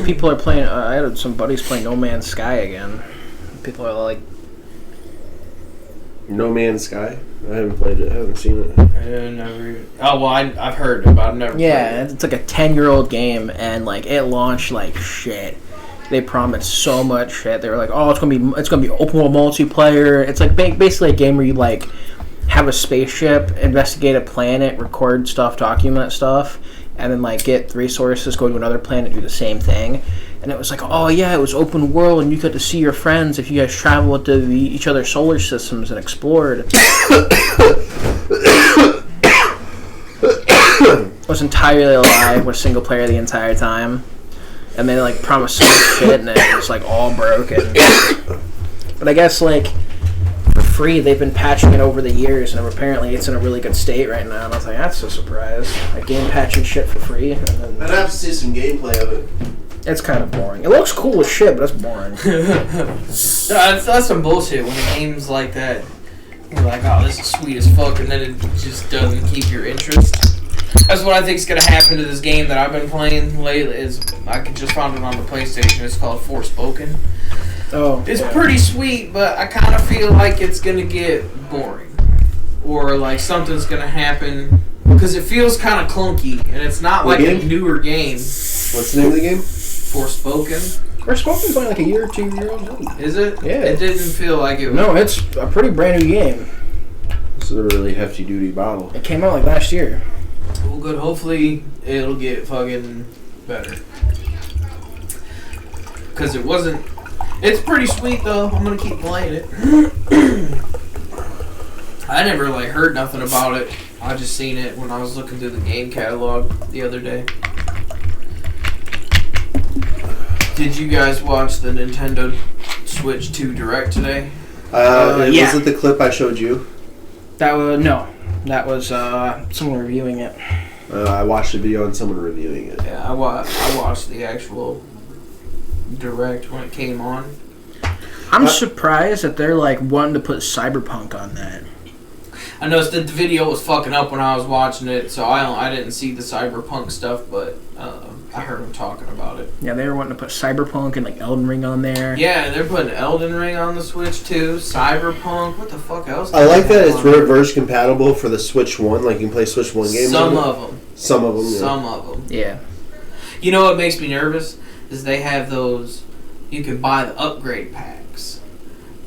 people are playing. I had some buddies playing No Man's Sky again. People are like, No Man's Sky? I haven't played it. I haven't seen it. I've heard about it. I've never played it. It's like a 10-year-old game, and like it launched like shit. They promised so much shit. They were like, "Oh, it's gonna be open world multiplayer." It's like basically a game where you like have a spaceship, investigate a planet, record stuff, document stuff, and then like get resources, go to another planet, do the same thing. And it was like, oh yeah, it was open world, and you got to see your friends if you guys traveled to each other's solar systems and explored. It was entirely a lie. Was single player the entire time. And they like promised so much shit, and it was like all broken. But I guess like for free, they've been patching it over the years, and apparently it's in a really good state right now. And I was like, that's a surprise. Like game patching shit for free. And then I'd have to see some gameplay of it. It's kind of boring. It looks cool as shit, but it's boring. That's some bullshit when a game's like that. You're like, oh, this is sweet as fuck, and then it just doesn't keep your interest. That's what I think is going to happen to this game that I've been playing lately. Is I just found it on the PlayStation. It's called Forspoken. Oh, it's pretty sweet, but I kind of feel like it's going to get boring, or like something's going to happen because it feels kind of clunky, and it's not what like game? a newer game. What's the name of the game? Forspoken. Forspoken's only like a year or 2 years old. Is it? Yeah. It didn't feel like it was. No, it's a pretty brand new game. This is a really hefty duty bottle. It came out like last year. Well, good. Hopefully, it'll get fucking better. Because it wasn't... It's pretty sweet, though. I'm going to keep playing it. I never, like, heard nothing about it. I just seen it when I was looking through the game catalog the other day. Did you guys watch the Nintendo Switch 2 Direct today? Yeah. Was it the clip I showed you? That was... No. That was someone reviewing it. I watched a video on someone reviewing it. Yeah, I watched the actual Direct when it came on. I'm surprised that they're like wanting to put Cyberpunk on that. I noticed that the video was fucking up when I was watching it, so I didn't see the Cyberpunk stuff, but I heard them talking about it. Yeah, they were wanting to put Cyberpunk and like Elden Ring on there. Yeah, they're putting Elden Ring on the Switch too, Cyberpunk, what the fuck else? I like that it's reverse compatible for the Switch 1, like you can play Switch 1 games. Some of them. Some of them, yeah. Some of them. Yeah. You know what makes me nervous? Is they have those, you can buy the upgrade packs.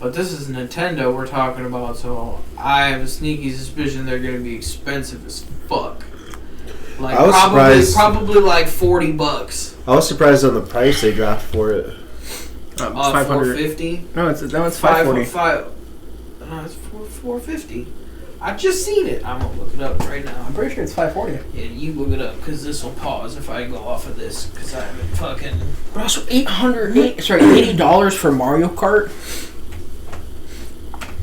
But this is Nintendo we're talking about, so I have a sneaky suspicion they're going to be expensive as fuck. Like I was probably like $40. I was surprised on the price they dropped for it. $450. No, it's $540. It's $450. I just seen it. I'm gonna look it up right now. I'm pretty sure it's $540. Yeah, you look it up because this will pause if I go off of this because I haven't fucking. But also $80 for Mario Kart.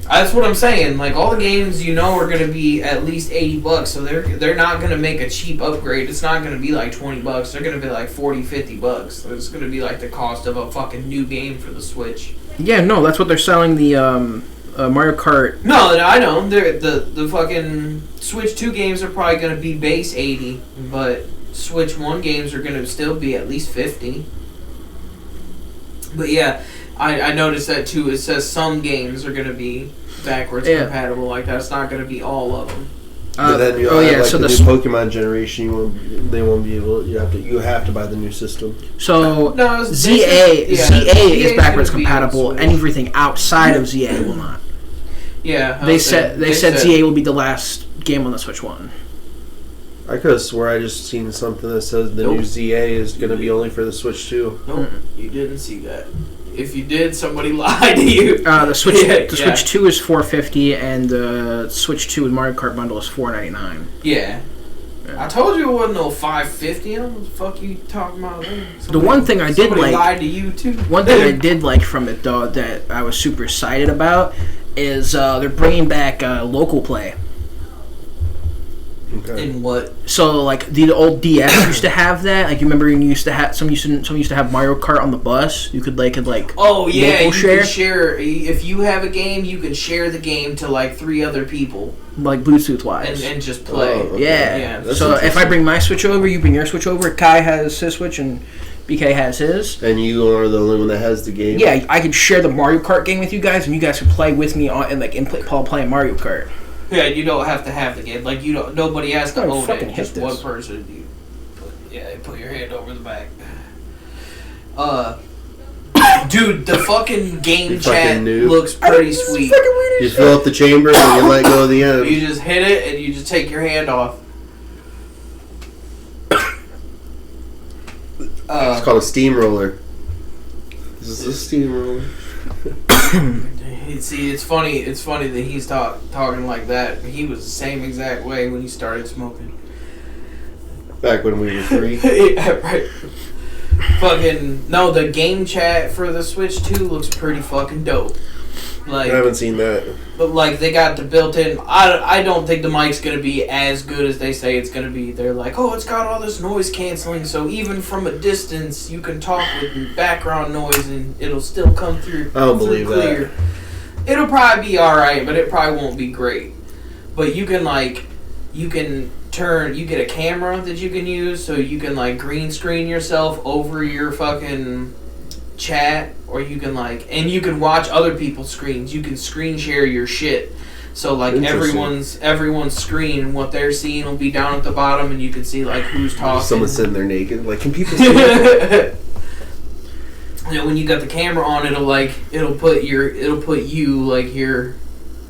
That's what I'm saying. Like all the games are gonna be at least $80, so they're not gonna make a cheap upgrade. It's not gonna be like $20. They're gonna be like $40-$50. So it's gonna be like the cost of a fucking new game for the Switch. Yeah, no, that's what they're selling the Mario Kart. No, I know. The fucking Switch 2 games are probably gonna be base $80, but Switch 1 games are gonna still be at least $50. But yeah. I noticed that too. It says some games are going to be backwards compatible like that. It's not going to be all of them. But then so the new Pokemon generation, they won't be able. You have to buy the new system. So no, ZA is backwards compatible. Everything outside of ZA will not. Yeah, they said ZA will be the last game on the Switch 1. I could have swore I just seen something that says the new ZA is going to be only for the Switch 2. Nope, you didn't see that. If you did, somebody lied to you. The Switch Switch 2 is $450, and the Switch 2 with Mario Kart bundle is $499. Yeah. I told you it wasn't no $550. What the fuck you talking about? The one thing I did like, lied to you too. One thing I did like from it though that I was super excited about is they're bringing back local play. Okay. In what? So like the old DS used to have that. Like you remember you used to have some used to have Mario Kart on the bus. You could oh yeah, you share. Can share. If you have a game, you can share the game to like 3 other people, like Bluetooth wise, and just play. Yeah. Yeah. So if I bring my Switch over, you bring your Switch over. Kai has his Switch, and BK has his. And you are the only one that has the game. Yeah, I could share the Mario Kart game with you guys, and you guys could play with me on and playing Mario Kart. Yeah, you don't have to have the game. Like you don't. Nobody has to own it. Just this. one person. You put your hand over the back. Dude, the fucking game chat looks pretty sweet. You fill up the chamber and you let go of the end. You just hit it and you just take your hand off. It's called a steamroller. This is a steamroller. See, it's funny. It's funny that he's talking like that. He was the same exact way when he started smoking. Back when we were 3. Yeah, right. Fucking no, the game chat for the Switch 2 looks pretty fucking dope. Like, I haven't seen that. But like they got the built-in. I don't think the mic's gonna be as good as they say it's gonna be. They're like, oh, it's got all this noise canceling, so even from a distance you can talk with background noise and it'll still come through. I don't believe clear. that. It'll probably be all right, but it probably won't be great. But you can you get a camera that you can use, so you can like green screen yourself over your fucking chat, or you can and you can watch other people's screens. You can screen share your shit, so like everyone's screen and what they're seeing will be down at the bottom, and you can see like who's talking. Someone sitting there naked. Like, can people see that? When you got the camera on, it'll put you like your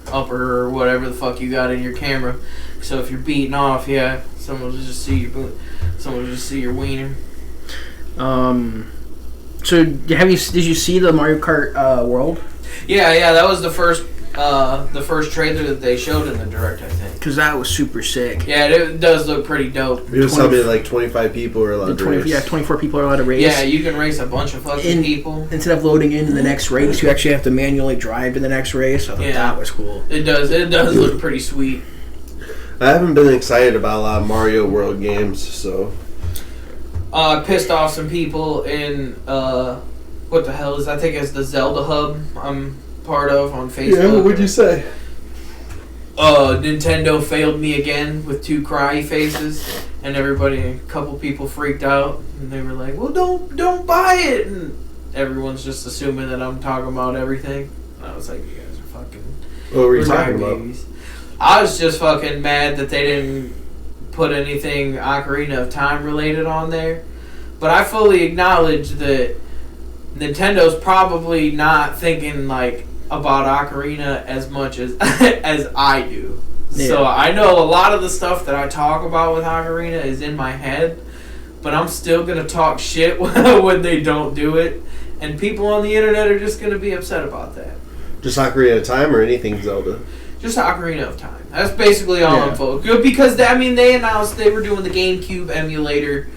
upper or whatever the fuck you got in your camera. So if you're beating off, someone will just see your wiener. So did you see the Mario Kart World? Yeah, that was the first trailer that they showed in the Direct, I think. Because that was super sick. Yeah, it does look pretty dope. It was something like 25 people are allowed to race. Yeah, 24 people are allowed to race. Yeah, you can race a bunch of fucking people. Instead of loading into the next race, you actually have to manually drive to the next race. I thought that was cool. It does look pretty sweet. I haven't been excited about a lot of Mario World games, so... Pissed off some people in, what the hell is, I think it's the Zelda Hub I'm part of on Facebook. Yeah, what'd you say? Nintendo failed me again with 2 cry faces, and a couple people freaked out, and they were like, well, don't buy it, and everyone's just assuming that I'm talking about everything. And I was like, you guys are fucking... What were you talking about? I was just fucking mad that they didn't put anything Ocarina of Time related on there. But I fully acknowledge that Nintendo's probably not thinking like about Ocarina as much as as I do. Yeah. So I know a lot of the stuff that I talk about with Ocarina is in my head, but I'm still gonna talk shit when they don't do it, and people on the internet are just gonna be upset about that. Just Ocarina of Time or anything Zelda? Just Ocarina of Time. That's basically all I'm focused. Because they announced they were doing the GameCube emulator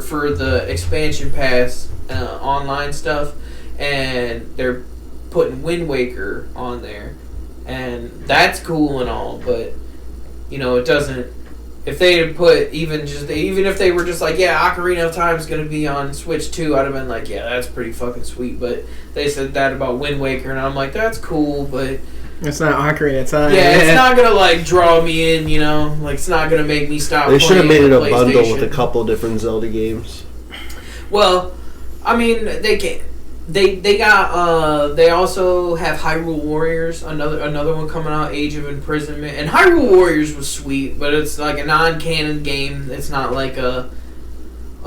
for the expansion pass online stuff, and they're putting Wind Waker on there, and that's cool and all, but it doesn't. If they had put even if they were just like, Ocarina of Time is going to be on Switch 2, I'd have been like, yeah, that's pretty fucking sweet. But they said that about Wind Waker, and I'm like, that's cool, but it's not Ocarina of Time. Yeah, it's not gonna like draw me in, like it's not gonna make me stop. They should have made it a bundle with a couple different Zelda games. Well, I mean, they can. They got. They also have Hyrule Warriors, another one coming out, Age of Imprisonment, and Hyrule Warriors was sweet, but it's like a non-canon game. It's not like a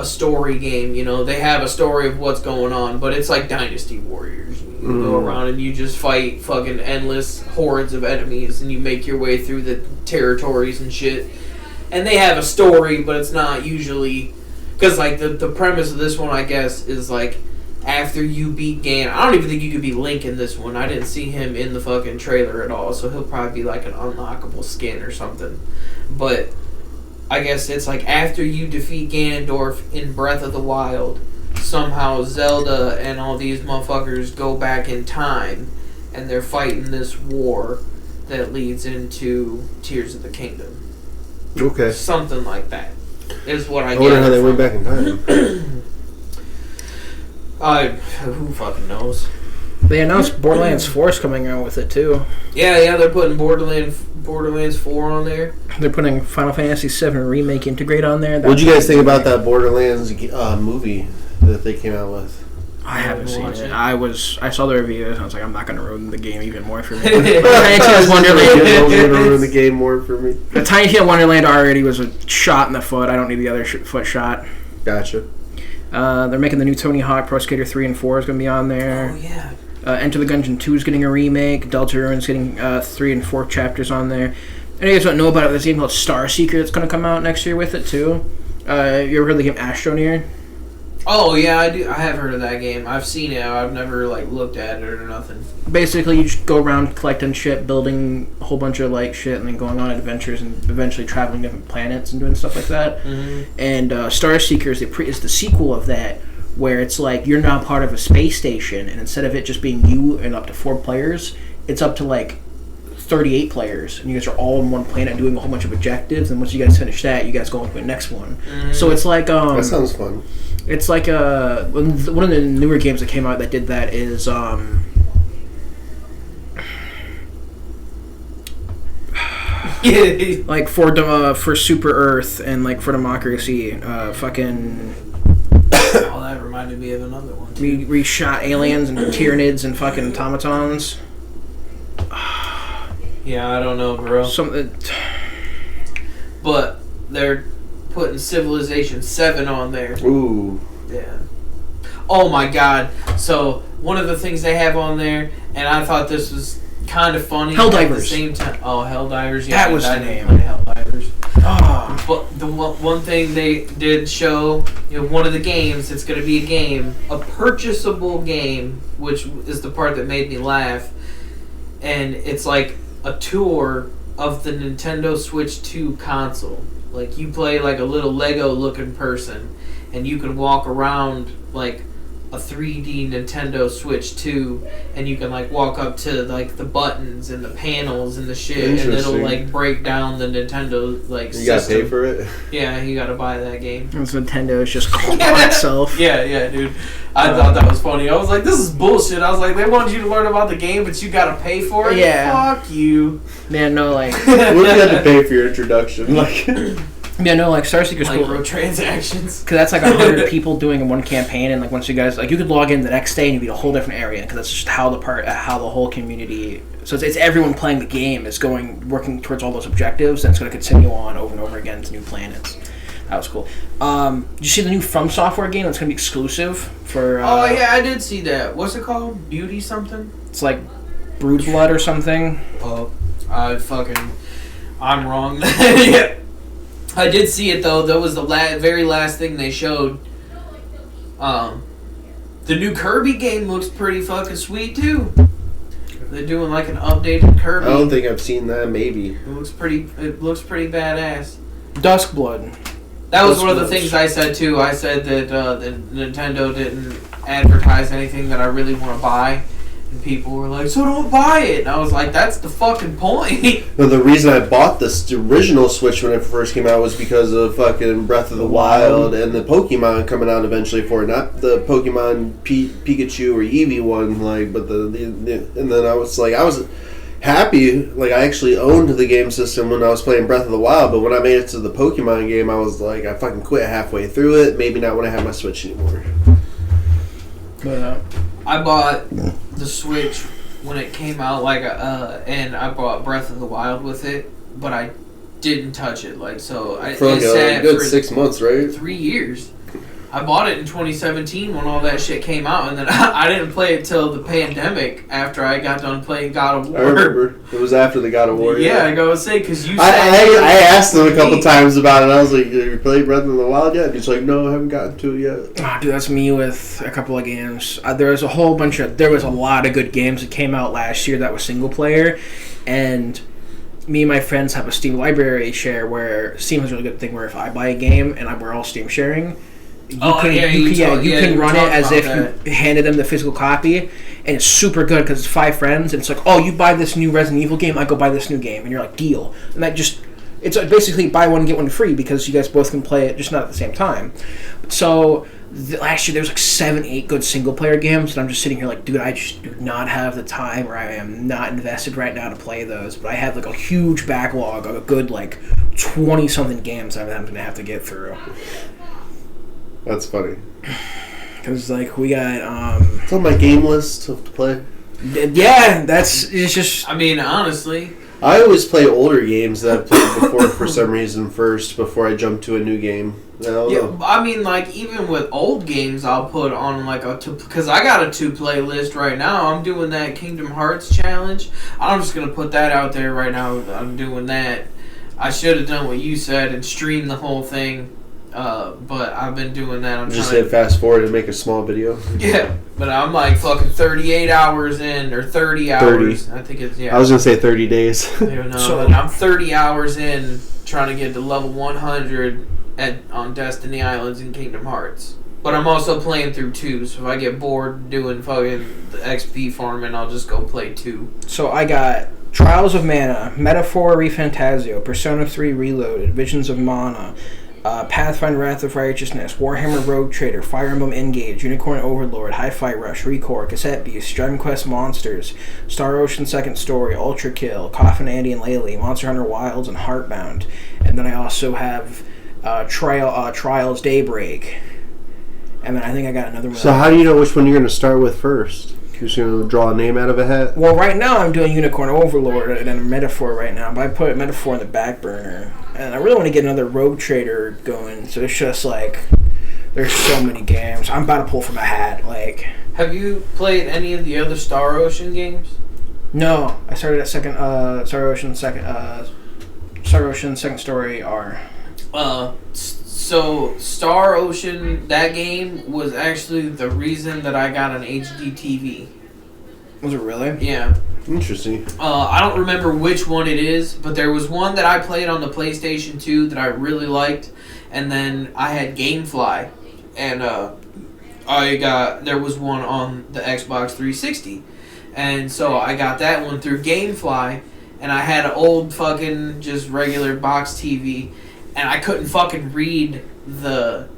story game. They have a story of what's going on, but it's like Dynasty Warriors. You go around and you just fight fucking endless hordes of enemies, and you make your way through the territories and shit. And they have a story, but it's not usually... Because, like, the premise of this one, I guess, is, like, after you beat Ganon... I don't even think you could be Link in this one. I didn't see him in the fucking trailer at all, so he'll probably be, like, an unlockable skin or something. But I guess it's, like, after you defeat Ganondorf in Breath of the Wild... somehow Zelda and all these motherfuckers go back in time, and they're fighting this war that leads into Tears of the Kingdom. Okay. Something like that is what I wonder how they went back in time. Who fucking knows? They announced Borderlands 4 is coming out with it too. Yeah, they're putting Borderlands 4 on there. They're putting Final Fantasy VII Remake Integrate on there. What'd you guys think about that Borderlands movie? that they came out with? I haven't seen watch it. it. I saw the reviews and I was like, I'm not going to ruin the game even more for me. Tiny Tina's Wonderland. Gonna ruin the game more for me. The Tiny Tina Wonderland already was a shot in the foot. I don't need the other foot shot. Gotcha. They're making the new Tony Hawk Pro Skater 3 and 4 is going to be on there. Oh yeah. Enter the Gungeon 2 is getting a remake. Deltarune's getting 3 and 4 chapters on there. And you guys don't know about it, there's a game called Star Seeker that's going to come out next year with it too. You ever heard of the game Astroneer? Oh yeah, I do. I have heard of that game. I've seen it. I've never like looked at it or nothing. Basically, you just go around collecting shit, building a whole bunch of like shit, and then going on adventures and eventually traveling different planets and doing stuff like that. Mm-hmm. And Star Seeker is the sequel of that, where it's like you're now part of a space station, and instead of it just being you and up to 4 players, it's up to like 38 players, and you guys are all on one planet doing a whole bunch of objectives. And once you guys finish that, you guys go on to the next one. Mm-hmm. So it's like That sounds fun. it's like one of the newer games that came out that did that is like for Super Earth and like for Democracy, fucking. Oh, that reminded me of another one. We shot aliens and Tyranids and fucking automatons. Yeah, I don't know, bro. But they're putting Civilization 7 on there. Ooh. Yeah. Oh my god. So, one of the things they have on there, and I thought this was kind of funny. Helldivers. At the same time. Oh, Helldivers. Yeah, That was I the didn't name. play Helldivers. Oh. But the one thing they did show, one of the games, it's going to be a game, a purchasable game, which is the part that made me laugh. And it's like a tour of the Nintendo Switch 2 console. Like, you play like a little Lego-looking person, and you can walk around like a 3D Nintendo Switch 2, and you can like walk up to like the buttons and the panels and the shit, and it'll like break down the Nintendo like You gotta system. pay for it? Yeah, you gotta buy that game. This Nintendo is just calling on itself. Yeah, dude. I thought that was funny. I was like, this is bullshit. I was like, they want you to learn about the game, but you gotta pay for it? Yeah. Fuck you. Man, no, like, What if you had to pay for your introduction? Like, yeah, no, like Star Seeker's cool. Microtransactions. Because that's like 100 people doing in one campaign, and like once you guys like you could log in the next day and you'd be a whole different area because that's just how the whole community. So it's everyone playing the game is working towards all those objectives, and it's going to continue on over and over again to new planets. That was cool. Did you see the new From Software game that's going to be exclusive for? Oh yeah, I did see that. What's it called? Beauty something? It's like Brood Blood or something. Oh, I'm wrong. Yeah. I did see it though. That was the very last thing they showed. The new Kirby game looks pretty fucking sweet too. They're doing like an updated Kirby. I don't think I've seen that. Maybe. It looks pretty badass. Dusk Blood. That was one of the things I said too. I said that the Nintendo didn't advertise anything that I really want to buy. And people were like, so don't buy it. And I was like, that's the fucking point. Well, the reason I bought this original Switch when it first came out was because of fucking Breath of the Wild and the Pokemon coming out eventually for it. Not the Pokemon Pikachu or Eevee one, like, but the and then I was happy, like I actually owned the game system when I was playing Breath of the Wild, but when I made it to the Pokemon game, I was like, I fucking quit halfway through it. Maybe not when I have my Switch anymore. But, I bought the Switch when it came out, and I bought Breath of the Wild with it, but I didn't touch it. Like, so For like a good 6 months, right? 3 years. I bought it in 2017 when all that shit came out, and then I didn't play it till the pandemic after I got done playing God of War. I remember. It was after the God of War. Yeah, I gotta say, because you said... I asked them a couple times about it. I was like, "Did you play Breath of the Wild yet?" And he's like, "No, I haven't gotten to it yet." oh, dude, that's me with a couple of games. There was a lot of good games that came out last year that was single player, and me and my friends have a Steam library share where Steam has a really good thing where if I buy a game and we're all Steam sharing, you can run it as if you handed them the physical copy, and it's super good because it's 5 friends, and it's like, oh, you buy this new Resident Evil game, I go buy this new game, and you're like, deal. And that just, it's basically buy one, get one free, because you guys both can play it, just not at the same time. So, last year there was like 7-8 good single-player games, and I'm just sitting here like, dude, I just do not have the time, or I am not invested right now to play those, but I have like a huge backlog of a good like 20-something games I'm going to have to get through. That's funny. Because, like, we got, It's on my game list to play. yeah, it's just... I mean, honestly, I always play older games that I've played before for some reason first before I jump to a new game. I don't yeah. know. I mean, like even with old games, I'll put on like because I got a 2 playlist right now. I'm doing that Kingdom Hearts challenge. I'm just gonna put that out there right now. I'm doing that. I should have done what you said and streamed the whole thing, but I've been doing that. I'm Just trying hit fast forward and make a small video. Yeah, but I'm like fucking 38 hours in, or 30 hours. I think it's, yeah. I was going to say 30 days. I don't know. So- And I'm 30 hours in trying to get to level 100 on Destiny Islands in Kingdom Hearts. But I'm also playing through 2, so if I get bored doing fucking the XP farming, I'll just go play 2. So I got Trials of Mana, Metaphor ReFantazio, Persona 3 Reloaded, Visions of Mana, Pathfinder Wrath of Righteousness, Warhammer Rogue Trader, Fire Emblem Engage, Unicorn Overlord, Hi-Fi Rush, Recore, Cassette Beast, Dragon Quest Monsters, Star Ocean Second Story, Ultra Kill, Coffin Andy and Laylee, Monster Hunter Wilds, and Heartbound. And then I also have Trials Daybreak. And then I think I got another one. So how do you know which one you're going to start with first? You're just going to draw a name out of a hat? Well, right now I'm doing Unicorn Overlord and a Metaphor right now, but I put Metaphor in the back burner. And I really want to get another Rogue Trader going, so it's just like, there's so many games. I'm about to pull from a hat, like... Have you played any of the other Star Ocean games? No, I started at Star Ocean Second Story R. So Star Ocean, that game was actually the reason that I got an HD TV. Was it really? Yeah. Interesting. I don't remember which one it is, but there was one that I played on the PlayStation 2 that I really liked, and then I had GameFly, and there was one on the Xbox 360, and so I got that one through GameFly, and I had an old fucking just regular box TV, and I couldn't fucking read the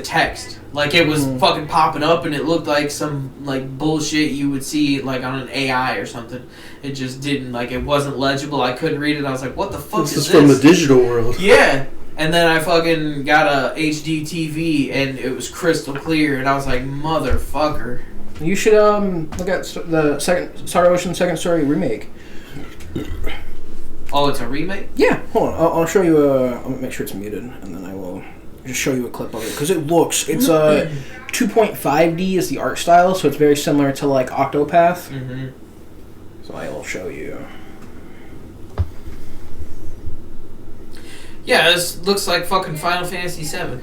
text. Like, it was fucking popping up, and it looked like some, like, bullshit you would see, like, on an AI or something. It just didn't, like, it wasn't legible. I couldn't read it. I was like, what the fuck This is is from the this? digital world. Yeah. And then I fucking got a HD TV, and it was crystal clear, and I was like, motherfucker. You should look at the Star Ocean Second Story remake. Oh, it's a remake? Yeah, hold on. I'll show you. I'll make sure it's muted, and then I will just show you a clip of it because it looks. It's 2.5D is the art style, so it's very similar to like Octopath. Mm-hmm. So I will show you. Yeah, this looks like fucking Final Fantasy VII.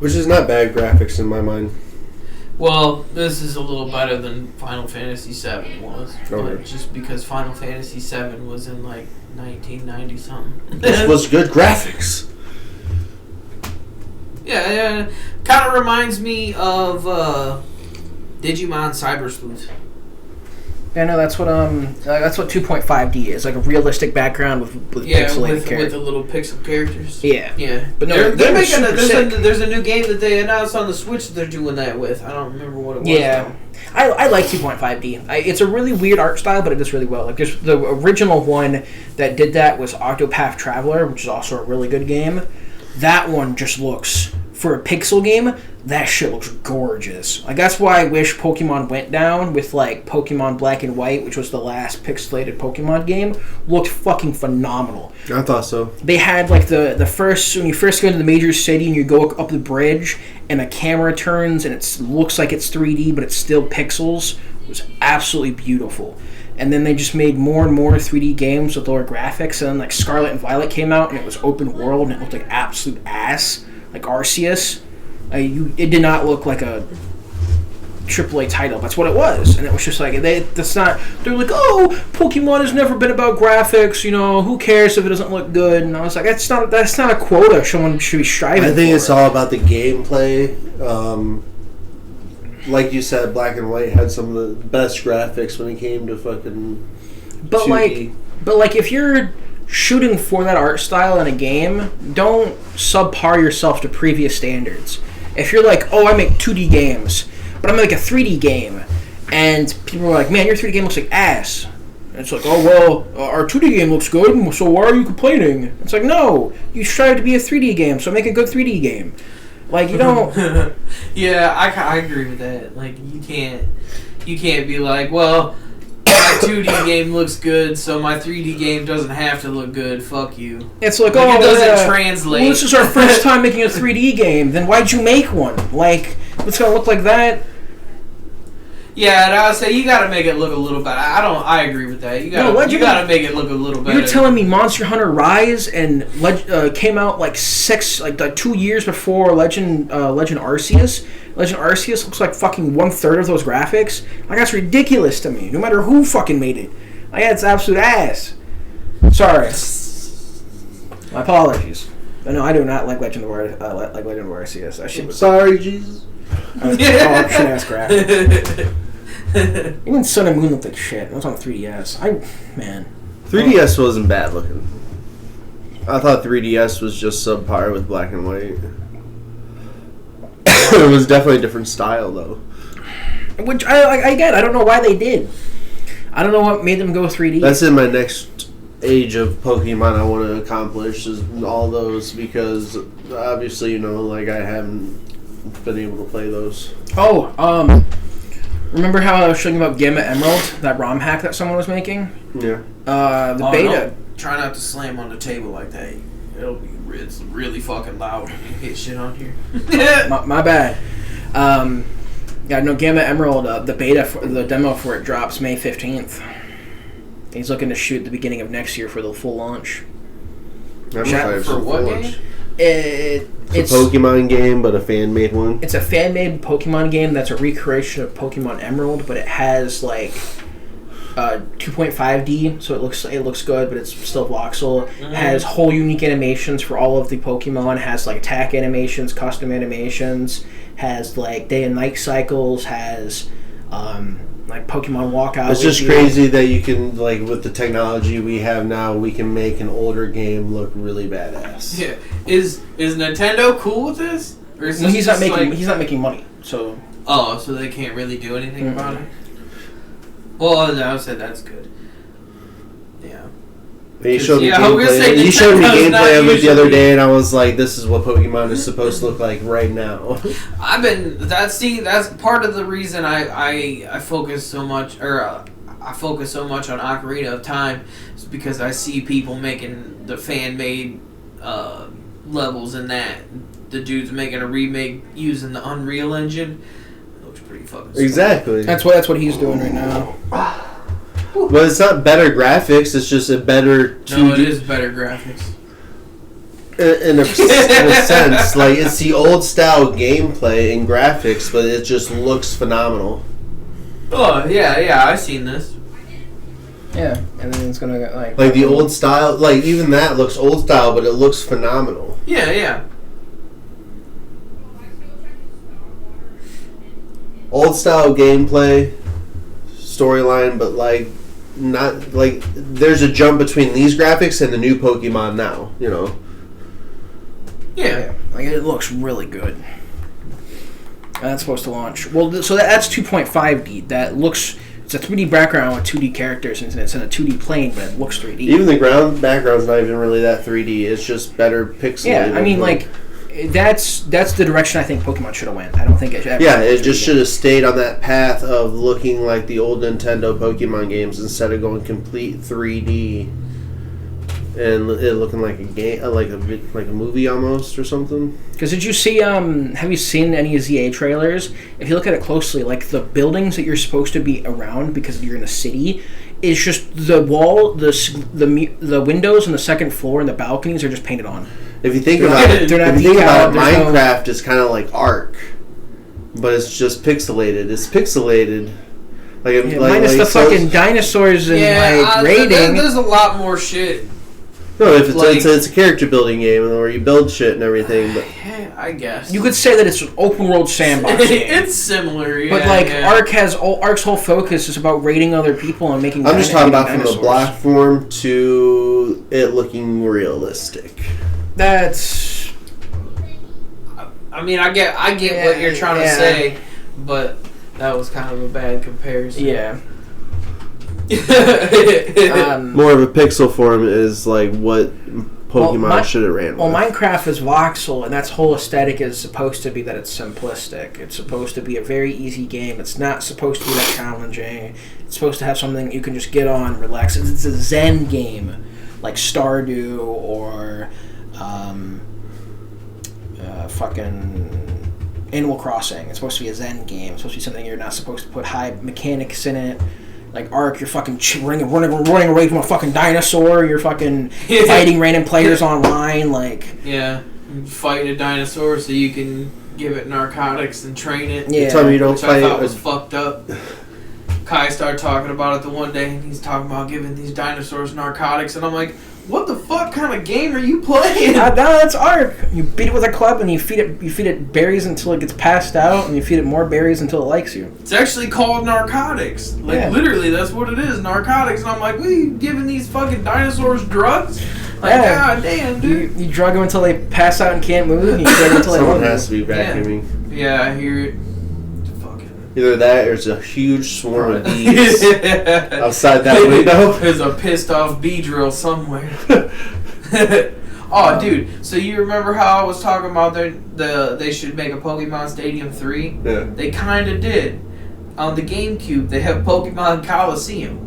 Which is not bad graphics in my mind. Well, this is a little better than Final Fantasy VII was. Okay. But just because Final Fantasy VII was in like 1990 something. This was good graphics. Yeah. Kind of reminds me of Digimon Cyber Sleuth. Yeah, no, that's what 2.5D is, like a realistic background with pixelated with characters. the little pixel characters. Yeah. But no, they're making super there's a new game that they announced on the Switch that they're doing that with. I don't remember what it was. Yeah, I like 2.5D. It's a really weird art style, but it does really well. Like just the original one that did that was Octopath Traveler, which is also a really good game. That one just looks, for a pixel game, that shit looks gorgeous. Like that's why I wish Pokemon went down with like Pokemon Black and White, which was the last pixelated Pokemon game. Looked fucking phenomenal. I thought so. They had like the first, when you first go into the major city and you go up the bridge and the camera turns and it looks like it's 3D but it's still pixels. It was absolutely beautiful. And then they just made more and more 3D games with lower graphics, and then like Scarlet and Violet came out and it was open world and it looked like absolute ass, like Arceus. It did not look like a AAA title. That's what it was, and it was just like they're like, oh, Pokemon has never been about graphics. You know, who cares if it doesn't look good? And I was like, that's not a quota someone should be striving for. I think it's all about the gameplay. Like you said, Black and White had some of the best graphics when it came to fucking. But 2D. like if you're shooting for that art style in a game, don't subpar yourself to previous standards. If you're like, oh, I make 2D games, but I'm like a 3D game, and people are like, man, your 3D game looks like ass. And it's like, oh, well, our 2D game looks good, so why are you complaining? It's like, no, you strive to be a 3D game, so make a good 3D game. Like, you don't... Yeah, I agree with that. Like, you can't be like, well, my 2D game looks good, so my 3D game doesn't have to look good. Fuck you. It's like, It doesn't translate. Well, this is our first time making a 3D game. Then why'd you make one? Like, it's gonna look like that? Yeah, and I would say you gotta make it look a little better. I agree with that. You gotta make it look a little better. You're telling me Monster Hunter Rise and came out like 2 years before Legend Arceus. Legend Arceus looks like fucking 1/3 of those graphics. Like, that's ridiculous to me. No matter who fucking made it, like, that's absolute ass. Sorry, my apologies. But no, I do not like Legend of Arceus. That shit was Sorry, Jesus. shit ass graphics. Even Sun and Moon looked like shit. It was on 3DS. 3DS wasn't bad looking. I thought 3DS was just subpar with black and white. It was definitely a different style, though. Which I get. I don't know why they did. I don't know what made them go 3D. That's in my next age of Pokemon I want to accomplish, is all those, because obviously, you know, like, I haven't been able to play those. Oh, remember how I was showing you about Gamma Emerald, that ROM hack that someone was making? Yeah. The beta. No. Try not to slam on the table like that. It's really fucking loud when you hit shit on here. my bad. Yeah, no, Gamma Emerald, the beta, the demo for it drops May 15th. He's looking to shoot the beginning of next year for the full launch. For what game? It's a Pokemon game, but a fan-made one. It's a fan-made Pokemon game that's a recreation of Pokemon Emerald, but it has like 2.5D, so it looks good, but it's still voxel. Mm-hmm. Has whole unique animations for all of the Pokemon. Has like attack animations, custom animations. Has like day and night cycles. Has like Pokemon walkout. It's just crazy that you can, like, with the technology we have now, we can make an older game look really badass. Yeah. Is Nintendo cool with this? Or is well, he's not just making money. So. Oh, so they can't really do anything about it. Well, I would say that's good. Yeah. He showed me gameplay. He showed me gameplay of it the other day, and I was like, "This is what Pokemon is supposed to look like right now." That's part of the reason I focus so much, I focus so much on Ocarina of Time, is because I see people making the fan made levels in that. The dude's making a remake using the Unreal Engine. It looks pretty fucking stupid. Exactly. That's what he's doing right now. But it's not better graphics, it's just a better 2D. No, it is better graphics. In a sense. Like, it's the old style gameplay and graphics, but it just looks phenomenal. Oh, yeah, I've seen this. Yeah, and then it's gonna like the old style, like, even that looks old style, but it looks phenomenal. Yeah. Old style gameplay, storyline, but like, not like, there's a jump between these graphics and the new Pokemon now, you know. Yeah. Like, it looks really good. And that's supposed to launch. Well, so that's 2.5D. That looks... It's a 3D background with 2D characters, and it's in a 2D plane, but it looks 3D. Even the ground background's not even really that 3D. It's just better pixelated. Yeah, I mean, like, that's the direction I think Pokemon should have went. I don't think it should. Yeah, it just should have stayed on that path of looking like the old Nintendo Pokemon games instead of going complete 3D and it looking like a game, like a movie almost or something. Because did you see? Have you seen any ZA trailers? If you look at it closely, like the buildings that you're supposed to be around because you're in a city, is just the wall, the windows on the second floor and the balconies are just painted on. If you think about it, Minecraft is kind of like Ark, but it's just pixelated. It's pixelated. Minus the fucking dinosaurs and raiding. There's a lot more shit. No, if it's a character building game where you build shit and everything, but yeah, I guess you could say that it's an open world sandbox game. It's similar, yeah. But Ark's whole focus is about raiding other people and making. I'm just talking about dinosaurs. from the block form to it looking realistic. That's. I mean, I get what you're trying to say, but that was kind of a bad comparison. Yeah. More of a pixel form is like what Pokemon should have ran Well, with. Minecraft is voxel, and that's whole aesthetic is supposed to be that it's simplistic. It's supposed to be a very easy game. It's not supposed to be that challenging. It's supposed to have something you can just get on, relax. It's a Zen game, like Stardew or fucking Animal Crossing. It's supposed to be a Zen game. It's supposed to be something you're not supposed to put high mechanics in it. Like Ark, you're fucking running away from a fucking dinosaur. You're fucking fighting random players online. Like, Yeah, fighting a dinosaur so you can give it narcotics and train it. yeah. Tell me you don't Which I fight. thought was fucked up. Kai started talking about it the one day, and he's talking about giving these dinosaurs narcotics, and I'm like, what the fuck kind of game are you playing? No, that's Ark. You beat it with a club and you feed it berries until it gets passed out, and you feed it more berries until it likes you. It's actually called narcotics. Like, Yeah. literally, that's what it is, narcotics. And I'm like, what are you giving these fucking dinosaurs drugs? Like, Yeah. god damn, dude. You drug them until they pass out and can't move, and you drug them until they Someone move. has to be vacuuming. Yeah, I hear it. Fucking. Either that or it's a huge swarm of bees outside that window. There's a pissed off bee drill somewhere. Oh, dude. So you remember how I was talking about they should make a Pokemon Stadium 3? Yeah. They kind of did. On the GameCube, they have Pokemon Coliseum.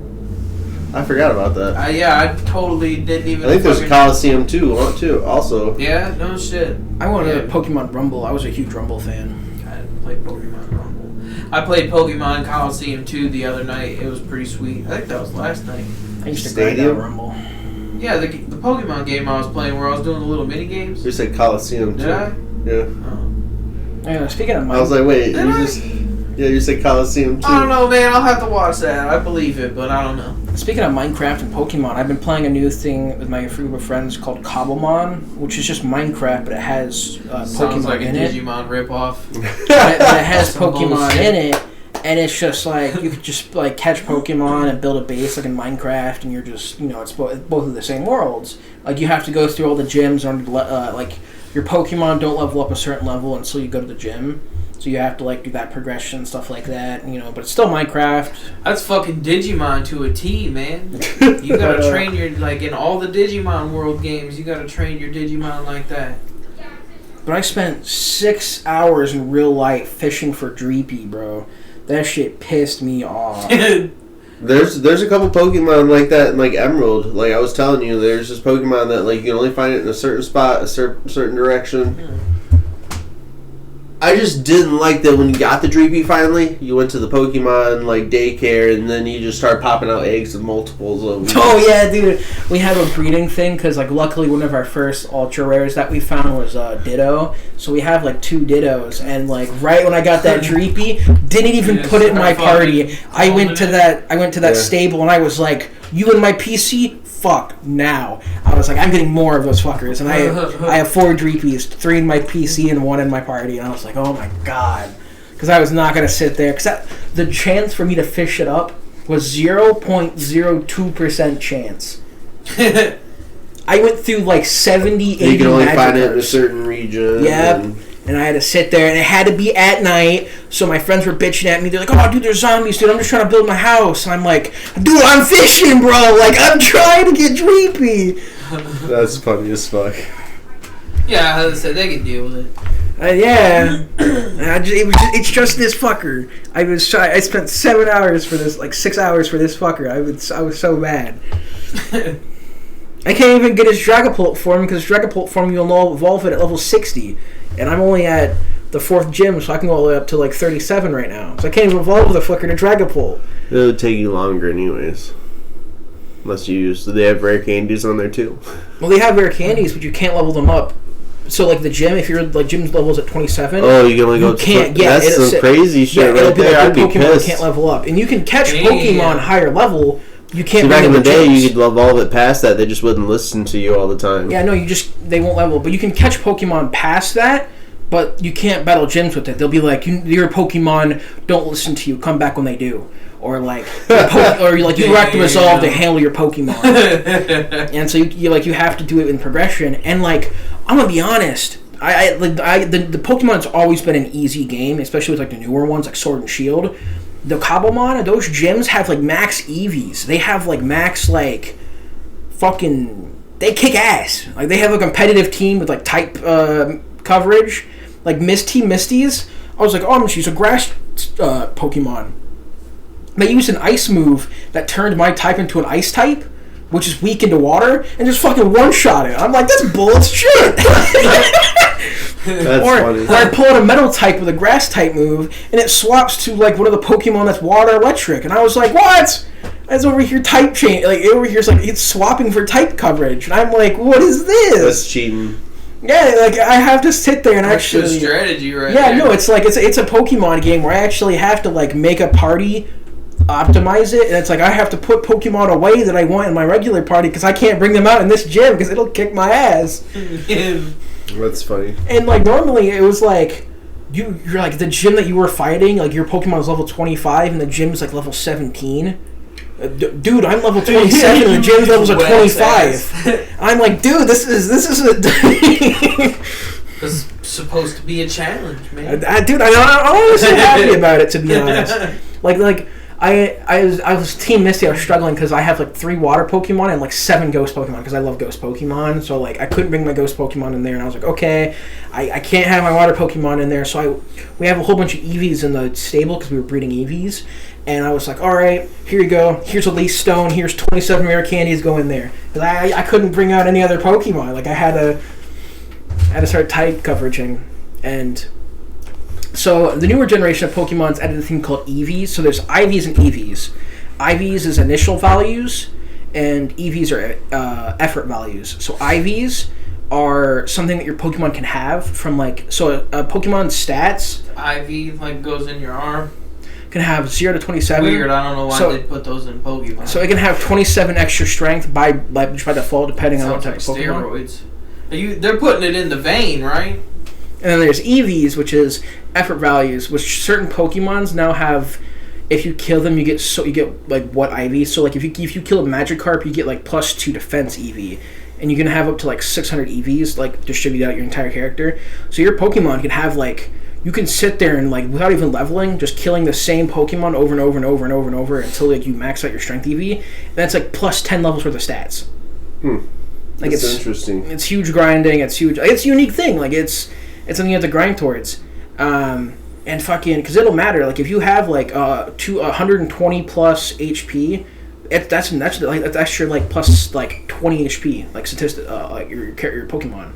I forgot about that. I totally didn't even. I think there's a fucking- Coliseum too, also. Yeah, no shit. I wanted Yeah. a Pokemon Rumble. I was a huge Rumble fan. I played Pokemon Rumble. I played Pokemon Coliseum 2 the other night. It was pretty sweet. I think that was last night. I used to grind Stadium? out Rumble. Yeah, the Pokemon game I was playing where I was doing the little mini games. You said Coliseum too. Did I? Yeah. Oh. Yeah, speaking of I was like, wait, Did you I? just you said Coliseum too. I don't know, man. I'll have to watch that. I believe it, but I don't know. Speaking of Minecraft and Pokemon, I've been playing a new thing with my group of friends called Cobblemon, which is just Minecraft, but it has Sounds Pokemon like a in it. Digimon ripoff. But it has Some Pokemon bullshit. in it, and it's just like you could just like catch Pokemon and build a base like in Minecraft, and you're just it's both of the same worlds. Like you have to go through all the gyms, or like your Pokemon don't level up a certain level until you go to the gym. So you have to like do that progression, stuff like that, but it's still Minecraft. That's fucking Digimon to a T, man. You gotta train your, like, in all the Digimon World games, you gotta train your Digimon like that. But I spent 6 hours in real life fishing for Dreepy, bro. That shit pissed me off. There's a couple Pokemon like that in like Emerald. Like I was telling you, there's this Pokemon that like you can only find it in a certain spot, a certain direction. I just didn't like that when you got the Dreepy finally, you went to the Pokemon like daycare and then you just start popping out eggs in multiples of them. Oh yeah, dude. We have a breeding thing because like luckily one of our first ultra rares that we found was Ditto. So we have like 2 Dittos, and like right when I got that Dreepy, didn't even Yes, put it in my party. fucking I went to that Yeah. stable and I was like, "You in my PC? Fuck now!" I was like, "I'm getting more of those fuckers," and I have 4 Dreepies, 3 in my PC and 1 in my party, and I was like, "Oh my god." Because I was not going to sit there. Because the chance for me to fish it up was 0.02% chance. I went through like 70, 80 You can only find it in a Magikarps. certain region. Yep. and- And I had to sit there, and it had to be at night. So my friends were bitching at me. They're like, "Oh, dude, there's zombies, dude. I'm just trying to build my house." And I'm like, "Dude, I'm fishing, bro. Like, I'm trying to get Dreepy." That's funny as fuck. Yeah, as I said, they can deal with it. Yeah. And it's just this fucker. I spent 7 hours for this, like 6 hours for this fucker. I was so mad. I can't even get his Dragapult form because Dragapult form you'll evolve it at level 60, and I'm only at the 4th gym, so I can go all the way up to like 37 right now. So I can't even evolve the fucker to Dragapult. It would take you longer anyways. Unless you use... Do they have rare candies on there too? Well, they have rare candies, but you can't level them up. So like the gym, if your like gym's levels at 27, Oh, you can only go... you can't. Yeah, that's some crazy shit it'll right be there. like I'd your be Pokemon pissed. can't level up, and you can catch Yeah. Pokemon higher level. You can't. See, back bring in the them to day, gyms. you could evolve it past that. They just wouldn't listen to you all the time. Yeah, no, they won't level, but you can catch Pokemon past that, but you can't battle gyms with it. They'll be like, your Pokemon don't listen to you, come back when they do. Or like, you have to resolve to handle your Pokemon. And so you have to do it in progression. And like, I'm gonna be honest, the Pokemon's always been an easy game, especially with like the newer ones like Sword and Shield. The Cobblemon, those gyms have like max EVs. They have like max like fucking they kick ass. Like, they have a competitive team with, like, type coverage. Like, Misty's. I was like, oh, she's a grass Pokemon. They used an ice move that turned my type into an ice type, which is weak into water, and just fucking one-shot it. I'm like, that's bullshit. That's funny. Or I pull out a metal type with a grass type move, and it swaps to like one of the Pokemon that's water electric, and I was like, what? That's over here type change. Like over here's like it's swapping for type coverage, and I'm like, what is this? That's cheating. Yeah, like I have to sit there and That's actually good strategy, right? Yeah, there. no, it's like it's a Pokemon game where I actually have to like make a party, optimize it, and it's like I have to put Pokemon away that I want in my regular party because I can't bring them out in this gym because it'll kick my ass. That's funny. And like normally it was like you're like the gym that you were fighting, like your Pokemon was level 25 and the gym's like level 17. Dude, I'm level 27 and the gym's levels are 25. I'm like, dude, this is a This is supposed to be a challenge, man. Dude, I'm so happy about it, to be honest. Like I was Team Misty. I was struggling because I have like 3 water Pokemon and like 7 ghost Pokemon because I love ghost Pokemon. So like I couldn't bring my ghost Pokemon in there, and I was like, okay, I can't have my water Pokemon in there. So we have a whole bunch of Eevees in the stable because we were breeding Eevees, and I was like, all right, here you go. Here's a Leaf Stone. Here's 27 rare candies. Go in there. Because I couldn't bring out any other Pokemon. Like I had to start type coveraging. And so the newer generation of Pokemon's added a thing called EVs. So there's IVs and EVs. IVs is initial values, and EVs are effort values. So IVs are something that your Pokemon can have from like, so a Pokemon's stats. IV like goes in your arm. Can have 0 to 27. Weird, I don't know why they put those in Pokemon. So it can have 27 extra strength by default, depending on what type of Pokemon. Steroids. They're putting it in the vein, right? And then there's EVs, which is effort values, which certain Pokemons now have. If you kill them, you get like what IV. So like if you kill a Magikarp, you get like +2 defense EV, and you can have up to like 600 EVs like distributed out your entire character. So your Pokemon can have like. You can sit there and, like, without even leveling, just killing the same Pokemon over and over and over and over and over until, like, you max out your strength EV. And that's, like, plus 10 levels worth of stats. Like, that's interesting. It's huge grinding. It's huge. It's a unique thing. Like, it's something you have to grind towards. And fucking, because it'll matter. Like, if you have, like, 120 plus HP, that's your, like, plus, like, 20 HP, like, statistic, like, your Pokemon.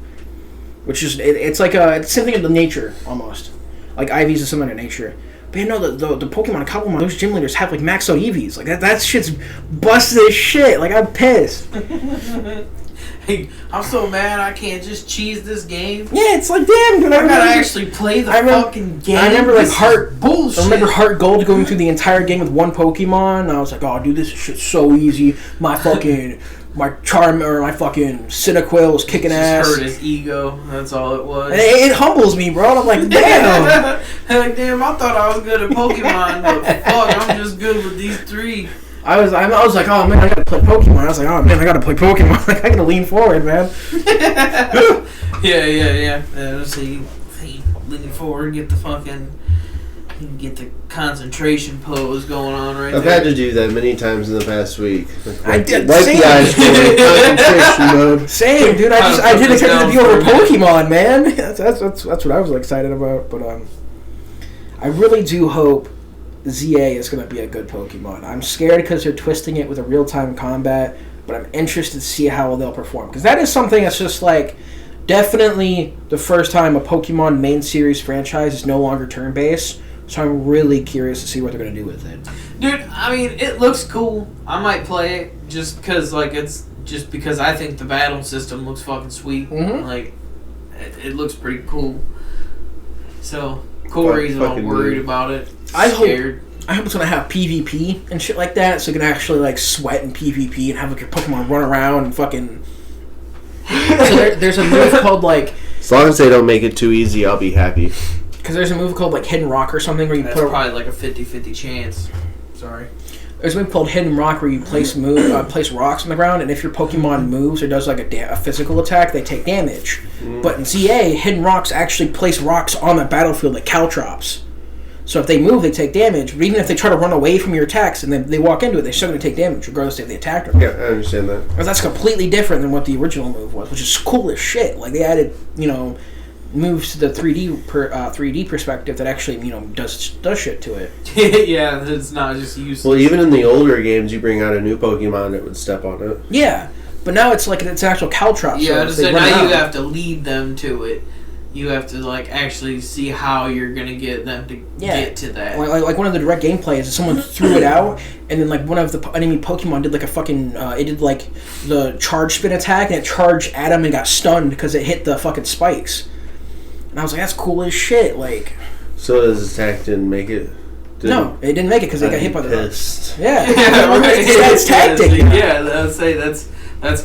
Which is, it's like it's something of the nature, almost. Like, IVs is something of nature. But you know, the Pokemon, a couple of those gym leaders have, like, maxed out EVs. Like, that shit's busted as shit. Like, I'm pissed. Hey, I'm so mad I can't just cheese this game. Yeah, it's like, damn, dude. I gotta actually play the fucking game. I remember, like, bullshit. I remember Heart Gold going through the entire game with one Pokemon. And I was like, oh, dude, this shit's so easy. My fucking... My Charm or my fucking Cyndaquil was kicking ass. Just hurt his ego. That's all it was. It humbles me, bro. I'm like, damn. Like, damn, I thought I was good at Pokemon, but fuck, I'm just good with these 3. I was like, oh man, I gotta play Pokemon. I was like, oh man, I gotta play Pokemon. Like, I gotta lean forward, man. Yeah. So you lean forward, get the concentration pose going on right I've there. had to do that many times in the past week. I did. Wipe the eyes concentration mode. Same, dude. I did expect it to be over Pokemon, man. That's what I was excited about. But I really do hope ZA is going to be a good Pokemon. I'm scared because they're twisting it with a real-time combat, but I'm interested to see how they'll perform. Because that is something that's just like, definitely the first time a Pokemon main series franchise is no longer turn-based. So I'm really curious to see what they're going to do with it. Dude, I mean, it looks cool. I might play it just because I think the battle system looks fucking sweet. Mm-hmm. Like, it looks pretty cool. So, Corey's not worried about it. I hope it's going to have PvP and shit like that, so you can actually, like, sweat in PvP and have, like, your Pokemon run around and fucking... So there's a move called, like... As long as they don't make it too easy, I'll be happy. Because there's a move called, like, Hidden Rock or something where you That's probably like a 50-50 chance. Sorry. There's a move called Hidden Rock where you place rocks on the ground, and if your Pokemon moves or does, like, a physical attack, they take damage. But in ZA, Hidden Rocks actually place rocks on the battlefield like Caltrops. So if they move, they take damage. But even if they try to run away from your attacks and then they walk into it, they're still going to take damage, regardless if they attacked or not. Yeah, I understand that. Because that's completely different than what the original move was, which is cool as shit. Like, they added, moves to the 3D perspective that actually, does shit to it. Yeah, it's not just useless. Well, even in the older games, you bring out a new Pokemon that would step on it. Yeah, but now it's like it's an actual Caltrops. Yeah, so so they run now out. you have to lead them to it. You have to actually see how you're gonna get them to get to that. Like one of the direct gameplay is someone threw it out, and then one of the enemy Pokemon did a fucking it did the charge spin attack, and it charged at him and got stunned because it hit the fucking spikes. And I was like, that's cool as shit. So his attack didn't make it. No, it didn't make it because it got hit by the. Pissed. Yeah, Yeah, right. That's tactic. Yeah, I'd say that's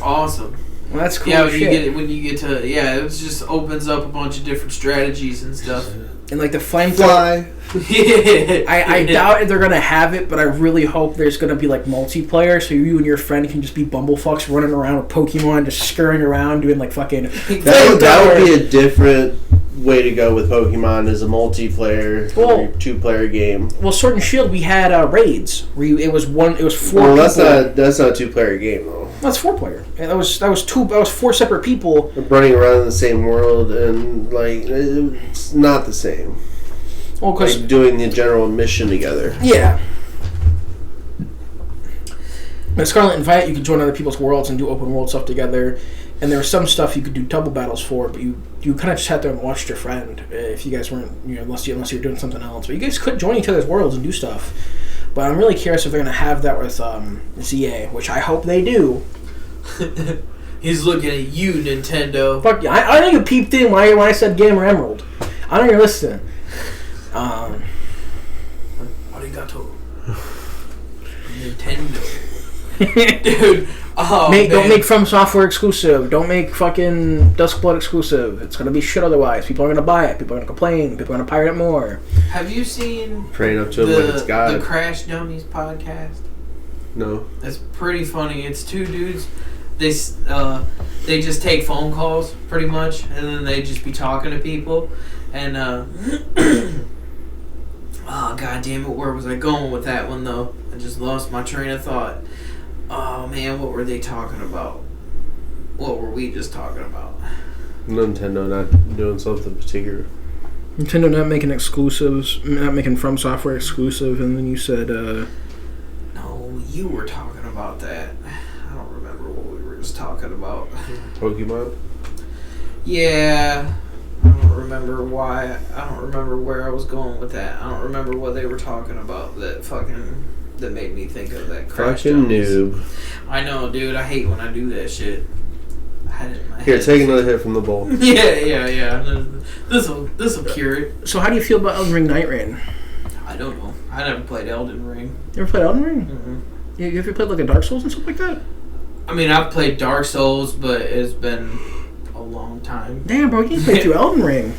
awesome. Well, that's cool. Yeah, as shit. when you get to it just opens up a bunch of different strategies and stuff. And the flamethrower. Fly. I doubt they're gonna have it, but I really hope there's gonna be multiplayer, so you and your friend can just be bumblefucks running around with Pokemon, just scurrying around doing fucking. That would be a different way to go with Pokemon as a multiplayer, two-player game. Well, Sword and Shield, we had raids where it was 4 Well, people. that's not a two-player game though. That's 4-player. And that was 4 separate people Running around in the same world and it's not the same. Well, because doing the general mission together. yeah. With Scarlet and Violet, you could join other people's worlds and do open world stuff together. And there was some stuff you could do double battles for, but you kind of just had to and watched your friend if you guys weren't, unless you were doing something else. But you guys could join each other's worlds and do stuff. But I'm really curious if they're going to have that with ZA, which I hope they do. He's looking at you, Nintendo. Fuck yeah, I know you peeped in when I said Gamer Emerald. I know you're listening. Arigato. Nintendo. Dude. Oh, Don't make From Software exclusive. Don't make fucking Duskblood exclusive. It's gonna be shit otherwise. People are gonna buy it. People are gonna complain. People are gonna pirate it more. Have you seen Praying up to him when it's God. the Crash Dummies podcast? No. It's pretty funny. It's 2 dudes. They just take phone calls pretty much, and then they just be talking to people. And oh god damn it, where was I going with that one though? I just lost my train of thought. Oh man, what were they talking about? What were we just talking about? Nintendo not doing something particular. Nintendo not making exclusives, not making From Software exclusive, and then you said, No, you were talking about that. I don't remember what we were just talking about. Pokemon? Yeah. I don't remember why. I don't remember where I was going with that. I don't remember what they were talking about that made me think of that Crash Fucking Dummies. noob. I know, dude. I hate when I do that shit. I had it in my Here, head. take another hit from the bowl. Yeah. This'll cure it. so how do you feel about Elden Ring Night Rain? I don't know. I never played Elden Ring. You ever played Elden Ring? Mm-hmm. You ever played a Dark Souls and stuff like that? I mean, I've played Dark Souls, but it's been a long time. Damn, bro, you can play through Elden Ring.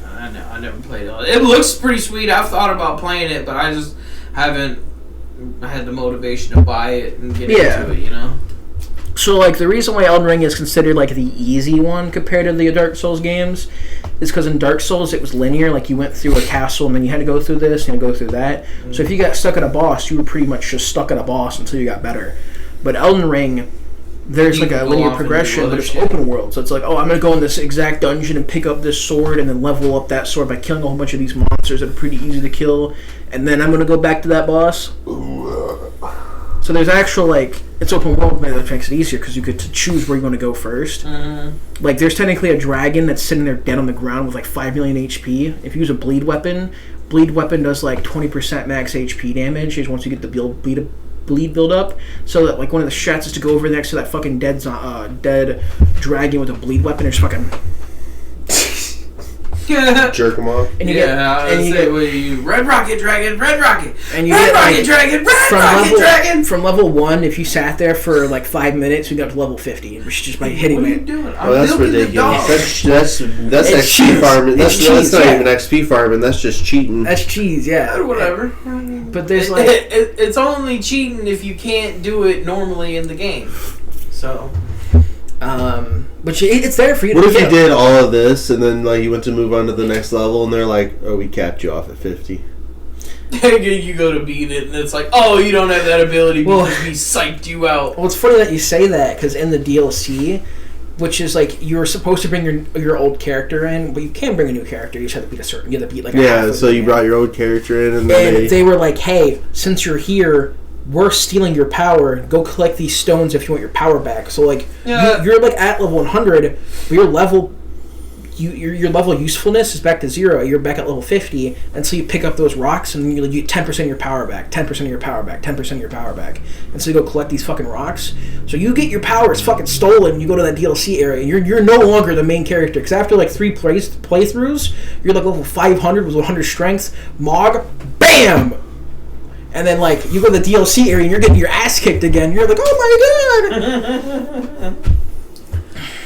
I never played Elden. It looks pretty sweet. I've thought about playing it, but I just haven't had the motivation to buy it and get into it, So, the reason why Elden Ring is considered, the easy one compared to the Dark Souls games is because in Dark Souls, it was linear. You went through a castle, and then you had to go through this and go through that. Mm-hmm. So if you got stuck at a boss, you were pretty much just stuck at a boss until you got better. But Elden Ring, there's, a linear progression, but it's open world. So it's I'm going to go in this exact dungeon and pick up this sword and then level up that sword by killing a whole bunch of these monsters that are pretty easy to kill. And then I'm going to go back to that boss. So there's actual, it's open world, but that makes it easier because you get to choose where you're going to go first. Mm-hmm. There's technically a dragon that's sitting there dead on the ground with 5 million HP. If you use a bleed weapon does 20% max HP damage is once you get the bleed build up. So that one of the strats is to go over next to that fucking dead dragon with a bleed weapon and just fucking Jerk them off. and you Red Rocket Dragon, Red Rocket, and you Red get Rocket Dragon, Red Rocket Dragon. From level 1, if you sat there for 5 minutes, you got to level 50, which is just by hitting What are you it. doing? Oh, that's ridiculous. That's It's XP cheese. farming. It's That's cheese, not yeah. even XP farming. That's just cheating. That's cheese, yeah. Whatever. But there's it's only cheating if you can't do it normally in the game. So. But it's there for you. What to if you get. did all of this and then you went to move on to the next level and they're like, "Oh, we capped you off at 50." You go to beat it, and it's like, oh, you don't have that ability because we psyched you out. Well, it's funny that you say that, because in the DLC, which is like, you're supposed to bring your old character in, but you can't bring a new character. You just have to beat you have to beat like a half Yeah, of so the you game. brought your old character in, and then And they were like, hey, since you're here, we're stealing your power. Go collect these stones if you want your power back. So, like, you're like at level 100, but your level usefulness is back to 0. You're back at level 50, and so you pick up those rocks, and you get 10% of your power back, 10% of your power back, 10% of your power back. And so you go collect these fucking rocks. So you get your powers fucking stolen, and you go to that DLC area, and you're no longer the main character, because after like 3 playthroughs, you're like level 500 with 100 strength, Mog, BAM! And then, like, you go to the DLC area, and you're getting your ass kicked again. You're like, oh my god!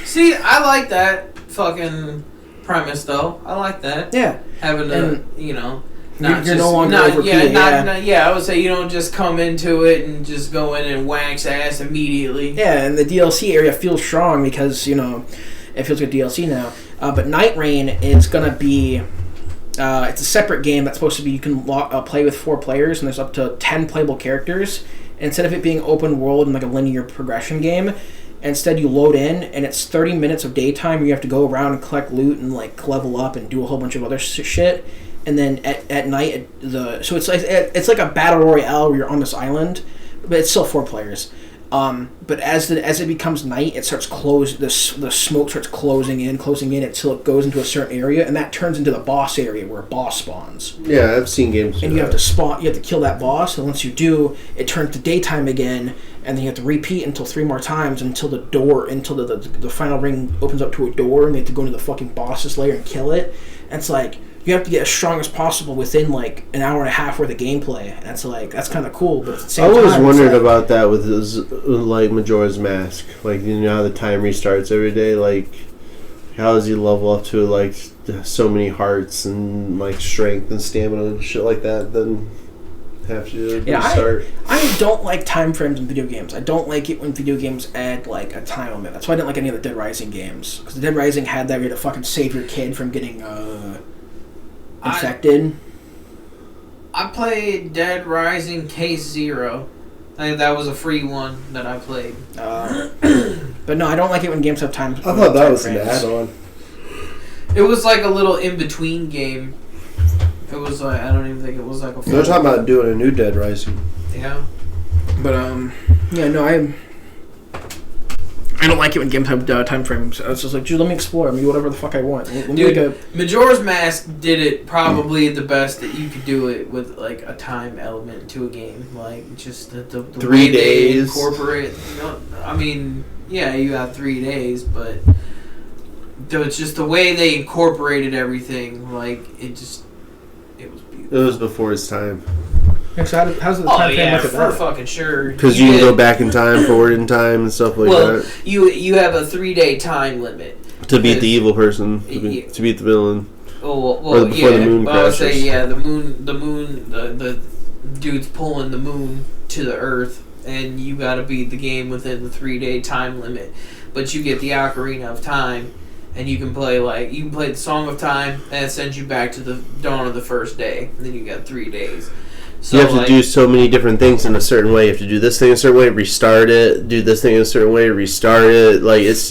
See, I like that fucking premise, though. I like that. Yeah. Having to, not you're just, no longer not, OP, I would say you don't just come into it and just go in and wax ass immediately. Yeah, and the DLC area feels strong because, it feels like DLC now. But Night Rain is going to be... it's a separate game that's supposed to be, you can play with 4 players, and there's up to 10 playable characters. And instead of it being open world and like a linear progression game, instead you load in, and it's 30 minutes of daytime where you have to go around and collect loot and like level up and do a whole bunch of other shit. And then at night, so it's like a battle royale where you're on this island, but it's still 4 players. But as it becomes night, it starts the smoke starts closing in until it goes into a certain area, and that turns into the boss area where a boss spawns. Yeah, I've seen games. And you have to kill that boss, and once you do, it turns to daytime again, and then you have to repeat until 3 more times until the final ring opens up to a door, and they have to go into the fucking boss's lair and kill it. And it's like, you have to get as strong as possible within like an hour and a half worth of gameplay. And that's kind of cool, but at the same time, I always wondered about that with like Majora's Mask. Like, how the time restarts every day. Like, how does he level up to like so many hearts and like strength and stamina and shit like that? Then have to restart. I don't like time frames in video games. I don't like it when video games add like a time limit. That's why I didn't like any of the Dead Rising games, because the Dead Rising had that where you had to fucking save your kid from getting infected. I played Dead Rising Case Zero. I think that was a free one that I played. But no, I don't like it when games have time. I thought that was an add-on. It was like a little in-between game. It was like, I don't even think it was like a full... They're talking about doing a new Dead Rising. Yeah. But yeah, no, I don't like it when games have time frames. I was just like, dude, let me explore. I mean, whatever the fuck I want. Dude, Majora's Mask did it probably the best that you could do it with like a time element to a game. Like, just the 3 way days. they incorporate. I mean, yeah, you have 3 days, but it's just the way they incorporated everything. Like, it was beautiful. It was before its time. So how's the time frame look at for that? fucking sure. Because you can go back in time, forward in time, and stuff like that. You have a 3-day time limit To beat the evil person, to beat the villain. Well, before the moon I would say, crashes. the dude's pulling the moon to the Earth, and you got to beat the game within the 3-day time limit. But you get the Ocarina of Time, and you can play the Song of Time, and it sends you back to the dawn of the first day. And then you got 3 days. So, you have to do so many different things in a certain way. You have to do this thing a certain way, restart it. Do this thing in a certain way, restart it. Like, it's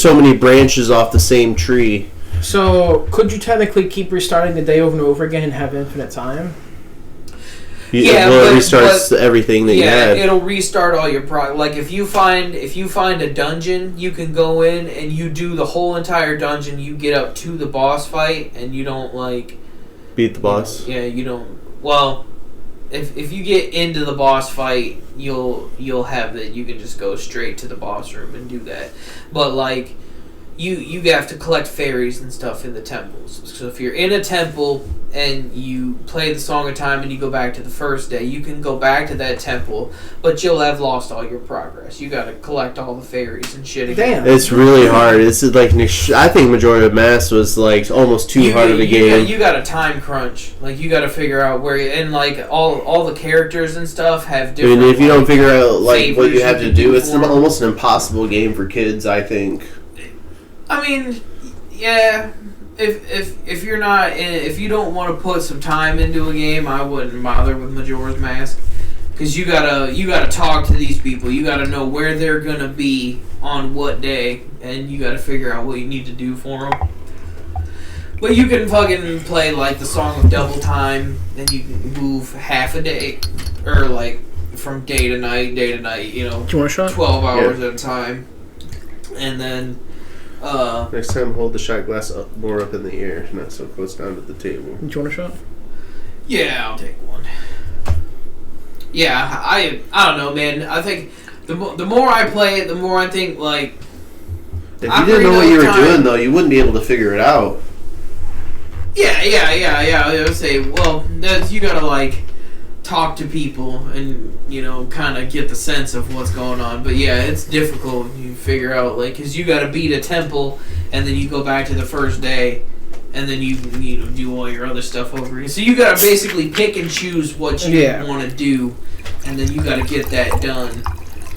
so many branches off the same tree. So could you technically keep restarting the day over and over again and have infinite time? It restarts everything that you had. Yeah, it'll restart all your like if you find a dungeon, you can go in and you do the whole entire dungeon. You get up to the boss fight, and you don't beat the boss. You don't. Well, if you get into the boss fight, you'll have that. You can just go straight to the boss room and do that. But like, you have to collect fairies and stuff in the temples. So if you're in a temple and you play the Song of Time and you go back to the first day, you can go back to that temple, but you'll have lost all your progress. You got to collect all the fairies and shit again. Damn. It's really hard. It's like, I think Majora's Mask was like almost too hard of a game. You got a time crunch. Like, you got to figure out where and like all the characters and stuff have different. I mean, if you don't figure out like what you have to do, it's for almost an impossible game for kids, I think. I mean, yeah, if you're not if you don't want to put some time into a game, I wouldn't bother with Majora's Mask, because you gotta talk to these people. You gotta know where they're gonna be on what day, and you gotta figure out what you need to do for them. But you can fucking play like the Song of Double Time, and you can move half a day, or like from day to night, you know, Do you want a shot? 12 hours at a time. And then, Next time, hold the shot glass more up in the air, not so close down to the table. Do you want a shot? yeah, I'll take one. Yeah, I don't know, man. I think the more I play it, the more I think, like... If you didn't know what you were doing, though, you wouldn't be able to figure it out. Yeah. I would say, well, you gotta, like, talk to people and, you know, kind of get the sense of what's going on. But, yeah, it's difficult. You figure out, like, because you gotta beat a temple, and then you go back to the first day, and then you know, do all your other stuff over again. So you gotta basically pick and choose what you want to do, and then you gotta get that done.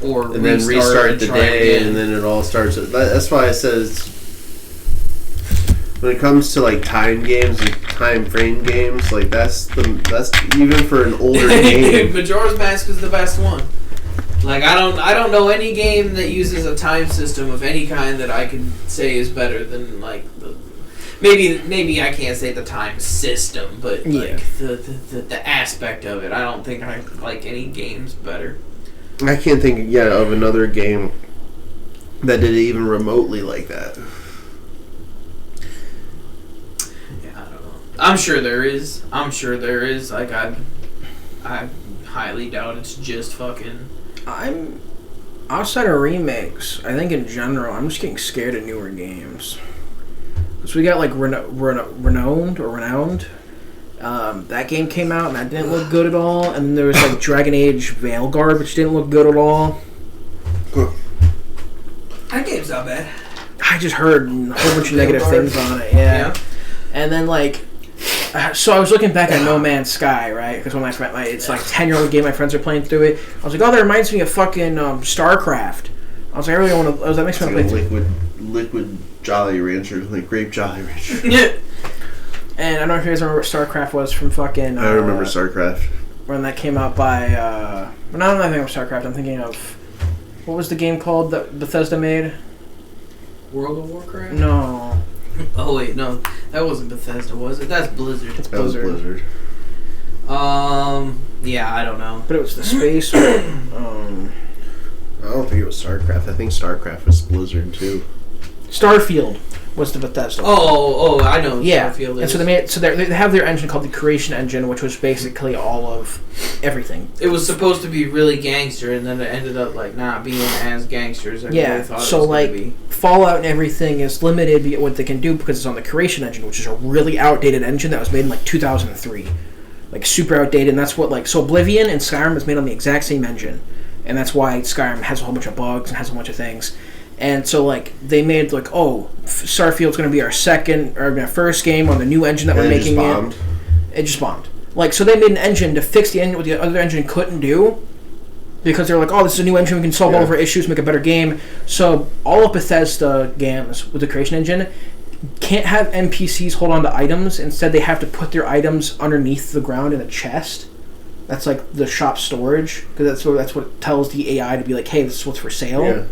Or and then restart the day, and then it all starts. That's why I said it's, when it comes to like time games and time frame games, like that's even for an older game. Majora's Mask is the best one. Like I don't know any game that uses a time system of any kind that I can say is better than like maybe I can't say the time system, but like the aspect of it. I don't think I like any games better. I can't think of another game that did it even remotely like that. Yeah, I don't know. I'm sure there is. Like I highly doubt it's just fucking. I'm outside of remakes. I think in general, I'm just getting scared of newer games. So we got like Renowned. That game came out and that didn't look good at all. And then there was like Dragon Age Veilguard, which didn't look good at all. That game's not bad. I just heard a whole bunch of negative things on it. Yeah. And then like, so I was looking back at No Man's Sky, right? Because when it's like 10-year-old game, my friends are playing through it. I was like, oh, that reminds me of fucking StarCraft. I was like, I really want to. That makes me want to play liquid Jolly Rancher, like grape Jolly Rancher. Yeah. And I don't know if you guys remember what StarCraft was from fucking... I remember StarCraft. When that came out by... I'm not thinking of StarCraft, I'm thinking of... What was the game called that Bethesda made? World of Warcraft? No. Oh, wait, no. That wasn't Bethesda, was it? That's Blizzard. It's Blizzard. That was Blizzard. Yeah, I don't know. But it was the space one. I don't think it was StarCraft. I think StarCraft was Blizzard, too. Starfield was the Bethesda one. Oh, I know. Yeah, Starfield and so they have their engine called the Creation Engine, which was basically all of everything. It was supposed to be really gangster, and then it ended up like not being as gangster as everybody thought so it was like gonna be. Fallout and everything is limited to what they can do because it's on the Creation Engine, which is a really outdated engine that was made in like 2003, like super outdated. And that's what like so Oblivion and Skyrim is made on the exact same engine, and that's why Skyrim has a whole bunch of bugs and has a bunch of things. And so, like, they made, like, Starfield's going to be our first game on the new engine that we're making. It just bombed. Like, so they made an engine to fix the engine what the other engine couldn't do. Because they were like, oh, this is a new engine, we can solve all of our issues, make a better game. So, all of Bethesda games with the Creation Engine can't have NPCs hold on to items. Instead, they have to put their items underneath the ground in a chest. That's, like, the shop storage. Because that's what tells the AI to be like, hey, this is what's for sale. Yeah.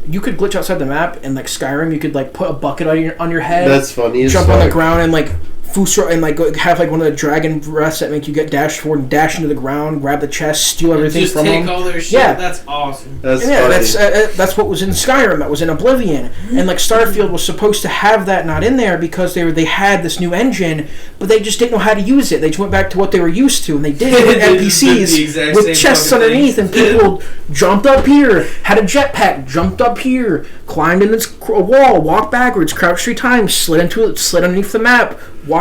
You could glitch outside the map, and like Skyrim, you could like put a bucket on your head. That's funny. Jump on the ground and like and like have like one of the dragon breaths that make you get dash forward and dash into the ground, grab the chest, steal everything from them. Just take all their shit. Yeah, that's awesome. That's what was in Skyrim. That was in Oblivion, and like Starfield was supposed to have that not in there because they had this new engine, but they just didn't know how to use it. They just went back to what they were used to, and they did it with NPCs with chests underneath, and people jumped up here, had a jetpack, jumped up here, climbed in this wall, walked backwards, crouched 3 times, slid underneath the map.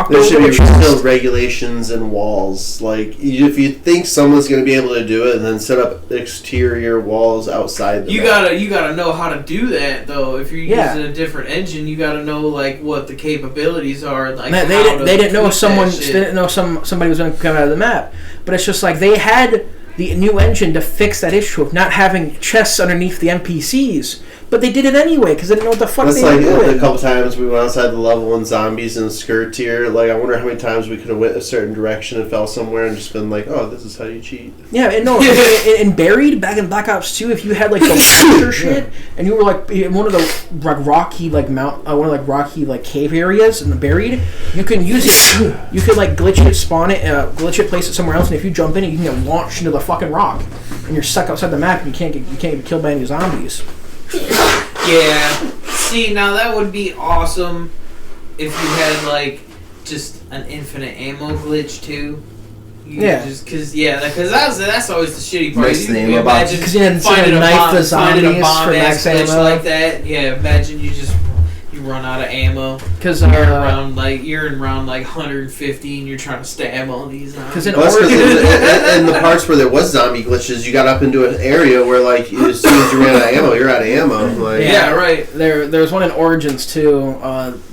There should be still regulations and walls. Like, if you think someone's going to be able to do it, then set up exterior walls outside the map. You gotta know how to do that, though. If you're using a different engine, you gotta know like what the capabilities are. Like they didn't know somebody was going to come out of the map. But it's just like they had the new engine to fix that issue of not having chests underneath the NPCs. But they did it anyway because they didn't know what the fuck That's they were like doing. a couple times we went outside the level in zombies and skirt tier. Like, I wonder how many times we could have went a certain direction and fell somewhere and just been like, oh, this is how you cheat. Yeah, and no, and Buried back in Black Ops 2, if you had like the launcher shit, and you were like in one of the like rocky like one of like rocky like cave areas in the Buried, you can use it. You could like glitch it, spawn it, glitch it, place it somewhere else, and if you jump in it, you can get launched into the fucking rock, and you're stuck outside the map, and you can't get killed by any zombies. Yeah. See, now that would be awesome if you had like just an infinite ammo glitch too. Yeah. Because that's always the shitty part. Makes You the can ammo box. imagine 'Cause you had finding to knife the finding a zombies for max bomb-ass glitch ammo. like that. Yeah, imagine you run out of ammo. Because You're in round like 150 and you're trying to stab all these zombies. Because in Well, that's 'cause Origin, in the parts where there was zombie glitches, you got up into an area where, like, as soon as you ran out of ammo, you're out of ammo. Like, yeah, right. there's one in Origins too.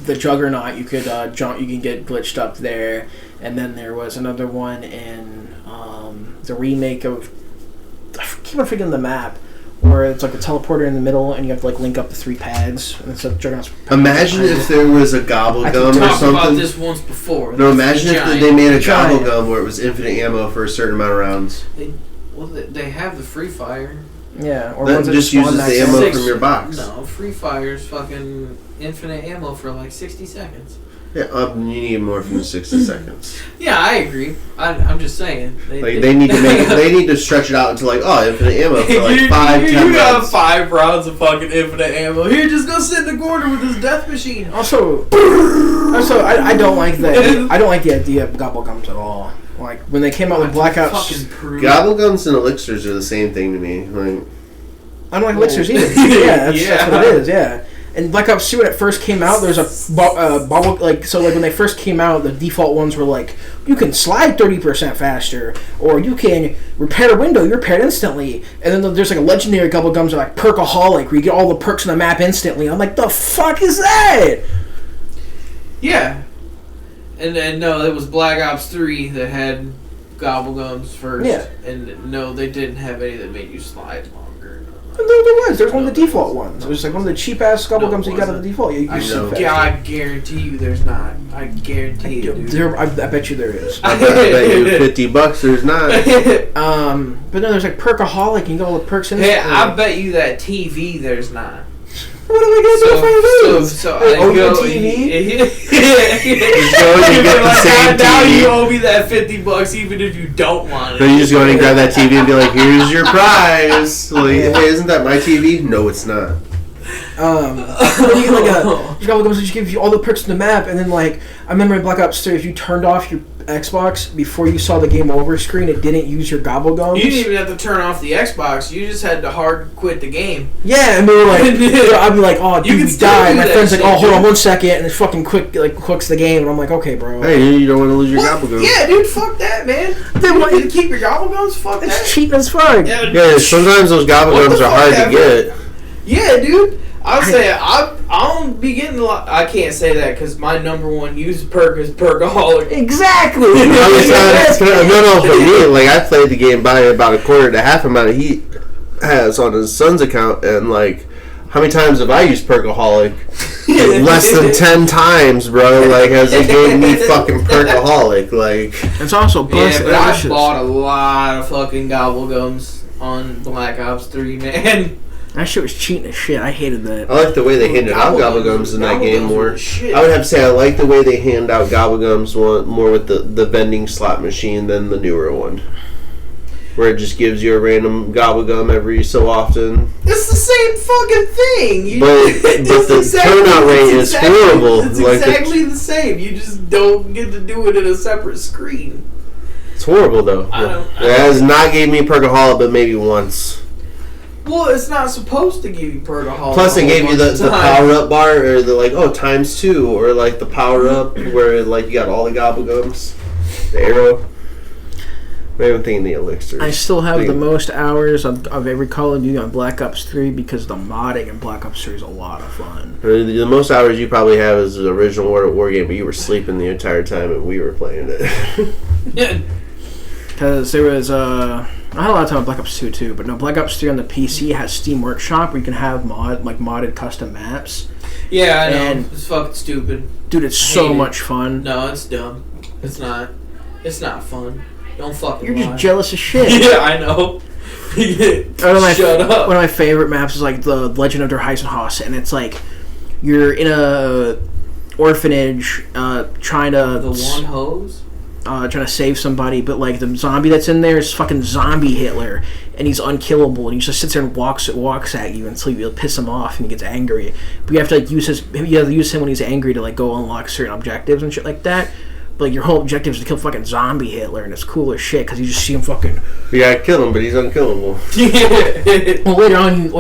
The Juggernaut, you could jump, you can get glitched up there, and then there was another one in the remake of. I keep on forgetting the map. Where it's like a teleporter in the middle, and you have to like link up the 3 pads, and it's a Juggernaut's. Imagine if there was a gobble I gum can or Talked about something. this once before. No, imagine if they made a Giant. gobble gum where it was infinite ammo for a certain amount of rounds. Well, they have the Free Fire. Yeah, or That ones that just spawn uses max the ammo. ammo from your box. No, Free Fire's fucking infinite ammo for like 60 seconds. Yeah, you need more from 60 seconds. Yeah, I agree. I'm just saying. They need to make it, they need to stretch it out into like, oh, infinite ammo for like you 5-10 you got rounds. 5 rounds of fucking infinite ammo. Here, just go sit in the corner with this death machine. Also, I don't like that. I don't like the idea of gobble gums at all. Like when they came out with Black Ops, Fucking prove. Gobble gums and elixirs are the same thing to me. Like, I don't like elixirs either. Yeah, that's what it is. Yeah. And Black Ops 2, when it first came out, there's a bubble when they first came out, the default ones were like, you can slide 30% faster, or you can repair a window, you're repaired instantly. And then there's like a legendary gobble gums that are like Perkaholic, where you get all the perks on the map instantly. I'm like, the fuck is that? Yeah. And no, it was Black Ops 3 that had gobblegums first. Yeah. And no, they didn't have any that made you slide longer. And there was. There's one of the default ones. It was like one of the cheap ass gobble gums that you got on the default. You I know. see Yeah, I guarantee you there's not. I guarantee you, dude. I bet you there is. I bet you $50 there's not. But then there's like Perkaholic, and you got all the perks in Hey, it. I bet you that TV there's not. What am I gonna do for these? So Hey, I own your go, TV? Just go and you get the same now TV. you owe me that $50 even if you don't want it. Then you just go in and grab that TV and be like, here's your prize. Like, hey, isn't that my TV? No, it's not. You get like a gobble gums that just give you all the perks in the map, and then like I remember in Black Ops 3, if you turned off your Xbox before you saw the game over screen, it didn't use your gobble gums. You didn't even have to turn off the Xbox. You just had to hard quit the game. Yeah, and they were like, I'd be like, oh, You dude, can we still died. do My that friend's like, shit, oh, hold on dude. 1 second, and it fucking quicks the game, and I'm like, okay, bro. Hey, you don't want to lose your gobble gum. Yeah, dude, fuck that, man. Then You what- need to keep your gobblegums? Fuck It's that. cheap as fuck. Yeah, sometimes those gobble What gums the are hard fuck to ever? get. Yeah, dude. I'll say I don't be getting a lot. I can't say that because my number one used perk is Perkaholic. Exactly. How many times? No, for me, like I played the game by about a quarter to half amount of he has on his son's account, and like, how many times have I used Perkaholic? Like, less than 10 times, bro. Like, has it gave me fucking Perkaholic? Like, It's also Yeah, but I bought a lot of fucking gobblegums on Black Ops 3, man. that shit was cheating as shit. I hated that. I like the way they handed out gobble gums in that game more. I would have to say I like the way they hand out gobble gums more with the vending slot machine than the newer one, where it just gives you a random gobble gum every so often. It's the same fucking thing. But the turnout rate is horrible. It's Like, exactly the same. You just don't get to do it in a separate screen. It's horrible though. It has not gave me Perkaholic, but maybe once. Well, it's not supposed to give you Perkaholic. Plus, a it whole gave you bunch the of time. power up bar, or the like, ×2, or like the power up where like you got all the gobble gums, the arrow. Maybe I'm thinking the elixir. I still have the most hours of every Call of Duty on Black Ops 3 because the modding in Black Ops 3 is a lot of fun. The most hours you probably have is the original World at War game, but you were sleeping the entire time and we were playing it. Yeah. Because there was I had a lot of time with Black Ops 2 too, but no, Black Ops 3 on the PC has Steam Workshop where you can have modded custom maps. Yeah, I know. And- It's fucking stupid. Dude, it's I so hate it. much fun. No, it's dumb. It's not. It's not fun. Don't fucking You're lie. just jealous as shit. Yeah, I know. Shut up. One of my favorite maps is like the Legend of Der Heisenhaus, and it's like you're in a orphanage trying to The one hose? trying to save somebody, but like the zombie that's in there is fucking zombie Hitler, and he's unkillable, and he just sits there and walks at you until you piss him off and he gets angry. But you have to like use him when he's angry to like go unlock certain objectives and shit like that. But like your whole objective is to kill fucking zombie Hitler, and it's cool as shit because you just see him fucking. You gotta kill him, but he's unkillable. Well, later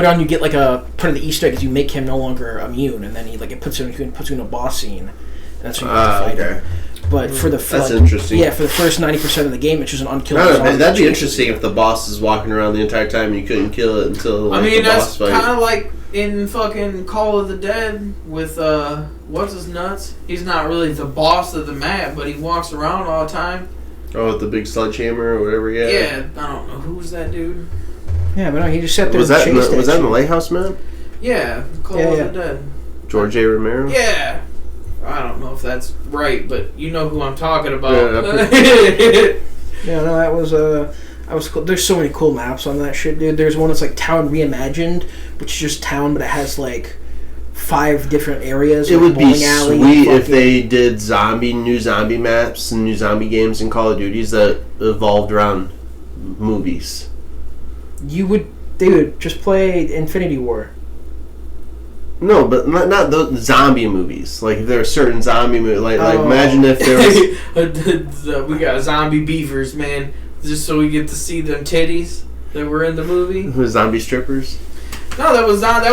on you get like a part of the Easter egg is you make him no longer immune, and then it puts you in a boss scene, and that's when you have to fight him. But for the That's interesting. Yeah, for the first 90% of the game, it's just an unkillable. No, zombie that'd be that interesting if the boss is walking around the entire time and you couldn't kill it until I like, mean, the boss that's fight. kind of like in fucking Call of the Dead with, what's his nuts? He's not really the boss of the map, but he walks around all the time. Oh, with the big sledgehammer or whatever. Yeah, I don't know. Who's that dude? Yeah, but no, he just sat there Was and that chased was that in the shit. Lighthouse man? Yeah, Call Yeah, of yeah. the Dead. George A. Romero. Yeah. I don't know if that's right, but you know who I'm talking about. Yeah, no, that was cool. There's so many cool maps on that shit, dude. There's one that's like Town Reimagined, which is just town, but it has like 5 different areas. It like would be bowling alley, sweet if fucking- they did new zombie maps and new zombie games in Call of Duties that evolved around movies. Dude, just play Infinity War. No, but not the zombie movies. Like if there are certain zombie movies, like Oh. imagine if there was We got zombie beavers, man. Just so we get to see them titties that were in the movie. zombie strippers. No, that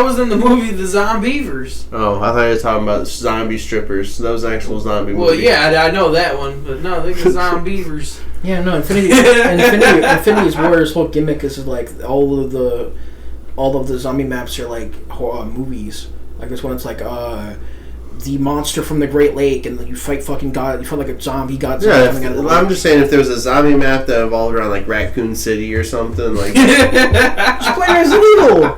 was in the movie The Zombievers. Oh, I thought you were talking about zombie strippers. That was an actual zombie Well, movie. yeah, I know that one, but no, they got Zombievers. Yeah, no, Infinity's War's whole gimmick is like all of the zombie maps are like movies. Like this one, it's like the monster from the Great Lake, and then you fight fucking God. You fight like a zombie Godzilla Yeah, coming out of the I'm lake. just saying if there was a zombie map that evolved around like Raccoon City or something, like Just play Resident Evil.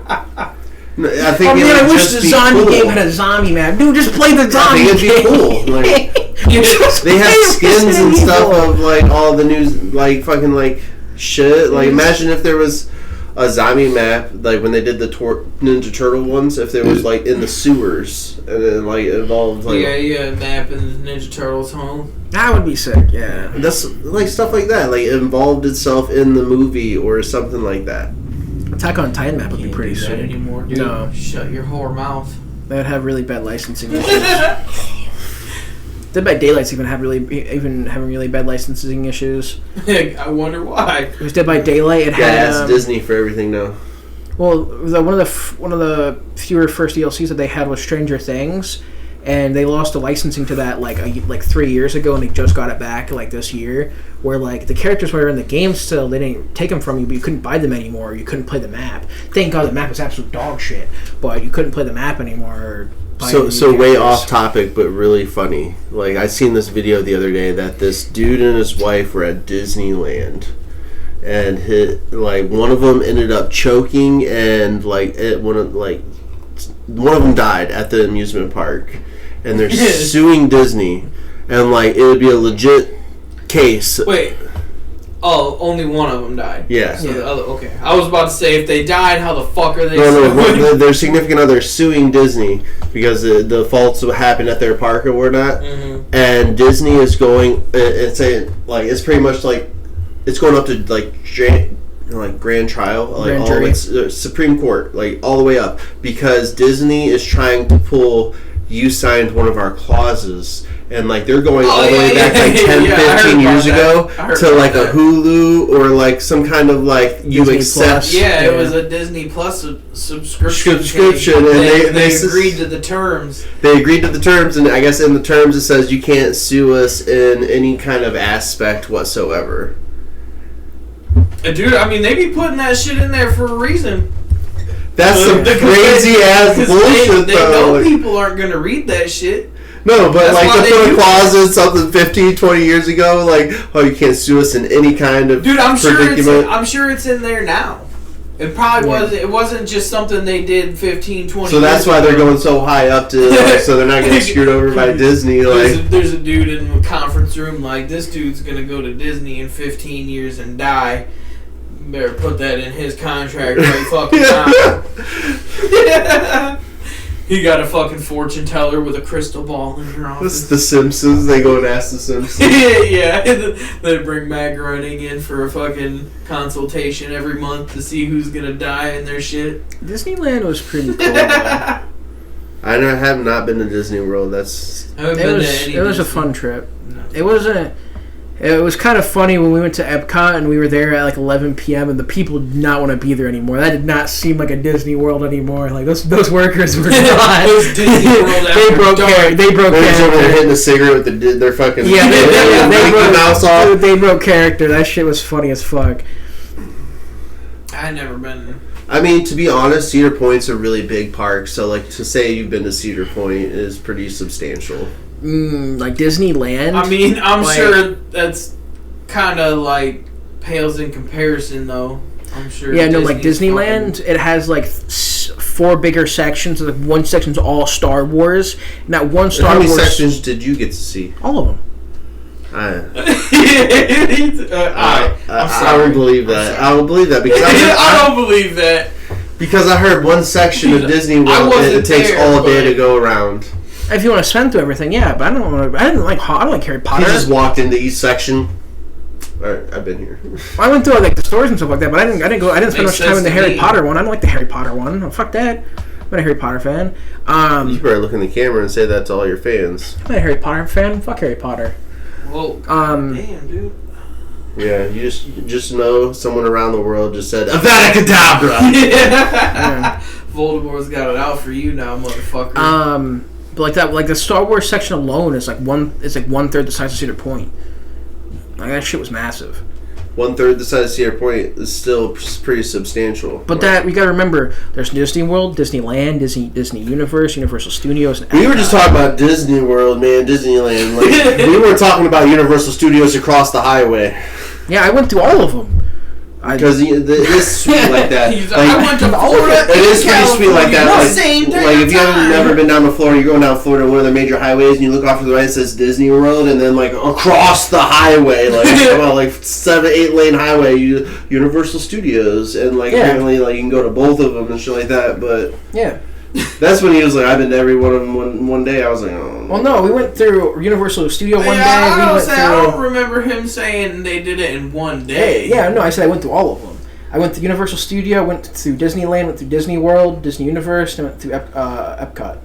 I think Oh it man, I would wish just the be zombie cool. game had a zombie map. Dude, just play the I zombie think it'd be game. cool. Like, Just they have play skins and Resident stuff Evil. of like all the news, like fucking like shit. Like imagine if there was a zombie map, like when they did the Ninja Turtle ones. If there was like in the sewers and then like it evolved like Yeah, map in the Ninja Turtles home. That would be sick. Yeah. that's like stuff like that. Like it involved itself in the movie or something like that. Attack on Titan map would be Can't pretty do that sick. anymore, dude. No. Shut your whore mouth. They would have really bad licensing issues. Dead by Daylight's even having really bad licensing issues. I wonder why. It was Dead by Daylight. It Yeah, had ask Disney for everything now. well, one of the fewer first DLCs that they had was Stranger Things, and they lost the licensing to that like 3 years ago, and they just got it back like this year. Where like the characters were in the game still, they didn't take them from you, but you couldn't buy them anymore. You couldn't play the map. Thank God the map was absolute dog shit, but you couldn't play the map anymore. Or buy any So new way characters. off topic, but really funny. Like I seen this video the other day that this dude and his wife were at Disneyland, and one of them ended up choking, and one of them died at the amusement park, and they're suing Disney, and like it would be a legit case. Wait. Oh, only one of them died. Yeah. So the other, okay. I was about to say, if they died, how the fuck are they No, their significant other suing Disney because the faults happened at their park or whatnot, and Disney is going. It's pretty much like it's going up to grand trial, like Grand all jury. its Supreme Court, like all the way up because Disney is trying to pull. You signed one of our clauses, and like they're going all the way back like 10, Yeah, I heard 15 years about ago that. I heard to about like a that. Hulu or like some kind of like you Disney accept. Plus. Yeah, Yeah. it was a Disney Plus subscription. Subscription, thing. and they they agreed to the terms. They agreed to the terms, and I guess in the terms it says you can't sue us in any kind of aspect whatsoever. Dude, I mean, they be putting that shit in there for a reason. That's some crazy ass Because bullshit, they though. know people aren't gonna read that shit. No, but That's like why to they put a do clause in something 15, 20 years ago, like, oh, you can't sue us in any kind of Dude, I'm predicament. sure it's in there now. It probably was. It wasn't just something they did 15, 20 So that's years why ago. they're going so high up to, like, so they're not getting screwed over by Disney. Like, There's a dude in the conference room like, this dude's gonna go to Disney in 15 years and die. Better put that in his contract right fucking now. He got a fucking fortune teller with a crystal ball in her this office. is The Simpsons. They go and ask The Simpsons. Yeah, they bring Matt Groening in for a fucking consultation every month to see who's gonna die in their shit. Disneyland was pretty cool. Man. I have not been to Disney World. That's I haven't It been to was any it was a Disney. fun trip. No. It wasn't. It was kind of funny when we went to Epcot and we were there at like 11 p.m. and the people did not want to be there anymore. That did not seem like a Disney World anymore. Like those workers were not. Those Disney World they after broke dark. they broke they're just over there character. hitting a cigarette with their fucking Yeah, Mickey broke, Mouse off. dude, they broke character. That shit was funny as fuck. I never been. I mean, to be honest, Cedar Point's a really big park, so like to say you've been to Cedar Point is pretty substantial. Like Disneyland. I mean, I'm Like- sure that's kind of like pales in comparison, though. I'm sure. Yeah, no, like Disney's Disneyland, it has like 4 bigger sections. Like one section's all Star Wars, and that one Star How many Wars. sections did you get to see? All of them. fucking- I I'm would sorry. believe that. I would believe that because I don't believe that. because I heard one section of Disney World wasn't it takes there, all day but- to go around. If you want to spend through everything, yeah. But I don't want to. I don't like Harry He Potter. just walked into each section. Alright, I've been here. I went through like the stores and stuff like that, but I didn't spend Makes much time sense in the to Harry me. Potter one. I don't like the Harry Potter one. Oh, fuck that. I'm not a Harry Potter fan. You better look in the camera and say that to all your fans. I'm not a Harry Potter fan. Fuck Harry Potter. Well, Um, damn, dude. Yeah, you just know someone around the world just said Avada Kedavra. Yeah. Voldemort's got it out for you now, motherfucker. But like the Star Wars section alone is like 1/3 the size of Cedar Point. Like that shit was massive. 1/3 the size of Cedar Point is still pretty substantial. But that we gotta remember, there's Disney World, Disneyland, Disney Universe, Universal Studios. And We were just talking about Disney World, man, Disneyland. Like we were talking about Universal Studios across the highway Yeah, I went through all of them. because it is sweet like that. He's Like, like, I went to Florida. it is pretty sweet like that. California, Like, same day like if you time. haven't never been down to Florida, you're going down Florida, one of the major highways, and you look off to the right, it says Disney World, and then like across the highway, like about like 7-8 lane highway, Universal Studios, and like Yeah. apparently like you can go to both of them and shit like that. But Yeah. that's when he was like, I've been to every one of them one day. I was like, oh. Well, no, we went through Universal Studio one day. I We don't went say, I don't through. remember him saying they did it in one day. Yeah, no, I said I went through all of them. I went to Universal Studio, went through Disneyland, went through Disney World, Disney Universe, and went through Epcot.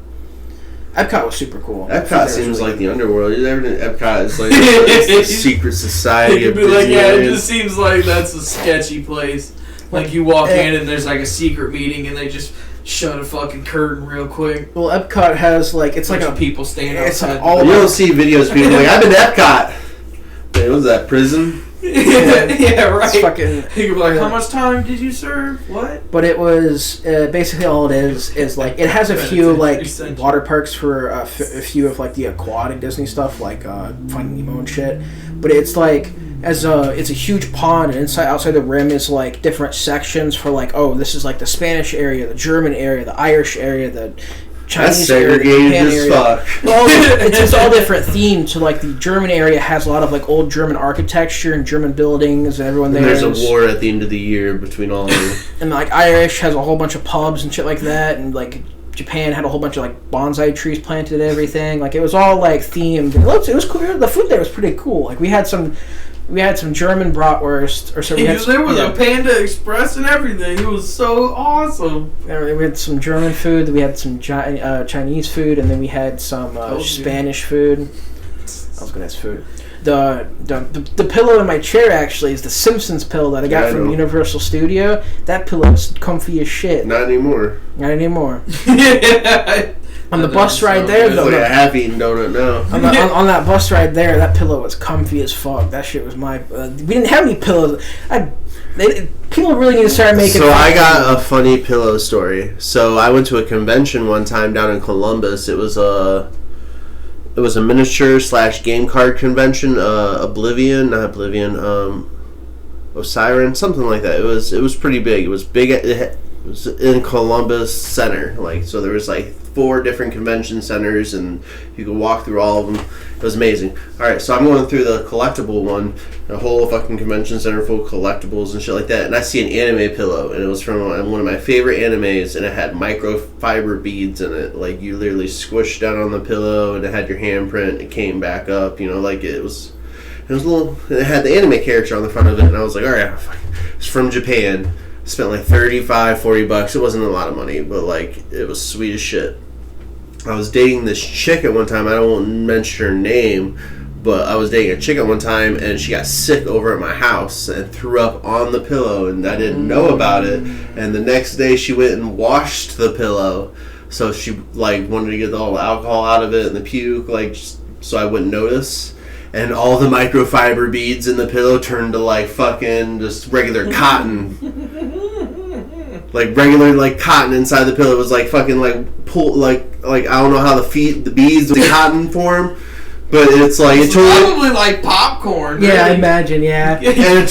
Epcot was super cool. Epcot seems like the underworld. You ever been to Epcot? It's like it's the secret It society could of be like, yeah, it Disneyland. just seems like that's a sketchy place. Like you walk in and there's like a secret meeting and they just shut a fucking curtain real quick. Well, Epcot has like it's like Bunch a of people standing it's outside. all- You don't see videos of people like, I've been to Epcot. Wait, what was that, prison? yeah, right. it's fucking. He could be like, how much time did you serve? What? But it was basically all it is like it has a few like water parks for a few of like the aquatic Disney stuff like Finding Nemo and shit. But it's like it's a huge pond and outside the rim is like different sections for like this is like the Spanish area, the German area, the Irish area, the That's Chinese area, the segregated Japan as area. fuck. Well, it's all different themes. So like the German area has a lot of like old German architecture and German buildings and everyone there. And there's is- a war at the end of the year between all of them. And like Irish has a whole bunch of pubs and shit like that, and like Japan had a whole bunch of like bonsai trees planted and everything. Like it was all like themed. It was cool. The food there was pretty cool. Like we had some German bratwurst or so. He was there with a Panda Express and everything. It was so awesome. We had some German food. We had some Chinese food, and then we had some you. Spanish food. That was good ass food. The pillow in my chair actually is the Simpsons pillow that I got Yeah, I from know. Universal Studio. That pillow is comfy as shit. Not anymore. Not anymore. Yeah. On the That bus doesn't ride sound there, good. It's though. like a half-eaten donut now. On that bus ride there, that pillow was comfy as fuck. That shit was my. We didn't have any pillows. People really need to start making. So I got a funny pillow story. So I went to a convention one time down in Columbus. It was it was a miniature / game card convention. Osiris, something like that. It was pretty big. It was big. It was in Columbus Center. Like, so there was like 4 different convention centers, and you could walk through all of them. It was amazing. All right, so I'm going through the collectible one, a whole fucking convention center full of collectibles and shit like that, and I see an anime pillow, and it was from one of my favorite animes, and it had microfiber beads in it. Like, you literally squished down on the pillow, and it had your handprint. It came back up, like it was a little. It had the anime character on the front of it, and I was like, all right, it's from Japan. Spent like $35-$40. It wasn't a lot of money, but like it was sweet as shit. I was dating this chick at one time. I won't mention her name, but I was dating a chick at one time, and she got sick over at my house and threw up on the pillow, and I didn't know about it. And the next day, she went and washed the pillow, so she like wanted to get all the alcohol out of it and the puke, like so I wouldn't notice. And all the microfiber beads in the pillow turned to like fucking just regular cotton. Like regular like cotton inside the pillow. It was like fucking like pull like I don't know how the beads the cotton form, but it's like it's probably like popcorn. Yeah, I imagine. Yeah. And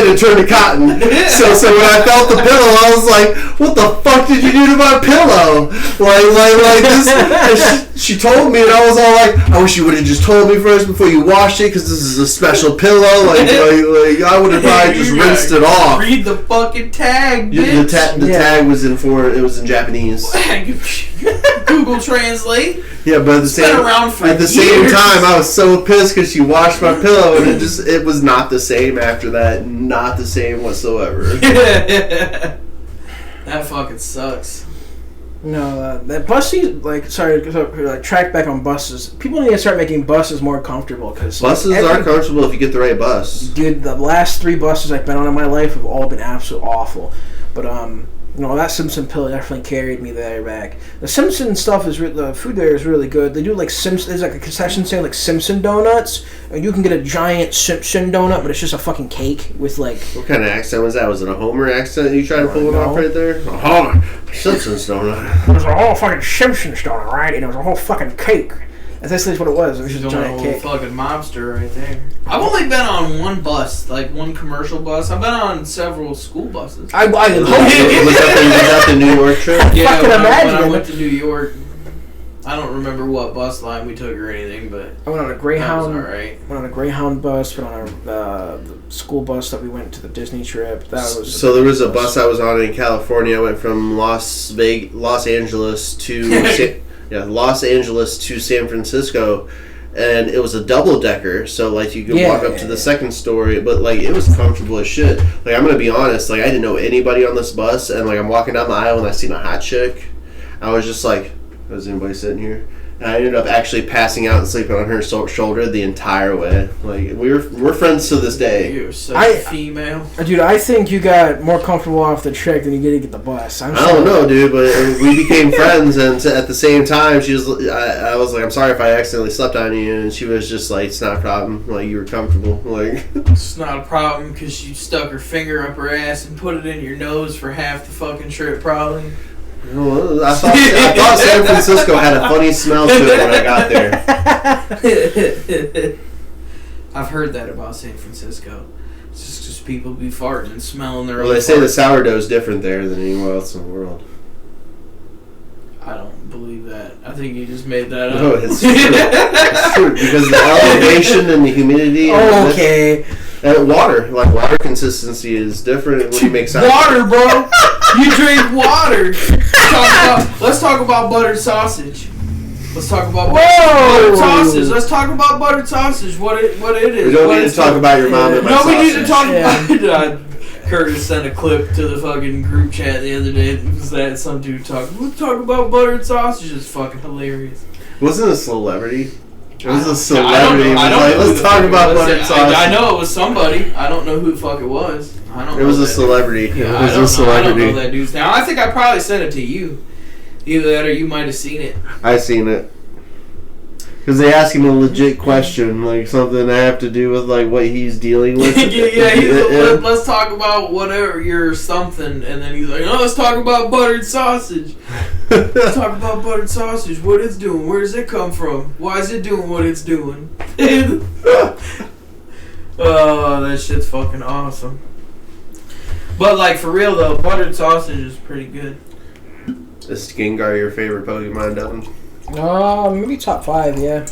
it turned to cotton. So when I felt the pillow, I was like, "What the fuck did you do to my pillow?" Like this. And she told me, and I was all like, "I wish you would have just told me first before you washed it, because this is a special pillow. Like I would have probably just rinsed it off." Read the fucking tag, bitch. The tag was in Japanese. Google Translate. Yeah, but at the same time, I was so pissed because she washed my pillow, and it was not the same after that. Not the same whatsoever. That fucking sucks. No, that buses, track back on buses. People need to start making buses more comfortable, because buses are comfortable if you get the right bus. Dude, the last 3 buses I've been on in my life have all been absolutely awful. But that Simpson pillow definitely carried me there back. The Simpson stuff the food there is really good. They do like there's like a concession stand like Simpson donuts, and you can get a giant Simpson donut, but it's just a fucking cake with like. What kind of accent was that? Was it a Homer accent you tried to pull it off right there? A Homer Simpsons donut. It was a whole fucking Simpsons donut, right? And it was a whole fucking cake. That's essentially what it was. It was just a giant cake. Fucking mobster right there. I've only been on one bus, like one commercial bus. I've been on several school buses. Was that the New York trip? Yeah, when I went to New York, I don't remember what bus line we took or anything, but I went on a Greyhound. That was alright. Went on a Greyhound bus. Went on the school bus that we went to the Disney trip. So there was a bus I was on in California. I went from Los Angeles to. Yeah, Los Angeles to San Francisco, and it was a double-decker, so like you could walk up to the second story, but like it was comfortable as shit. Like, I'm gonna be honest, like I didn't know anybody on this bus, and like I'm walking down the aisle and I seen a hot chick. I was just like, is anybody sitting here? And I ended up actually passing out and sleeping on her shoulder the entire way. Like, we're friends to this day. You're such a female. Dude, I think you got more comfortable off the chick than you did to get the bus. I don't know, dude, but we became friends, and at the same time, I was like, I'm sorry if I accidentally slept on you, and she was just like, it's not a problem. Like, you were comfortable. Like, it's not a problem because you stuck her finger up her ass and put it in your nose for half the fucking trip, probably. Well, I thought San Francisco had a funny smell to it when I got there. I've heard that about San Francisco. It's just people be farting and smelling their own. Well, they say the sourdough is different there than anywhere else in the world. I don't believe that. I think you just made that up. No, it's true. It's true because the elevation and the humidity. Oh, okay. And water consistency is different when you make sourdough. Water, bro. You drink water. Let's talk about buttered sausage. Let's talk about buttered sausage. Let's talk about buttered sausage. What it is. We don't need to talk about your mom and my sausage. No, we need to talk about. Curtis sent a clip to the fucking group chat the other day. It was that some dude let's talk about buttered sausage. It's fucking hilarious. Wasn't it a celebrity? It was a celebrity. Let's talk about buttered sausage. I know it was somebody. I don't know who the fuck it was. It was a celebrity. Yeah, I don't know that dude's name. I think I probably sent it to you. Either that or you might have seen it. I seen it. Because they ask him a legit question, like something that have to do with like what he's dealing with. Let's talk about whatever your something, and then he's like, "Oh, let's talk about buttered sausage." Talk about buttered sausage. What it's doing? Where does it come from? Why is it doing what it's doing? Oh, that shit's fucking awesome. But like for real though, buttered sausage is pretty good. Is Gengar your favorite Pokemon, Devin? Maybe top 5, yeah.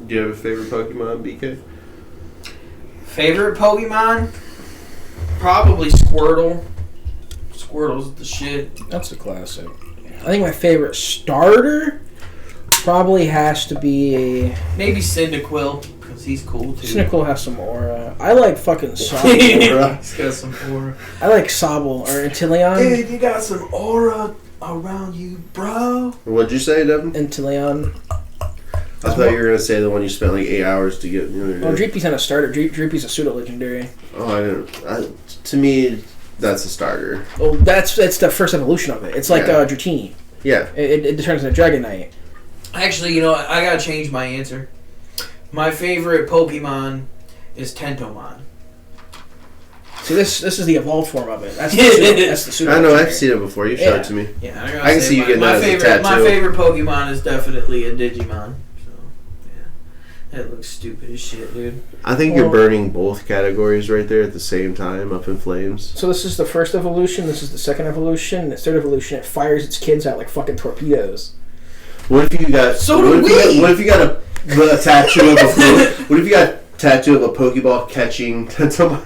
Do you have a favorite Pokemon, BK? Favorite Pokemon? Probably Squirtle. Squirtle's the shit. That's a classic. I think my favorite starter probably has to be Maybe Cyndaquil, because he's cool too. Cynical has some aura. I like fucking Sobble. He's got some aura. I like Sobble or Inteleon. Dude, you got some aura around you, bro. What'd you say, Devin? Inteleon. I thought you were going to say the one you spent like 8 hours to get. Well, Dreepy's not a starter. Dreepy's a pseudo-legendary. Oh, I didn't. To me, that's a starter. Well, that's the first evolution of it. It's like Yeah. Dratini. Yeah. It turns into Dragonite. Actually, you know what? I gotta change my answer. My favorite Pokemon is Tentomon. See, this is the evolved form of it. That's the pseudo. I know, I've seen it before. You showed Yeah. it to me. Yeah, I, I can see you getting that as a tattoo. My favorite Pokemon is definitely a Digimon. So, yeah. That looks stupid as shit, dude. I think you're burning both categories right there at the same time, up in flames. So this is the first evolution. This is the second evolution. The third evolution, it fires its kids out like fucking torpedoes. What if you got? So do we! What if you got a tattoo of a? What if you got a tattoo of a Pokeball catching Tentomon?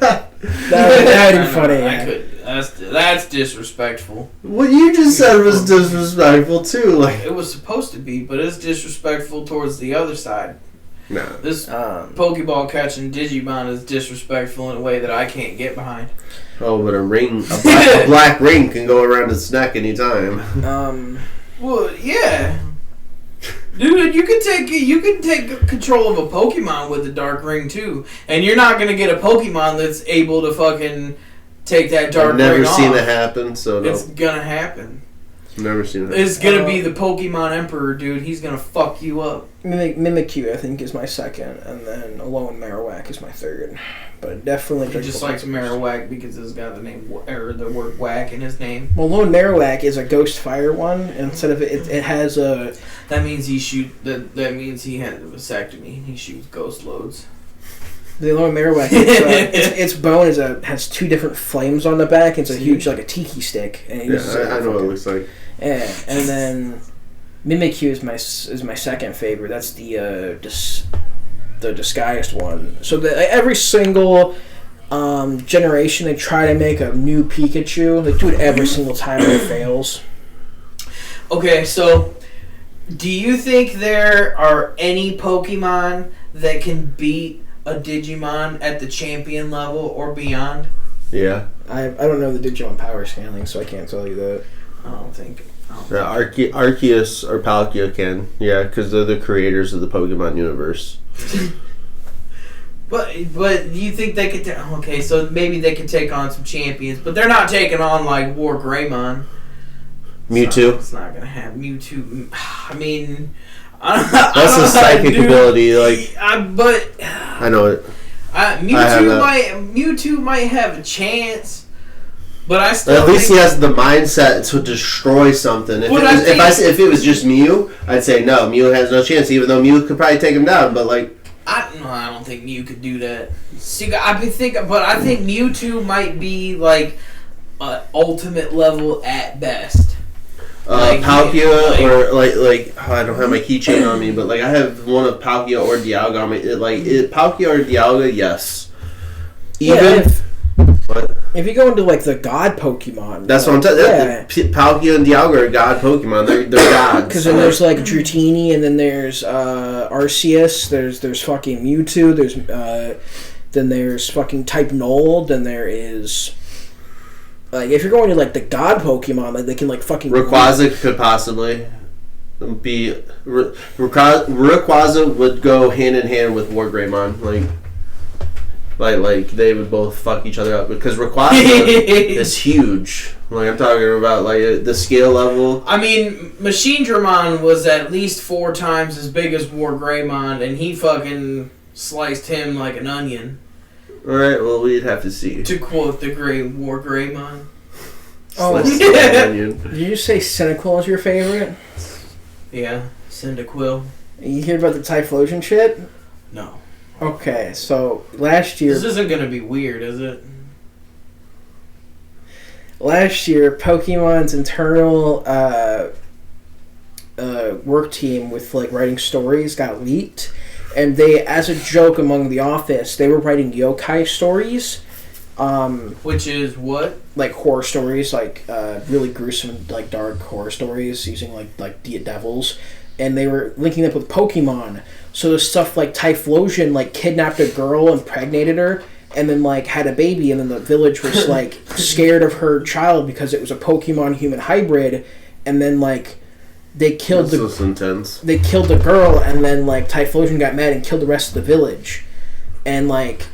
That'd be funny. I could. That's disrespectful. What you just said was disrespectful too. Like, It was supposed to be, but it's disrespectful towards the other side. no. This Pokeball catching Digimon is disrespectful in a way that I can't get behind. Oh, but a black ring can go around its neck anytime. Well, yeah. Dude, you could take control of a Pokemon with the Dark Ring too, and you're not gonna get a Pokemon that's able to fucking take that Dark I've Ring never off. seen it happen, so no. It's gonna happen. Never seen it. It's gonna be the Pokemon Emperor, dude. He's gonna fuck you up. Mimikyu, I think, is my second, and then Alolan Marowak is my third. But definitely He just likes Marowak because it's got the name or the word whack in his name. Well, Alolan Marowak is a Ghost Fire one. And instead of it has a. That means That means he had a vasectomy. He shoots ghost loads. The Alolan Marowak, its bone has 2 different flames on the back. It's a huge, like a tiki stick. And it uses I know what it looks like. Yeah, and then Mimikyu is my second favorite. That's the disguised one. So every single generation, they try to make a new Pikachu. They do it every single time, and it fails. Okay, so do you think there are any Pokemon that can beat a Digimon at the champion level or beyond? Yeah. I don't know the Digimon power scaling, so I can't tell you that. I don't think. Arceus or Palkia can. Yeah, because they're the creators of the Pokemon universe. But do you think they could? Okay, so maybe they could take on some champions, but they're not taking on like War Greymon. Mewtwo. It's not gonna have Mewtwo. I mean, That's a psychic ability. Like, but I know it. Mewtwo might have a chance. But I still at least he has the mindset to destroy something. If it was just Mew, I'd say no. Mew has no chance, even though Mew could probably take him down. But like, I don't think Mew could do that. See, I think Mewtwo might be like ultimate level at best. Palkia or like I don't have my keychain on me, but like I have one of Palkia or Dialga on me. Palkia or Dialga, yes. If you go into like the God Pokemon, that's what I'm telling you. Yeah. Palkia and Dialga are God Pokemon. They're gods. Because then there's like Dratini, and then there's Arceus. There's fucking Mewtwo. Then there's fucking Type Null. Then there is like if you're going to like the God Pokemon, like they can like fucking Rayquaza could possibly be Rayquaza would go hand in hand with War Greymon, like they would both fuck each other up because Rayquaza is huge. Like I'm talking about like the scale level. I mean, Machine Dramon was at least 4 times as big as War Greymon, and he fucking sliced him like an onion. All right, well we'd have to see. To quote the great War Greymon. Oh, Sliced onion. did you say Cyndaquil is your favorite? Yeah, Cyndaquil. You hear about the Typhlosion shit? No. Okay, so last year... This isn't gonna be weird, is it? Last year, Pokemon's internal work team with like writing stories got leaked, and they, as a joke among the office, they were writing yokai stories, Which is what? like horror stories, like really gruesome, like dark horror stories using like devils, and they were linking up with Pokemon. So there's stuff like Typhlosion like kidnapped a girl, impregnated her, and then like had a baby, and then the village was like scared of her child because it was a Pokemon human hybrid, and then like they killed This was intense. they killed the girl, and then like Typhlosion got mad and killed the rest of the village, and like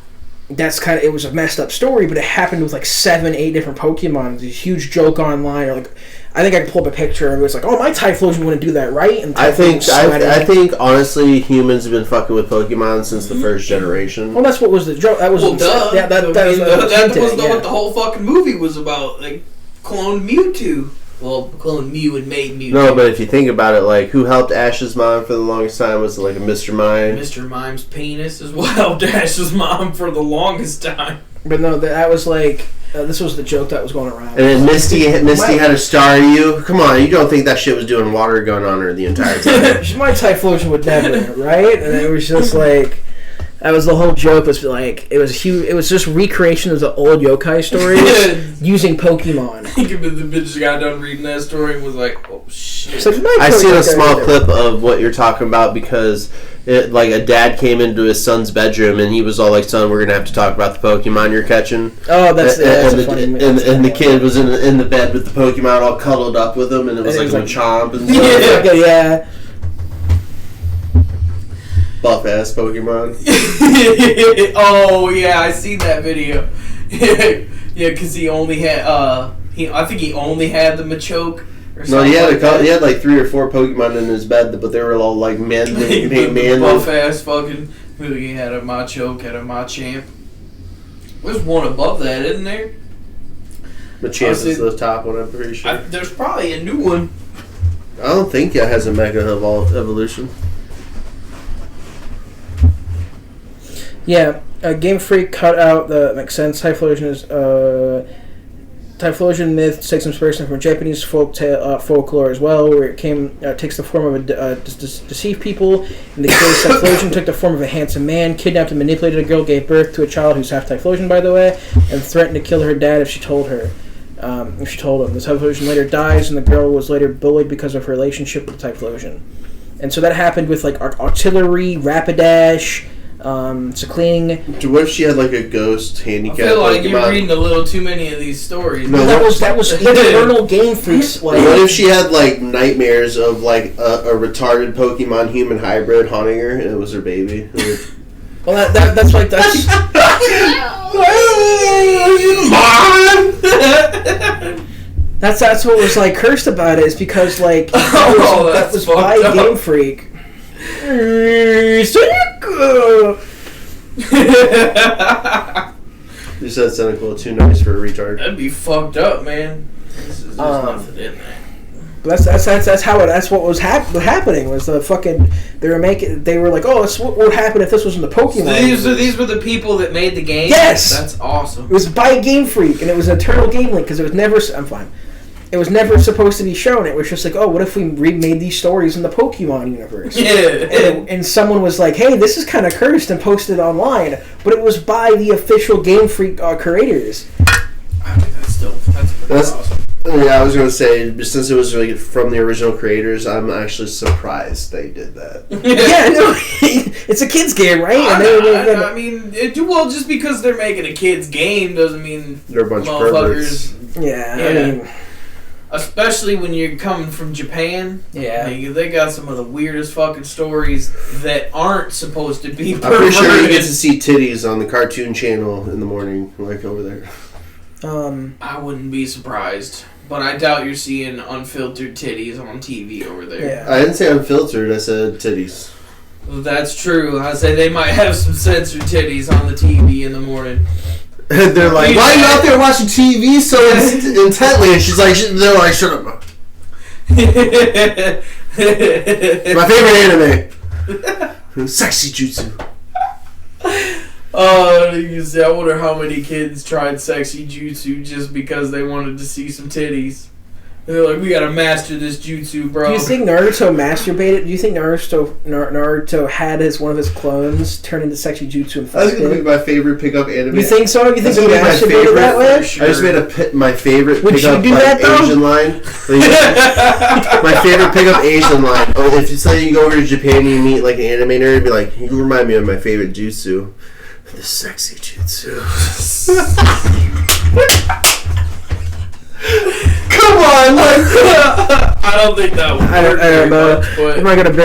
that's kind of, it was a messed up story, but it happened with like 7-8 different Pokemon. It was a huge joke online, or like I think I could pull up a picture and it was like, oh, my Typhlosion wouldn't do that, right? And I think Typhlosion I think honestly humans have been fucking with Pokemon since the first generation. well, that's what was the joke. That was Well, duh. Yeah, that was What the whole fucking movie was about. Like, cloned Mewtwo. Well, cloned Mew and made Mewtwo. No, but if you think about it, like who helped Ash's mom for the longest time was like a Mr. Mime. Mr. Mime's penis is what helped Ash's mom for the longest time. But no, that was like this was the joke that was going around. And then Misty had a star to you. Come on, you don't think that shit was doing water gun on her the entire time? My Typhlosion would never, right? And it was just like that was the whole joke. Was like it was huge. It was just recreation of the old yokai stories using Pokemon. I think the bitch got done reading that story and was like, oh shit. It's like, I seen a small clip of what you're talking about because like a dad came into his son's bedroom and he was all like, "Son, we're gonna have to talk about the Pokemon you're catching." Oh, that's and a funny. the kid was in the bed with the Pokemon all cuddled up with him, and it was like a Chomp and stuff. Yeah. Buff ass Pokemon. Oh yeah, I seen that video. Yeah, because he only had I think he only had the Machoke. Or No, he something had he had like 3 or 4 Pokemon in his bed, but they were all like manly. Buff ass fucking. He had a Machoke, had a Machamp. There's one above that, isn't there? Machamp is the top one, I'm pretty sure. There's probably a new one. I don't think it has a Mega Evolution. Yeah, Game Freak cut out the makes sense. Typhlosion is Typhlosion myth takes inspiration from Japanese folklore as well, where it takes the form of deceive people. In the case, Typhlosion took the form of a handsome man, kidnapped and manipulated a girl, gave birth to a child who's half Typhlosion, by the way, and threatened to kill her dad if she told her. If she told him. The Typhlosion later dies, and the girl was later bullied because of her relationship with the Typhlosion. And so that happened with like Artillery, Rapidash. Secling. What if she had like a ghost handicap? I feel like Pokemon? you're reading a little too many of these stories. No, that was internal Game Freaks. Like, what if she had like nightmares of like a retarded Pokemon human hybrid haunting her, and it was her baby? Well, that's like that's. That's what was like cursed about it, is because like that was by Game Freak. You said Cyndaquil, too nice for a retard. That'd be fucked up, man. There's nothing in there. That's what was happening was the fucking they were like, oh, what would happen if this was in the Pokemon? So these were the people that made the game? Yes! That's awesome. It was by Game Freak, and it was an internal game link, because it was never... I'm fine. It was never supposed to be shown. It was just like, oh, what if we remade these stories in the Pokemon universe? Yeah. And someone was like, hey, this is kind of cursed, and posted it online. But it was by the official Game Freak creators. I mean, that's awesome. Yeah, I was going to say, since it was really from the original creators, I'm actually surprised they did that. Yeah, no, it's a kid's game, right? I mean, just because they're making a kid's game doesn't mean They're a bunch of perverts. Yeah, Yeah. I mean... Especially when you're coming from Japan. Yeah. They got some of the weirdest fucking stories that aren't supposed to be perverted. I'm pretty sure you get to see titties on the cartoon channel in the morning, like over there. I wouldn't be surprised. But I doubt you're seeing unfiltered titties on TV over there. Yeah. I didn't say unfiltered, I said titties. Well, that's true. I say they might have some censored titties on the TV in the morning. And they're like, why are you out there watching TV so intently? And she's like, they're like, shut up. My favorite anime. Sexy Jutsu. Oh, you see, I wonder how many kids tried Sexy Jutsu just because they wanted to see some titties. They're like, we gotta master this jutsu, bro. Do you think Naruto masturbated? Do you think Naruto had one of his clones turn into Sexy Jutsu and That's fucked gonna be it? my favorite pickup anime. You think so? You think That's he gonna be my masturbated favorite that way? Sure. I just made my favorite Would you pickup do that, though? Asian line. My favorite pickup Asian line. Oh, if you say you go over to Japan and you meet like an anime nerd, it'd be like, you remind me of my favorite jutsu. The sexy jutsu. Come on, like I don't think that would work. I don't know. Much, but I'm not gonna bitch.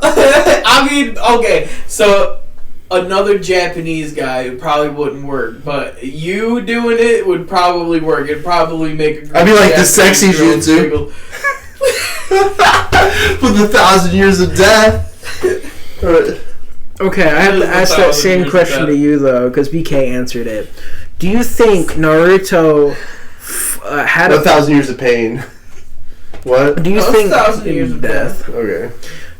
I mean, okay, so another Japanese guy probably wouldn't work, but you doing it would probably work. It'd probably make a I'd be like the Japanese sexy girl jutsu. giggle. For the 1,000 years of death. Okay, I have to ask that same question to you though, because BK answered it. Do you think Naruto had 1,000 years of pain. What? Do you Oh, think 1,000 years of death? Okay.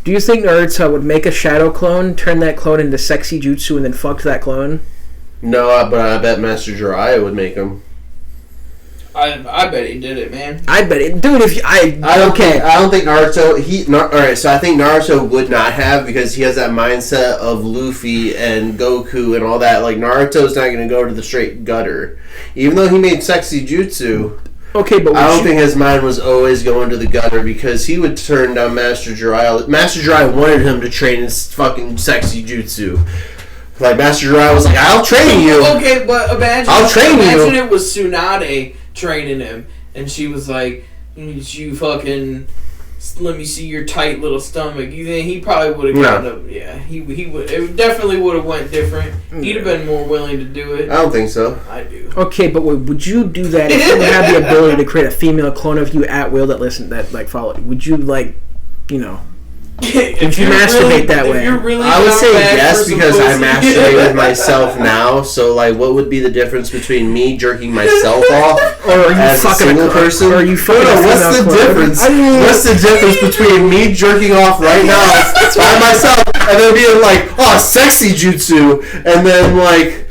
Do you think Naruto would make a shadow clone, turn that clone into Sexy Jutsu, and then fuck that clone? No, but I bet Master Jiraiya would make him. I bet he did it, man. I bet it, dude. If you, I don't think Naruto. All right, so I think Naruto would not have because he has that mindset of Luffy and Goku and all that. Like Naruto's not going to go to the straight gutter, even though he made Sexy Jutsu. Okay, but I don't think his mind was always going to the gutter because he would turn down Master Jiraiya. Master Jiraiya wanted him to train his fucking Sexy Jutsu. Like Master Jiraiya was like, "I'll train you." Okay, but imagine it was Tsunade training him, and she was like, "You fucking let me see your tight little stomach." You think he probably would have gotten up? Yeah, he would. It definitely would have went different. He'd have been more willing to do it. I don't think so. I do. Okay, but would you do that if you had the ability to create a female clone of you at will that like followed you? Would you If you masturbate that way? I would say yes because I masturbate with myself now. So, like, what would be the difference between me jerking myself off or are you as a fucking single person? Or are you fucking what's the difference? What's the difference between me jerking off right now by myself and then being like, "Oh, Sexy Jutsu," and then like.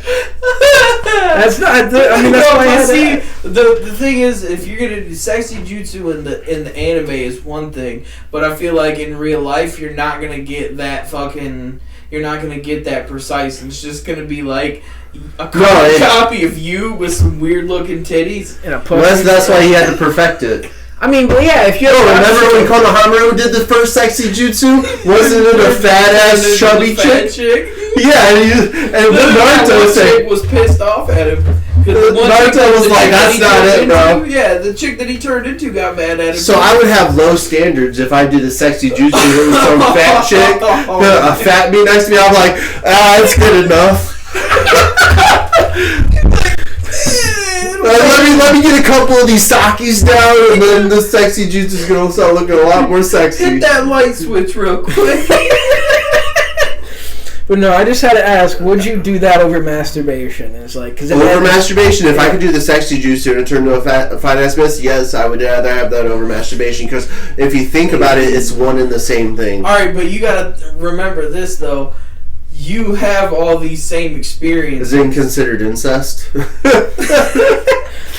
That's not. I mean, that's why I had see, the thing is, if you're gonna do Sexy Jutsu in the anime is one thing, but I feel like in real life you're not gonna get that fucking. You're not gonna get that precise. It's just gonna be like a copy of you with some weird looking titties. Well, that's why he had to perfect it. I mean, but yeah, if you remember when Konohamaru did the first Sexy Jutsu? Wasn't it a fat ass chubby chick? Yeah, and Naruto chick was pissed off at him. Naruto was like, "That's not it, bro." Yeah, the chick that he turned into got mad at him. So I would have low standards if I did a Sexy Jutsu with some fat chick, a fat bee next to me. I'm like, it's good enough. Let me get a couple of these sakis down, and then the Sexy Jutsu is gonna start looking a lot more sexy. Hit that light switch real quick. But no, I just had to ask: would you do that over masturbation? And it's like over masturbation. If I could do the Sexy Jutsu and turn into a fat ass miss, yes, I would rather have that over masturbation. Because if you think about it, it's one and the same thing. All right, but you gotta remember this though. You have all these same experiences. Is it considered incest?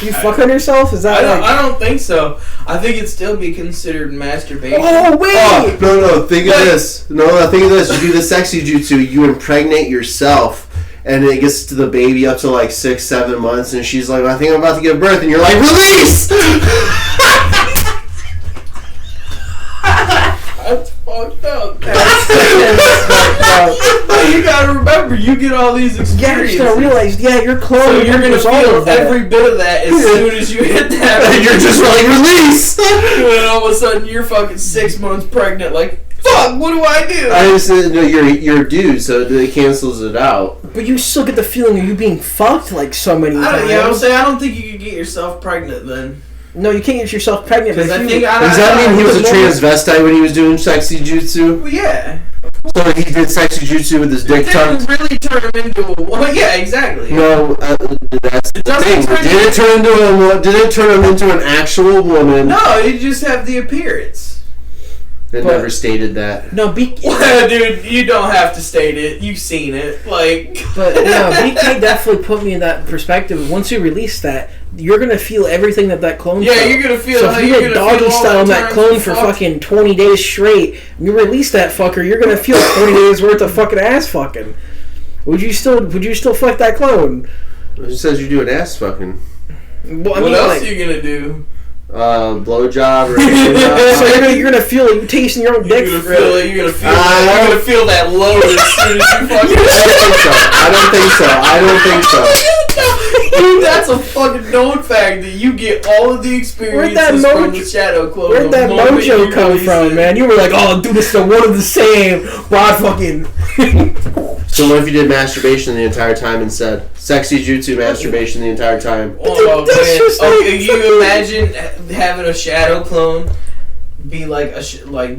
You fuck on yourself? Is that? I don't think so. I think it'd still be considered masturbation. Oh wait! Oh, no! Think of this. No, think of this. You do the Sexy Jutsu. You impregnate yourself, and it gets to the baby up to like 6-7 months, and she's like, "I think I'm about to give birth," and you're like, "Release!" That's fucked up. You gotta remember, you get all these experiences. You gotta realize, your clone. So you're gonna feel every bit of that as soon as you hit that. And you're just like, "Release!" And then all of a sudden, you're fucking 6 months pregnant. Like, fuck, what do I do? I just said, no, you're a dude, so it cancels it out. But you still get the feeling of you being fucked like so many times. Yeah, I'm saying I don't think you could get yourself pregnant then. No, you can't get yourself pregnant. Because But I if think you, I Does that mean he was a the moment- transvestite when he was doing sexy jutsu? Well, yeah. So he did sexy jutsu with his dick It tucked? didn't really turn him into a. Well, yeah, exactly. No, that's the doesn't thing. turn Did it turn him into an actual woman? No, you just have the appearance. It But- never stated that. No, Well, dude, you don't have to state it. You've seen it. Like. But no, BK definitely put me in that perspective. Once you release that, you're gonna feel everything that clone Yeah, felt. you're gonna feel. So how if you you're get gonna doggy feel all style the that times clone you for fucked. fucking 20 days straight, and you release that fucker, you're gonna feel 20 days worth of fucking ass fucking. Would you still fuck that clone? It says you do an ass fucking. Well, I What mean, else like, are you gonna do? Blowjob or so anything. you're gonna feel you tasting your own dick. You're gonna feel it. You're gonna feel. I You're gonna feel that load as soon as you fucking. I don't think so. Dude, that's a fucking known fact that you get all of the experiences from the Shadow Clone. Where'd that the moment mojo you come release from, it. man? You were like, oh, dude, it's the one and the same. Broad fucking. So what if you did masturbation the entire time instead? Sexy jutsu masturbation the entire time. Oh, That's man. just like Okay, you fucking- imagine having a Shadow Clone be like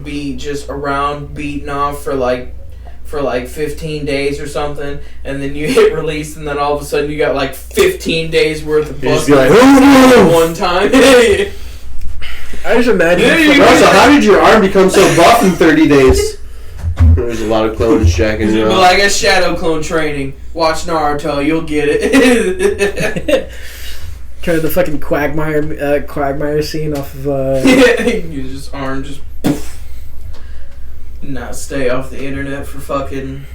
be just around beating off for like 15 days or something, and then you hit release, and then all of a sudden you got like 15 days worth of You just busting be like, at one time. I just imagine. Yeah, you- Also, how did your arm become so buff in 30 days? There's a lot of clones jacking you But up. like a Shadow Clone training, watch Naruto, you'll get it. Kind of the fucking Quagmire scene off of. You just arm just not stay off the internet for fucking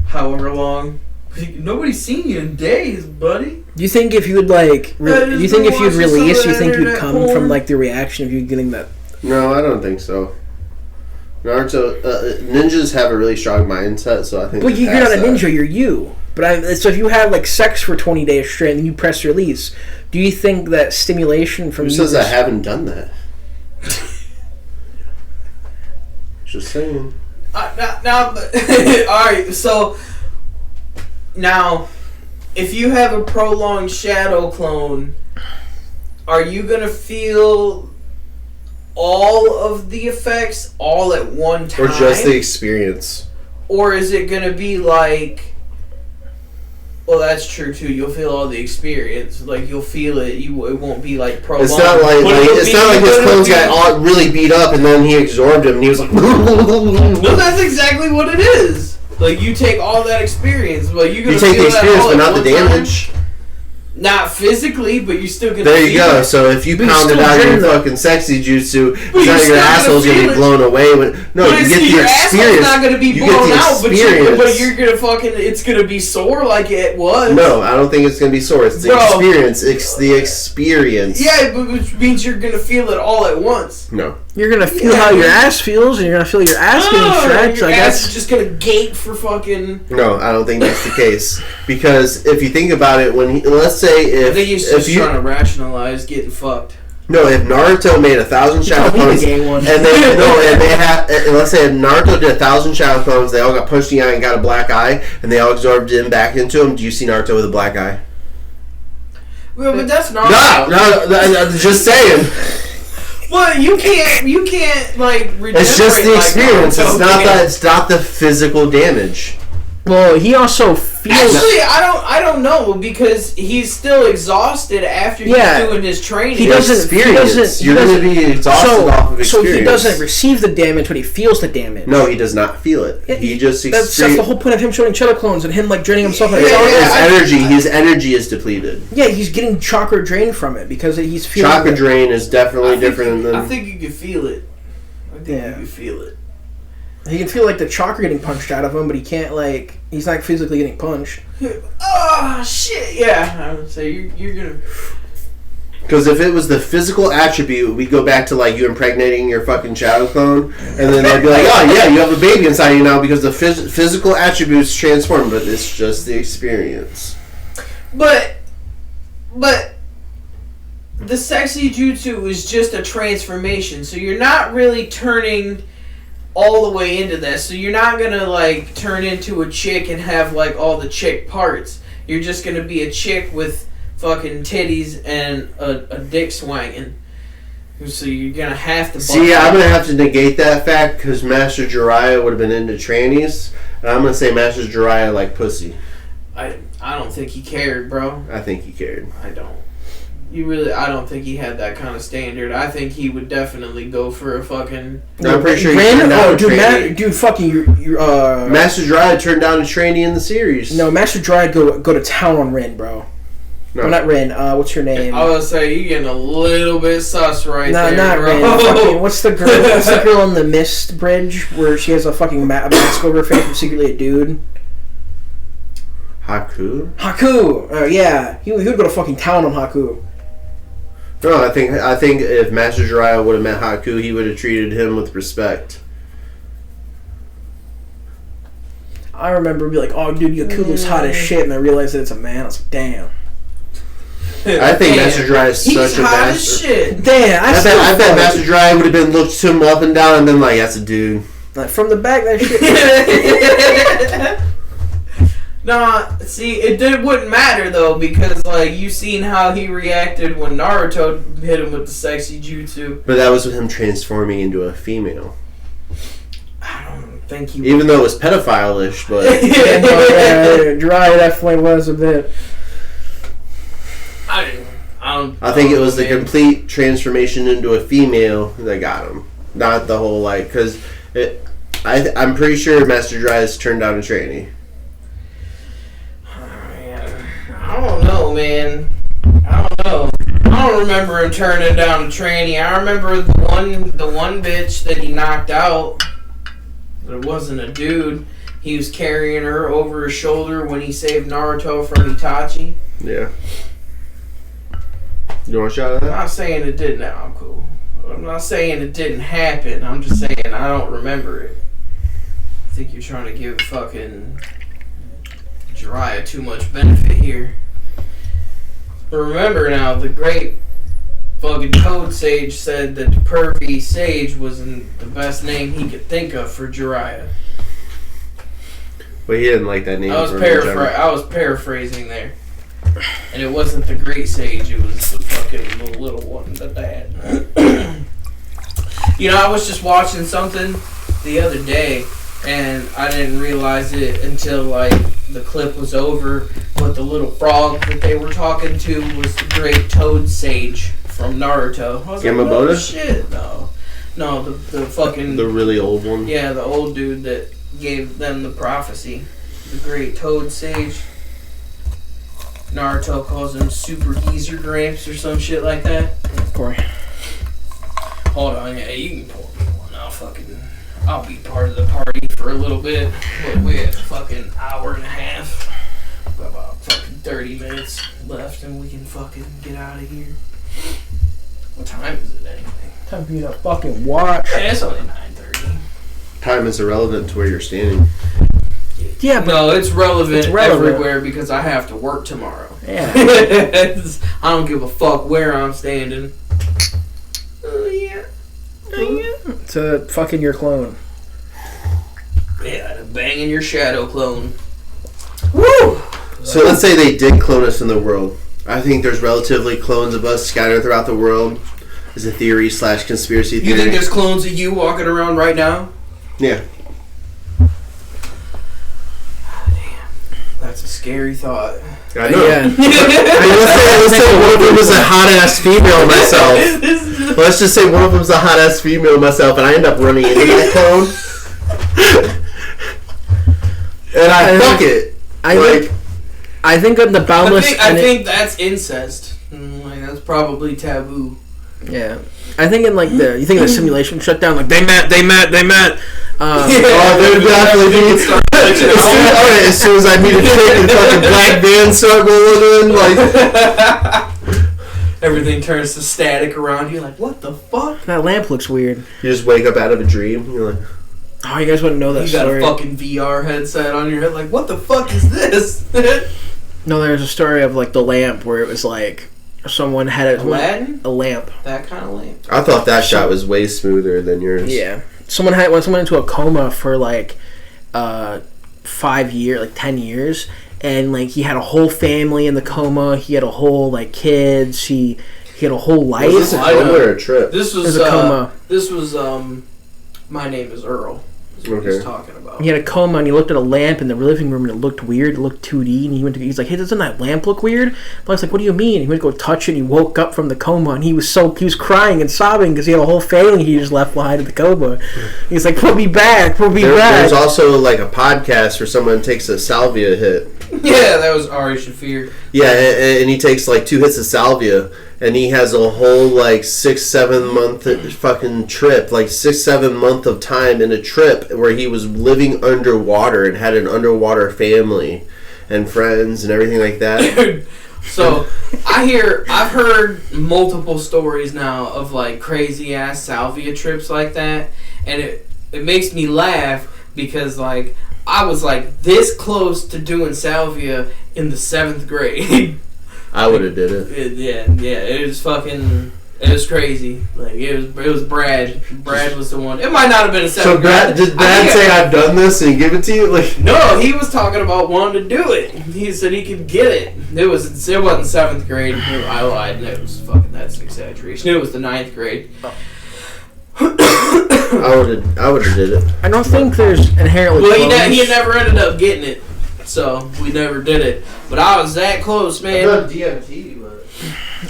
however long. Nobody's seen you in days, buddy. Do you think if you would like, Yeah, do you think just if you'd watching some release, of you that think you'd internet come porn. from like the reaction of you getting that? No, I don't think so. Naruto, ninjas have a really strong mindset, so I think. Well, they you're pass not a that. ninja, you're you. But so if you had like sex for 20 days straight and you press release, do you think that stimulation from Who you says I was- haven't done that? Just saying. Now, all right. So now, if you have a prolonged Shadow Clone, are you gonna feel all of the effects all at one time, Or just the experience. or is it gonna be like? Well, that's true too. You'll feel all the experience, like you'll feel it. It won't be like prolonged. It's not like, But it'll it's be- not like his it'll clones be- got all really beat up and then he absorbed him and he was like. No, that's exactly what it is. Like you take all that experience, but you're gonna You take feel the that experience, all but at not the one time. damage. Not physically, but you're still gonna. There you feel go. it. So if you But you're pounded still out your getting the- fucking sexy jutsu, But it's you're not your still gonna asshole's gonna feel be it. blown away. No, But you get your the asshole's experience. not gonna be You blown get the out, but experience. you're gonna fucking. It's gonna be sore like it was. No, I don't think it's gonna be sore. It's the Bro. experience. It's the experience. Yeah, but which means you're gonna feel it all at once. No. You're gonna feel Yeah, how your dude. ass feels, and you're gonna feel your ass getting Oh, stretched. your Like ass that's is just gonna gape for fucking. No, I don't think that's the case. Because if you think about it, let's say I think he's just if you trying to rationalize getting fucked. no, if Naruto made 1,000 shadow probably clones the gay one. and they have let's say Naruto did 1,000 shadow clones, they all got punched in the eye and got a black eye, and they all absorbed him back into him. Do you see Naruto with a black eye? Well, but that's not. No, just saying. Well, you can't like. It's just the regenerate like experience. Naruto It's not can. that. It's not the physical damage. well, he also feels. Actually, I don't know because he's still exhausted after Yeah. he's doing his training. He doesn't- Experience. he You're doesn't- going to be exhausted off of experience. So he doesn't receive the damage, but he feels the damage. No, he does not feel it. Yeah, He just That's the experiences. whole point of him showing Shadow Clones and him like draining himself. Yeah, His energy is depleted. Yeah, he's getting chakra drained from it because he's feeling. Chakra drain is definitely different I than. think you can feel it. I think you can feel it. He can feel like the chakra getting punched out of him, but he can't like. He's not physically getting punched. Oh shit! Yeah, I would say you're gonna. Because if it was the physical attribute, we'd go back to like you impregnating your fucking shadow clone, and then they'd be like, "Oh yeah, you have a baby inside you now because the physical attributes transform." But it's just the experience. But the sexy jutsu is just a transformation, so you're not really turning all the way into this. So you're not gonna like turn into a chick and have like all the chick parts. You're just gonna be a chick with fucking titties and a dick swanging. So you're gonna have to. See, I'm gonna have to negate that fact because Master Jiraiya would have been into trannies, and I'm gonna say Master Jiraiya like pussy. I don't think he cared, bro. I think he cared. I don't. I don't think he had that kind of standard. I think he would definitely go for a fucking. No, I'm pretty sure he Rin? turned down Oh, a dude, tranny. dude, fucking Master Jiraiya turned down a tranny in the series. No, Master Jiraiya go to town on Rin, bro. No. Well, not Rin. What's her name? I would say you're getting a little bit sus right No, there, not bro. Rin. Fucking, what's the girl? What's the girl on the Mist Bridge where she has a fucking mask over her face and secretly a dude? Haku? Haku. Yeah, he would go to fucking town on Haku. No, I think if Master Jiraiya would have met Haku, he would have treated him with respect. I remember being like, "Oh, dude, Haku's hot as shit," and I realized that it's a man. I was like, "Damn." I think Master Jiraiya is He's such a hot as bastard. shit. Damn, I bet Master Jiraiya would have been looked him up and down and been like, "That's a dude." Like, from the back, that shit. Nah, see, it wouldn't matter though because like you seen how he reacted when Naruto hit him with the sexy jutsu. But that was with him transforming into a female. I don't think he. Even though it was pedophile-ish, but Jiraiya definitely was a bit. I think it was the man. complete transformation into a female that got him. Not the whole, like, because I'm pretty sure Master Jiraiya's turned down a tranny. I don't know, man. I don't know. I don't remember him turning down a tranny. I remember the one bitch that he knocked out. But it wasn't a dude. He was carrying her over his shoulder when he saved Naruto from Itachi. Yeah. You want a shot of I'm that? not saying it didn't. No, I'm cool. I'm not saying it didn't happen. I'm just saying I don't remember it. I think you're trying to give fucking Jiraiya too much benefit here. But remember now, the great fucking Toad Sage said that Pervy Sage wasn't the best name he could think of for Jiraiya. But he didn't like that name. I was for him, paraphrasing there. And it wasn't the great sage, it was the fucking little one, the dad. You know, I was just watching something the other day, and I didn't realize it until, like, the clip was over, but the little frog that they were talking to was the great Toad Sage from Naruto. I was like, Yamamoto? oh, shit, no. No, the fucking... The really old one. Yeah, the old dude that gave them the prophecy. The great Toad Sage. Naruto calls him Super Geezer Gramps or some shit like that. Corey. Hold on, yeah, you can pour me one. I'll be part of the party for a little bit. But we have a fucking hour and a half. About fucking 30 minutes left and we can fucking get out of here. What time is it anyway? Time for you to fucking watch. Yeah, it's only 9:30. Time is irrelevant to where you're standing. Yeah, but No, it's relevant, It's relevant. everywhere because I have to work tomorrow. yeah. I don't give a fuck where I'm standing. Oh yeah. To fucking your clone. Yeah, banging your shadow clone. Woo! So let's say they did clone us in the world. I think there's relatively clones of us scattered throughout the world. Is a theory / conspiracy You theory. think there's clones of you walking around right now? Yeah. That's a scary thought. I know. Yeah. I mean, let's say one of them was a hot ass female myself. Let's just say one of them's a hot ass female myself, and I end up running into that clone. And I fuck it. I think on the boundless. I think that's incest. Like, that's probably taboo. Yeah. I think in like you think of the simulation shutdown, like they met. Oh, they're definitely being as soon as I meet a chick and fucking black van start rolling in, like Everything turns to static around you. Like, what the fuck? That lamp looks weird. you just wake up out of a dream. You're like, Oh, you guys wouldn't know that You got story. a fucking VR headset on your head. Like, what the fuck is this? No, there's a story of like the lamp where it was like someone had Aladdin? a lamp. That kind of lamp. I thought that shot was way smoother than yours. Yeah. Someone went into a coma for like 5 years, like 10 years, and like he had a whole family in the coma. He had a whole like kids. He had a whole life. Was this a coma or a trip? This It was was a coma. This was My Name is Earl. Is what he's talking about. He had a coma, and he looked at a lamp in the living room, and it looked weird. It looked 2D, and he's like, "Hey, doesn't that lamp look weird?" But I was like, "What do you mean?" And he went to go touch it, and he woke up from the coma, and he was crying and sobbing because he had a whole family he just left behind in the coma. He's like, "Put me back, put me back." There's also like a podcast where someone takes a salvia hit. Yeah, that was Ari Shaffir. Yeah, and he takes like 2 hits of salvia, and he has a whole like 6-7 month fucking trip, like 6-7 month of time in a trip where he was living underwater and had an underwater family and friends and everything like that. So I've heard multiple stories now of like crazy ass salvia trips like that, and it makes me laugh because like I was like this close to doing salvia in the 7th grade. I would have did it. It was crazy. Like it was Brad. Brad was the one. It might not have been a 7th So grade. did Brad say I've done this and give it to you? Like No, he was talking about wanting to do it. He said he could get it. It wasn't 7th grade. I lied. It was that's an exaggeration. It was the 9th grade. I would have did it. I don't think there's inherently. Well, clones. he never ended up getting it, so we never did it. But I was that close, man. DMT, but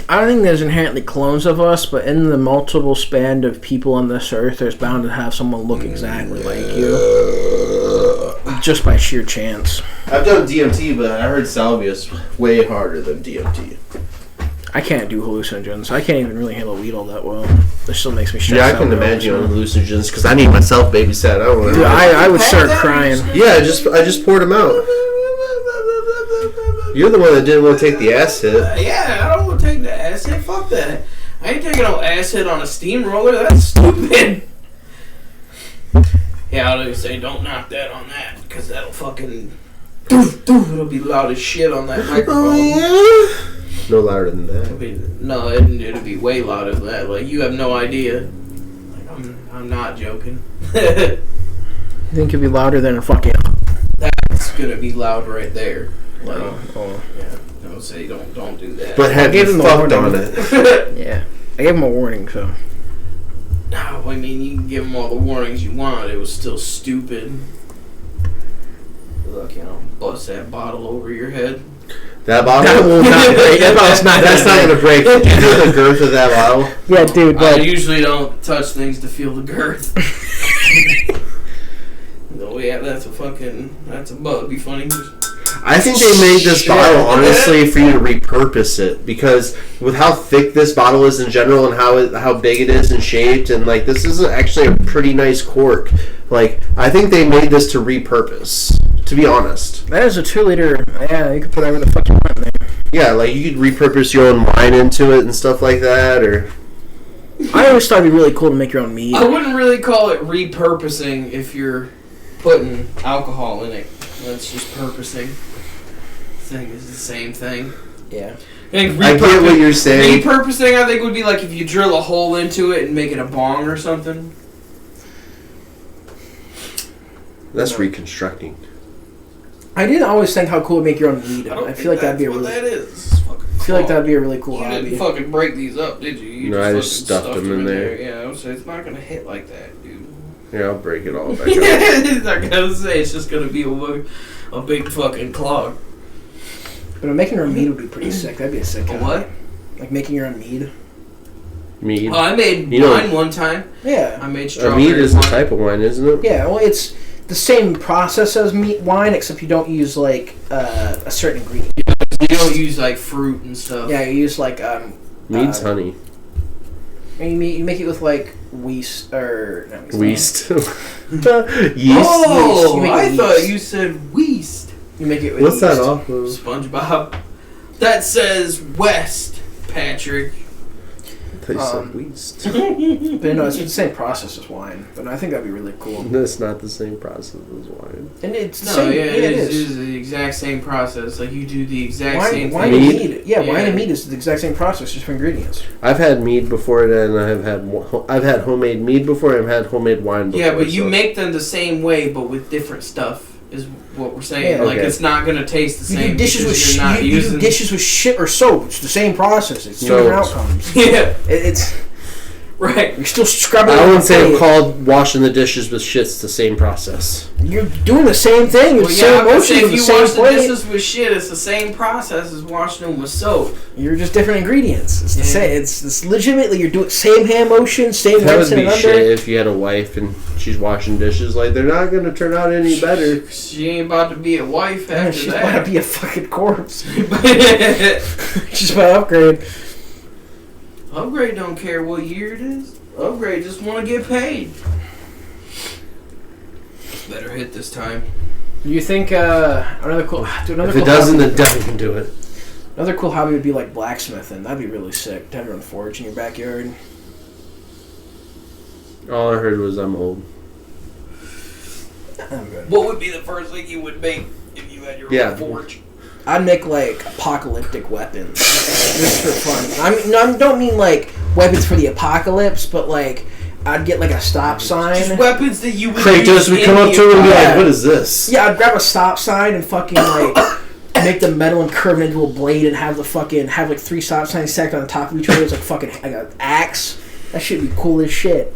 I don't think there's inherently clones of us, but in the multiple span of people on this earth, there's bound to have someone look exactly like you, just by sheer chance. I've done DMT, but I heard salvia is way harder than DMT. I can't do hallucinogens. I can't even really handle weed all that well. This still makes me stressed Yeah, I out. can imagine on hallucinogens because I need myself babysat. I don't want Dude, to. I would start crying. Yeah, I just poured them out. You're the one that didn't want to take the acid. Yeah, I don't want to take the acid. Fuck that. I ain't taking no acid on a steamroller. That's stupid. Yeah, I'll just say don't knock that on that because that'll fucking. It'll be loud as shit on that microphone. Oh, yeah. No louder than that. No, it'll be way louder than that. Like you have no idea. Like, I'm not joking. I think it'd be louder than a fucking. That's gonna be loud right there. Like, Oh. yeah. Don't say don't do that. But have gave you him a fucked warning. on it? Yeah, I gave him a warning, so. No, I mean you can give them all the warnings you want. It was still stupid. Look, bust that bottle over your head. That bottle? That will not break. That bottle's not That's not going to break. Did you know the girth of that bottle? Yeah, dude. I But usually don't touch things to feel the girth. No, yeah, that's a bug. Be funny. I think they made this bottle, honestly, for you to repurpose it. Because with how thick this bottle is in general and how big it is and shaped, and, like, this is actually a pretty nice cork. Like, I think they made this to repurpose, to be honest. that is a 2-liter. Yeah, you could put whatever the fuck you want in there. Yeah, like, you could repurpose your own wine into it and stuff like that, or... I always thought it'd be really cool to make your own mead. I wouldn't really call it repurposing if you're putting alcohol in it. That's just purposing. I think it's the same thing. Yeah. I get what you're saying. Repurposing, I think, would be like if you drill a hole into it and make it a bong or something. That's reconstructing. I didn't always think how cool it'd make your own mead. I feel like that'd be a really. That is. I feel like that'd be a really cool You hobby. didn't fucking break these up, did you? You No, I fucking just stuffed them in there. Yeah, I was saying, it's not gonna hit like that, dude. Here, I'll break it all back up. It's not gonna say. It's just gonna be a big fucking clog. But making your own mead would be pretty sick. That'd be a sick. A what? Like making your own mead. Mead. Oh, I made You know- wine one time. Yeah. I made A strawberry mead is a wine. type of wine, isn't it? Yeah. Well, it's the same process as wine, except you don't use like a certain ingredient. You don't use like fruit and stuff. Yeah, you use like Mead's honey. You make it with like yeast or not Yeast. Yeast. Oh, You make it I with thought yeast. you said weast. You make it with What's that yeast. off of? SpongeBob. That says West, Patrick. I thought Um, you said yeast. But no, it's the same process as wine. But I think that'd be really cool. That's not the same process as wine. And it's the No, same. yeah, it it is. is the exact same process. Like you do the exact Wine, same wine thing. and Mead? mead. Yeah, wine Yeah. and mead is the exact same process, just for ingredients. I've had mead before, and I've had homemade mead before. And I've had homemade wine before. Yeah, but you so- make them the same way, but with different stuff. is what we're saying. Yeah. Like Okay. it's not gonna taste the You same. do dishes with because you're not you do using. dishes with shit or soap. It's the same process. It's two No. different outcomes. Yeah, It's right. you're still scrubbing. I it wouldn't with say plate. I'm called washing the dishes with shit's the same process. You're doing the same thing. You're Well, the yeah, same I'm gonna say motion if with the you same wash the plate. dishes with shit, it's the same process as washing them with soap. You're just different ingredients. It's the Yeah. same. It's legitimately you're doing same hand motion, same That would rinsing be and shit under. if you had a wife and she's washing dishes. Like, they're not going to turn out any better. She ain't about to be a wife Man, after she's about to that. be a fucking corpse. Upgrade She's about to upgrade. don't care what year it is. Upgrade just want to get paid. Better hit this time. Do you think another cool? Dude, another If cool it doesn't, hobby, then Devin can do it. another cool hobby would be like blacksmithing. That'd be really sick. To have your own forge in your backyard. All I heard was I'm old. I'm good. What would be the first thing you would make if you had your Yeah. own forge? I'd make like apocalyptic weapons just for fun. I mean, no, I don't mean like weapons for the apocalypse, but like I'd get like a stop sign. Just weapons that you would Kratos use would in come up the to him and be Yeah. like, what is this? Yeah, I'd grab a stop sign and fucking like make the metal and curve it into a blade and have the fucking have like 3 stop signs stacked on top of each other. It's like fucking like an axe. That should be cool as shit.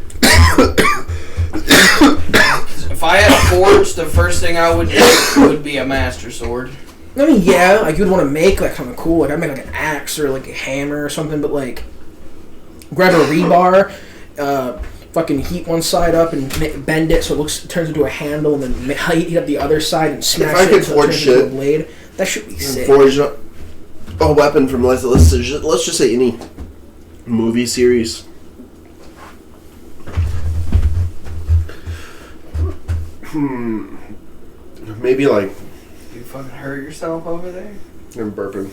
If I had a forge, the first thing I would make would be a master sword. I mean, yeah, like you'd want to make like kind of cool. Like I'd make like an axe or like a hammer or something, but like grab a rebar, fucking heat one side up and bend it so it turns into a handle, and then heat up the other side and smash I it could so it forge turns into a shit blade. That should be sick. Forge a weapon from, let's just say any movie series. Maybe like You fucking hurt yourself over there? I'm burping.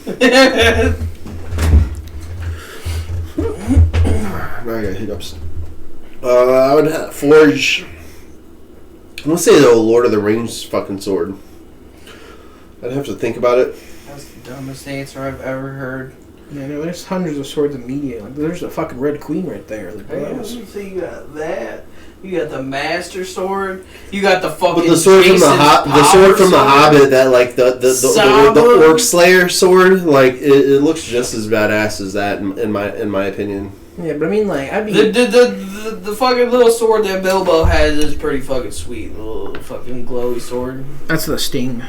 Now I got hiccups. I would forge. I'm gonna say the Lord of the Rings fucking sword. I'd have to think about it. That's the dumbest answer I've ever heard. Yeah, no, there's hundreds of swords in media. Like, there's a fucking Red Queen right there. Like, So you got that. You got the master sword. You got the fucking. But the sword from the sword from the Power Hobbit, that like the Saba. Orc Slayer sword, like it looks just as badass as that in my opinion. yeah, but I mean, like, I'd be. The fucking little sword that Bilbo has is pretty fucking sweet. The little fucking glowy sword. That's the Sting.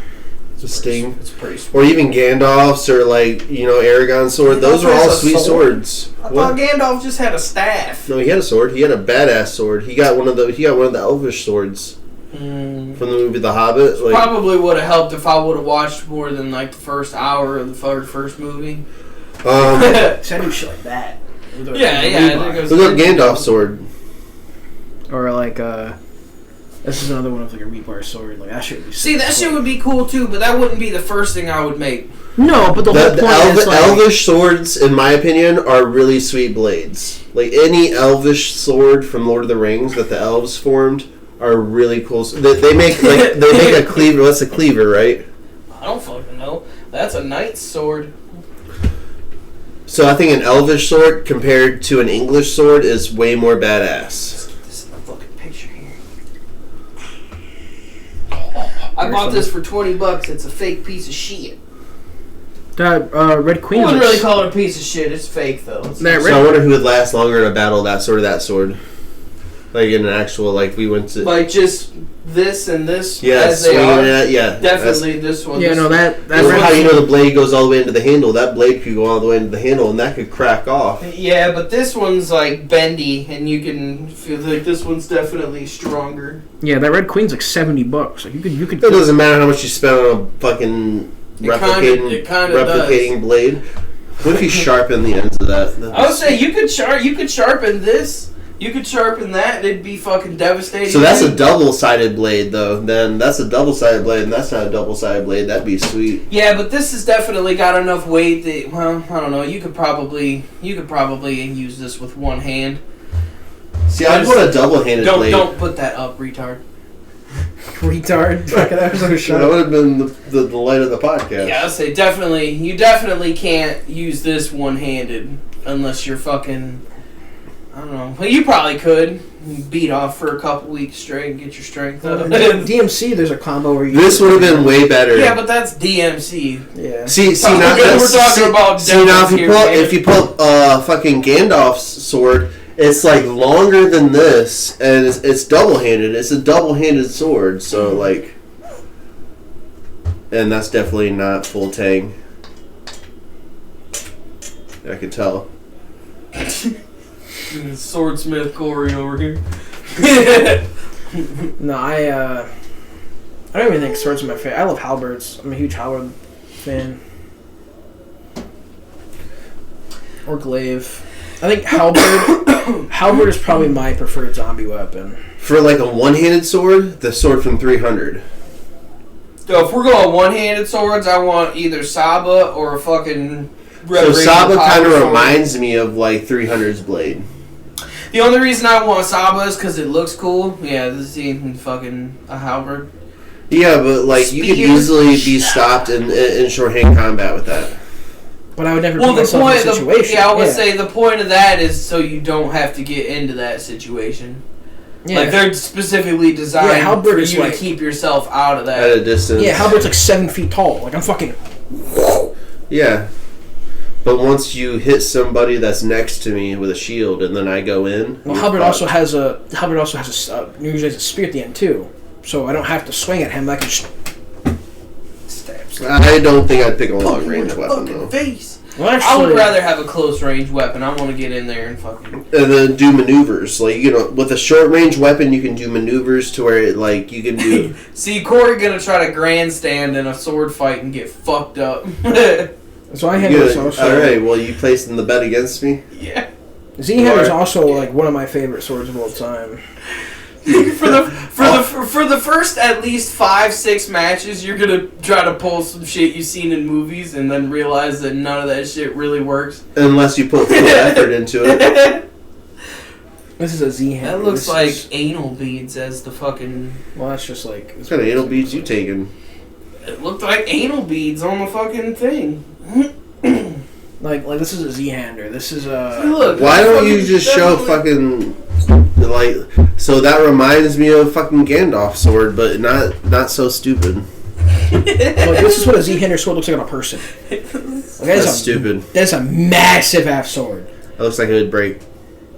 The Sting. It's pretty sweet. Or even Gandalf's, or like Aragorn's sword. Those are all Has a sweet sword? swords. I What? thought Gandalf just had a staff. No, he had a sword. He had a badass sword. He got one of the Elvish swords from the movie The Hobbit. Like, Probably would have helped if I would have watched more than like the first hour of the first movie. So I do shit like that. Yeah. I think it was look up Gandalf's sword. Or like, this is another one of like a rebar sword. Like that shit would be. See, that shit would be cool too, but that wouldn't be the first thing I would make. No, but the whole point is like, Elvish swords, in my opinion, are really sweet blades. Like any Elvish sword from Lord of the Rings that the elves formed are really cool. They make a cleaver. What's a cleaver, right? I don't fucking know. That's a knight's sword. So I think an Elvish sword compared to an English sword is way more badass. This is a fucking picture here. I bought this for $20. It's a fake piece of shit. that Red I Queen. wouldn't really call it a piece of shit. It's fake though. It's That So I wonder who would last longer in a battle, that sword. Like in an actual, like we went to. like just this and this Yeah, as they swinging are. it, yeah. Definitely this one. Yeah, this no, one. that That's Red how you Queen- know the blade goes all the way into the handle. That blade could go all the way into the handle, and that could crack off. Yeah, but this one's like bendy, and you can feel like this one's definitely stronger. Yeah, that Red Queen's like $70. Like you could. It doesn't matter how much you spend on a fucking It kinda replicating blade. What if you sharpen the ends of that? I would say you could sharpen this. You could sharpen that, and it'd be fucking devastating. So that's a double-sided blade, though. Then that's a double-sided blade, and that's not a double-sided blade. That'd be sweet. Yeah, but this has definitely got enough weight that, well, I don't know. You could probably use this with one hand. See, I'd want a double-handed blade. Don't put that up, retard. retard. Fucking that was like a That shot. would have been the light of the podcast. Yeah, I'd say you definitely can't use this one-handed unless you're fucking I don't know. Well, you probably could beat off for a couple weeks straight and get your strength up. DMC, there's a combo where you. This would have been way better. Yeah, but that's DMC. Yeah. See, We're talking about now devils if you pull fucking Gandalf's sword, it's like longer than this, and it's double-handed. It's a double-handed sword, so like, and that's definitely not full tang. I can tell. Swordsmith Corey over here. No, I don't even think swords are my favorite. I love halberds. I'm a huge halberd fan. Or glaive. I think halberd is probably my preferred zombie weapon. For like a one-handed sword, the sword from 300. So if we're going one-handed swords, I want either Saba or a fucking Red So Ranger Saba power kind of sword. reminds me of like 300's blade. The only reason I want Saba is because it looks cool. Yeah, this is even fucking a halberd. Yeah, but like you could Spears. easily be stopped in short-hand combat with that. But I would never Well, put the myself point, in a situation. I would say the point of that is so you don't have to get into that situation. Yeah. Like they're specifically designed Yeah, halberd for is you like- to keep yourself out of At that. a distance. Yeah, halberd's like 7 feet tall. Like, I'm fucking... Yeah. But once you hit somebody that's next to me with a shield, and then I go in. Well, you're halberd fucked. also has a usually has a spear at the end, too. So I don't have to swing at him. I can just... I don't think I'd pick a long range weapon though. Face. Well, I actually, would rather have a close range weapon. I want to get in there and fucking. And then do maneuvers. Like, you know, with a short range weapon, you can do maneuvers to where it, like, you can do. See, Corey gonna try to grandstand in a sword fight and get fucked up. So I handle this Good. also... Alright, well, you placing the bet against me? Yeah. Z-Hammer is also like one of my favorite swords of all time. For the first at least 5-6 matches, you're gonna try to pull some shit you've seen in movies, and then realize that none of that shit really works. Unless you put full effort into it. This is a Z-Hammer. That looks This like is- anal beads as the fucking. Well, that's just like... What kind of anal beads you taking? It looked like anal beads on the fucking thing. Like this is a Z-Hander. This is a... Look, Why don't you fucking- just show definitely- fucking, like, so that reminds me of fucking Gandalf's sword, but not so stupid. Like, this is what a Z-Hander sword looks like on a person. Like, That's stupid. That's a massive ass sword. That looks like it would break.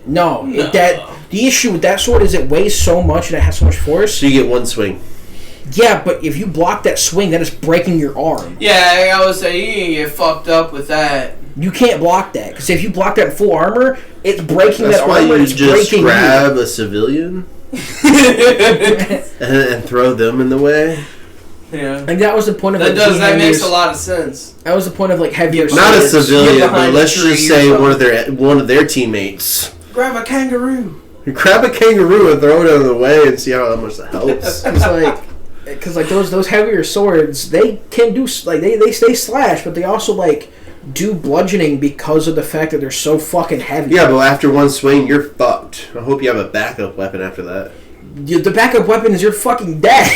No, No. The issue with that sword is it weighs so much and it has so much force. So you get one swing. Yeah, but if you block that swing, that is breaking your arm. Yeah, I would say you can get fucked up with that. You can't block that because if you block that in full armor, it's breaking That's that why armor. you It's just breaking grab a civilian and throw them in the way. Yeah. Like that was the point of That like, that makes Z-Handers. a lot of sense. That was the point of like heavier. Not a swords. civilian, Get behind but let's a tree just or say something. one of their teammates. Grab a kangaroo. You grab a kangaroo and throw it out of the way and see how much that helps. Because like those heavier swords, they can do like they slash, but they also like do bludgeoning because of the fact that they're so fucking heavy. Yeah, but after one swing, you're fucked. I hope you have a backup weapon after that. The backup weapon is you're fucking dead.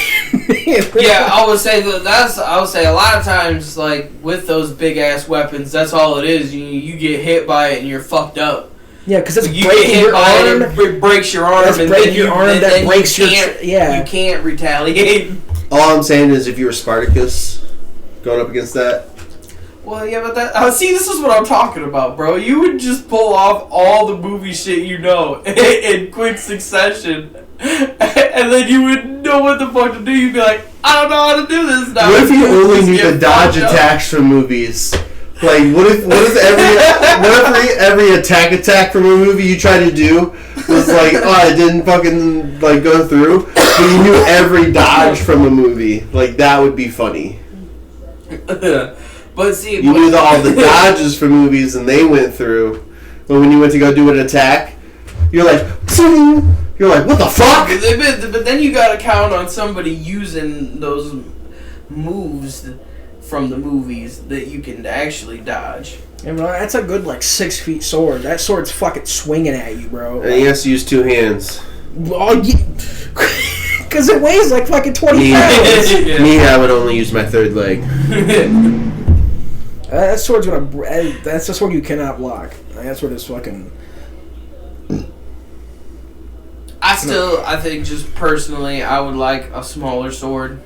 Yeah, I would say I would say a lot of times, like with those big ass weapons, that's all it is. You get hit by it and you're fucked up. Yeah, because it's You get breaking hit your by arm. it, it breaks your arm, That's and breaking then your arm, and that then breaks your can't, yeah. You can't retaliate. All I'm saying is if you were Spartacus going up against that, Well, yeah, but that see, this is what I'm talking about, bro. You would just pull off all the movie shit you know in quick succession, and then you wouldn't know what the fuck to do. You'd be like, I don't know how to do this now. what if you only Just knew get the dodge fucked up. attacks from movies? Like, what if every attack from a movie you try to do was like, oh, it didn't fucking like go through, but you knew every dodge from a movie? Like, that would be funny. But see, You knew all the dodges from movies and they went through, but when you went to go do an attack, you're like, "Zoom." You're like, what the fuck? But then you gotta count on somebody using those moves from the movies that you can actually dodge. Yeah, bro, that's a good like 6 feet sword. That sword's fucking swinging at you, bro. And he has to use two hands. Because it weighs like fucking 20 Me, pounds. me, I would only use my third leg. That sword's gonna. That's a sword you cannot block. Like, that sword is fucking. I think just personally, I would like a smaller sword.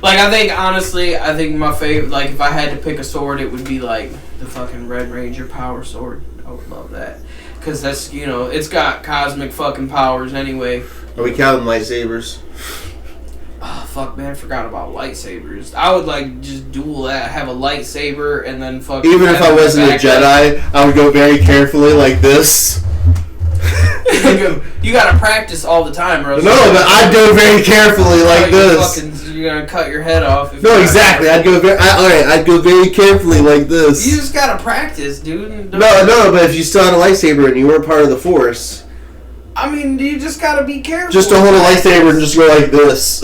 Like, I think, honestly, my favorite, like, if I had to pick a sword, it would be, like, the fucking Red Ranger power sword. I would love that. Because that's, it's got cosmic fucking powers anyway. Are we counting lightsabers? Oh, fuck, man, I forgot about lightsabers. I would, like, just duel that, have a lightsaber, and then fucking... Even if I wasn't a Jedi, I would go very carefully like this. You gotta practice all the time, or else No, but I'd go very carefully like this. You're gonna cut your head off. No, exactly. I'd go very carefully like this. You just gotta practice, dude. No, but if you still had a lightsaber and you weren't part of the Force... I mean, you just gotta be careful. Just to hold a lightsaber and just go like this.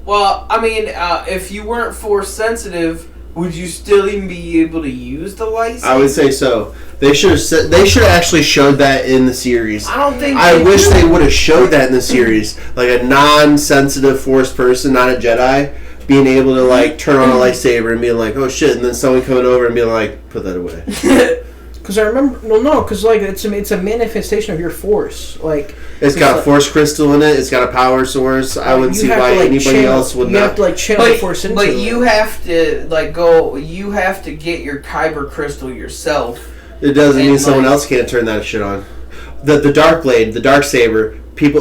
Well, I mean, if you weren't Force sensitive, would you still even be able to use the lightsaber? I would say so. They should have actually showed that in the series. I don't think. I wish they would have showed that in the series, like a non-sensitive Force person, not a Jedi, being able to like turn on a lightsaber and being like, "Oh shit," and then someone coming over and being like, "Put that away." Because I remember, because like it's a manifestation of your Force. Like it's got a Force crystal in it. It's got a power source. I wouldn't see why anybody else would not. You have to like channel the Force into it. But you have to like go. You have to get your Kyber crystal yourself. It doesn't mean someone else can't turn that shit on. The Dark Blade, the Dark Saber,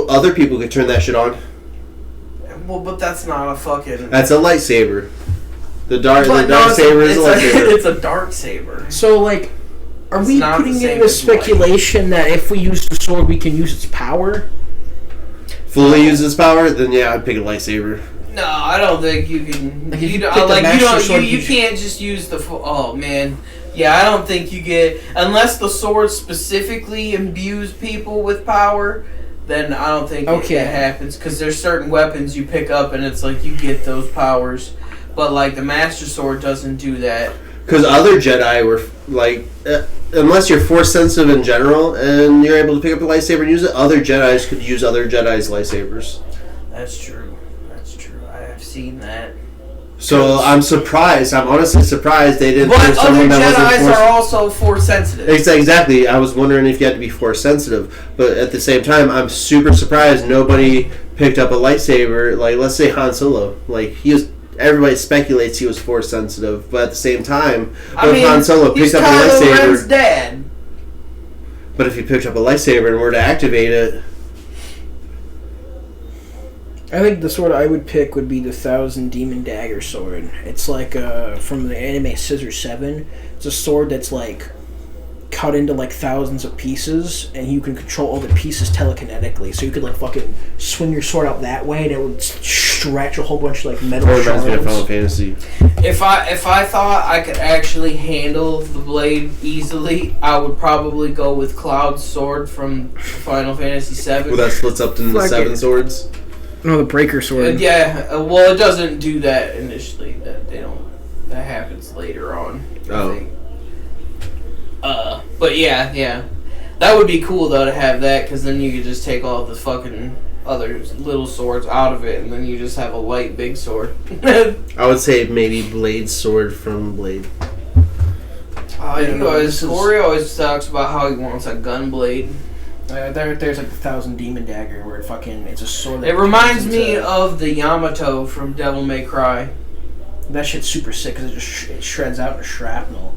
other people could turn that shit on. Well, but that's not a fucking. That's a lightsaber. The dark saber is a lightsaber. It's a dark saber. So like, are we putting in the speculation that if we use the sword, we can use its power? Fully use its power? Then yeah, I'd pick a lightsaber. No, I don't think you can. You can't just use the. Oh man. Yeah, I don't think you get... Unless the sword specifically imbues people with power, then I don't think it happens. Because there's certain weapons you pick up and it's like you get those powers. But like the Master Sword doesn't do that. Because other Jedi were like... unless you're Force sensitive in general and you're able to pick up a lightsaber and use it, other Jedis could use other Jedi's lightsabers. That's true. I have seen that. So I'm surprised. I'm honestly surprised they didn't. But other Jedis are also Force sensitive. Exactly. I was wondering if you had to be Force sensitive, but at the same time, I'm super surprised nobody picked up a lightsaber. Like, let's say Han Solo. Like everybody speculates he was Force sensitive, but at the same time, Han Solo picked up a lightsaber. Ren's dad. But if he picked up a lightsaber and were to activate it. I think the sword I would pick would be the Thousand Demon Dagger sword. It's like from the anime Scissor 7. It's a sword that's like cut into like thousands of pieces, and you can control all the pieces telekinetically. So you could like fucking swing your sword out that way, and it would stretch a whole bunch of like metal shards. Reminds me of Final Fantasy. If I thought I could actually handle the blade easily, I would probably go with Cloud's sword from Final Fantasy 7. Well, that splits up into the 7 swords. No, the Breaker sword. Well, it doesn't do that initially. That happens later on. I think. But yeah, that would be cool though to have that, because then you could just take all the fucking other little swords out of it, and then you just have a light big sword. I would say maybe Blade's sword from Blade. Corey always talks about how he wants a gun blade. There's like the Thousand Demon Dagger, where it's a sword. It reminds me of the Yamato from Devil May Cry. That shit's super sick because it shreds out into shrapnel.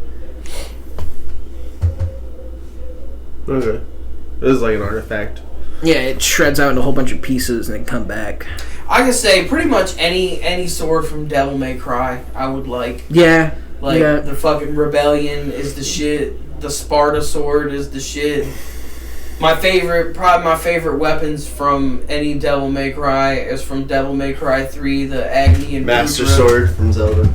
Okay, this is like an artifact. Yeah, it shreds out into a whole bunch of pieces and then come back. I can say pretty much any sword from Devil May Cry I would like. Yeah. The fucking Rebellion is the shit. The Sparta sword is the shit. Probably my favorite weapons from any Devil May Cry is from Devil May Cry 3, the Agni and Master Budra. Sword from Zelda.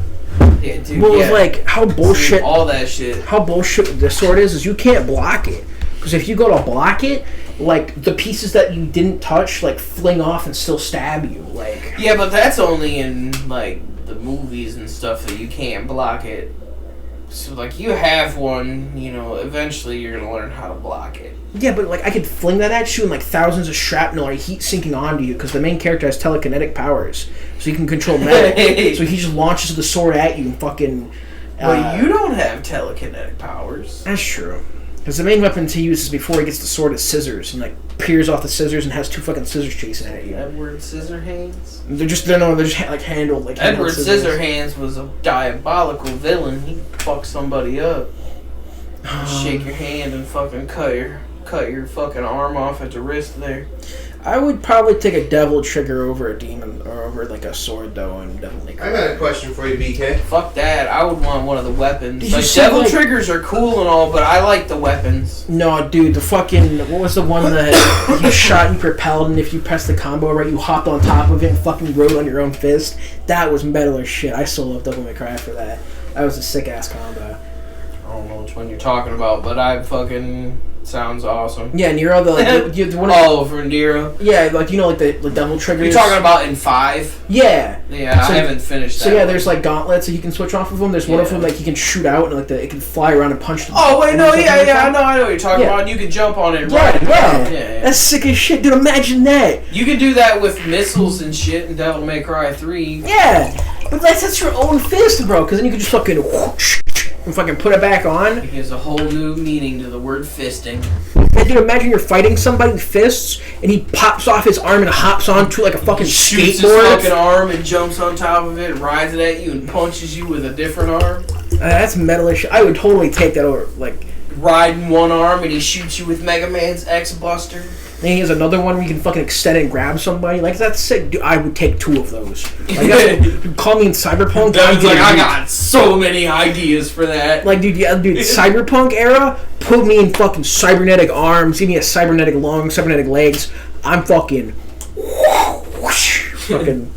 Yeah, dude. Well, it's like how bullshit all that shit. How bullshit the sword is you can't block it, because if you go to block it, like the pieces that you didn't touch like fling off and still stab you. Like yeah, but that's only in like the movies and stuff that you can't block it. So like you have one, eventually you're gonna learn how to block it. Yeah, but like I could fling that at you and like thousands of shrapnel are heat sinking onto you, because the main character has telekinetic powers, so he can control metal. So he just launches the sword at you and fucking. Well, you don't have telekinetic powers. That's true. Because the main weapons he uses before he gets the sword is scissors, and like peers off the scissors and has two fucking scissors chasing at you. Edward Scissorhands. They're just like handled like Edward scissors. Scissorhands was a diabolical villain. He fucked somebody up, shake your hand and fucking cut your fucking arm off at the wrist there. I would probably take a devil trigger over a demon or over like a sword though, and definitely. I got a question for you, BK. Fuck that. I would want one of the weapons. Did you Like see, devil like- triggers are cool and all, but I like the weapons. No, dude, the fucking what was the one that you shot, you propelled, and if you pressed the combo right, you hopped on top of it and fucking rode on your own fist. That was metal as shit. I still love Devil May Cry for that. That was a sick ass combo. I don't know which one you're talking about, but I fucking sounds awesome. Yeah, Nero, the like the one. Oh, for Nero. Yeah, like you know, like the devil triggers. You're talking about in 5? Yeah. Yeah, So- I haven't finished that. So yeah, one. there's like gauntlets that you can switch off of them. There's one of Yeah. them like you can shoot out and like it can fly around and punch. Oh wait, no, something yeah, like I that. know what you're talking Yeah. about. And you can jump on it. And Yeah, ride it yeah. around. Yeah. That's sick as shit, dude. Imagine that. You can do that with missiles and shit in Devil May Cry 3. Yeah, but that's your own fist, bro. Because then you can just fucking whoosh and fucking put it back on. It gives a whole new meaning to the word fisting. And dude, imagine you're fighting somebody with fists, and he pops off his arm and hops onto like a fucking Shoots his skateboard. fucking arm and jumps on top of it, rides it at you, and punches you with a different arm. That's metalish. I would totally take that over. Like, Riding one arm and he shoots you with Mega Man's X-Buster. then he has another one where you can fucking extend and grab somebody. Like, that's sick. Dude, I would take 2 of those. Like, that's, call me in Cyberpunk. Devin's like, I dude. got so many ideas for that. Like, dude, yeah, dude, Cyberpunk era, put me in fucking cybernetic arms, give me a cybernetic lung, cybernetic legs. I'm fucking whoosh, fucking.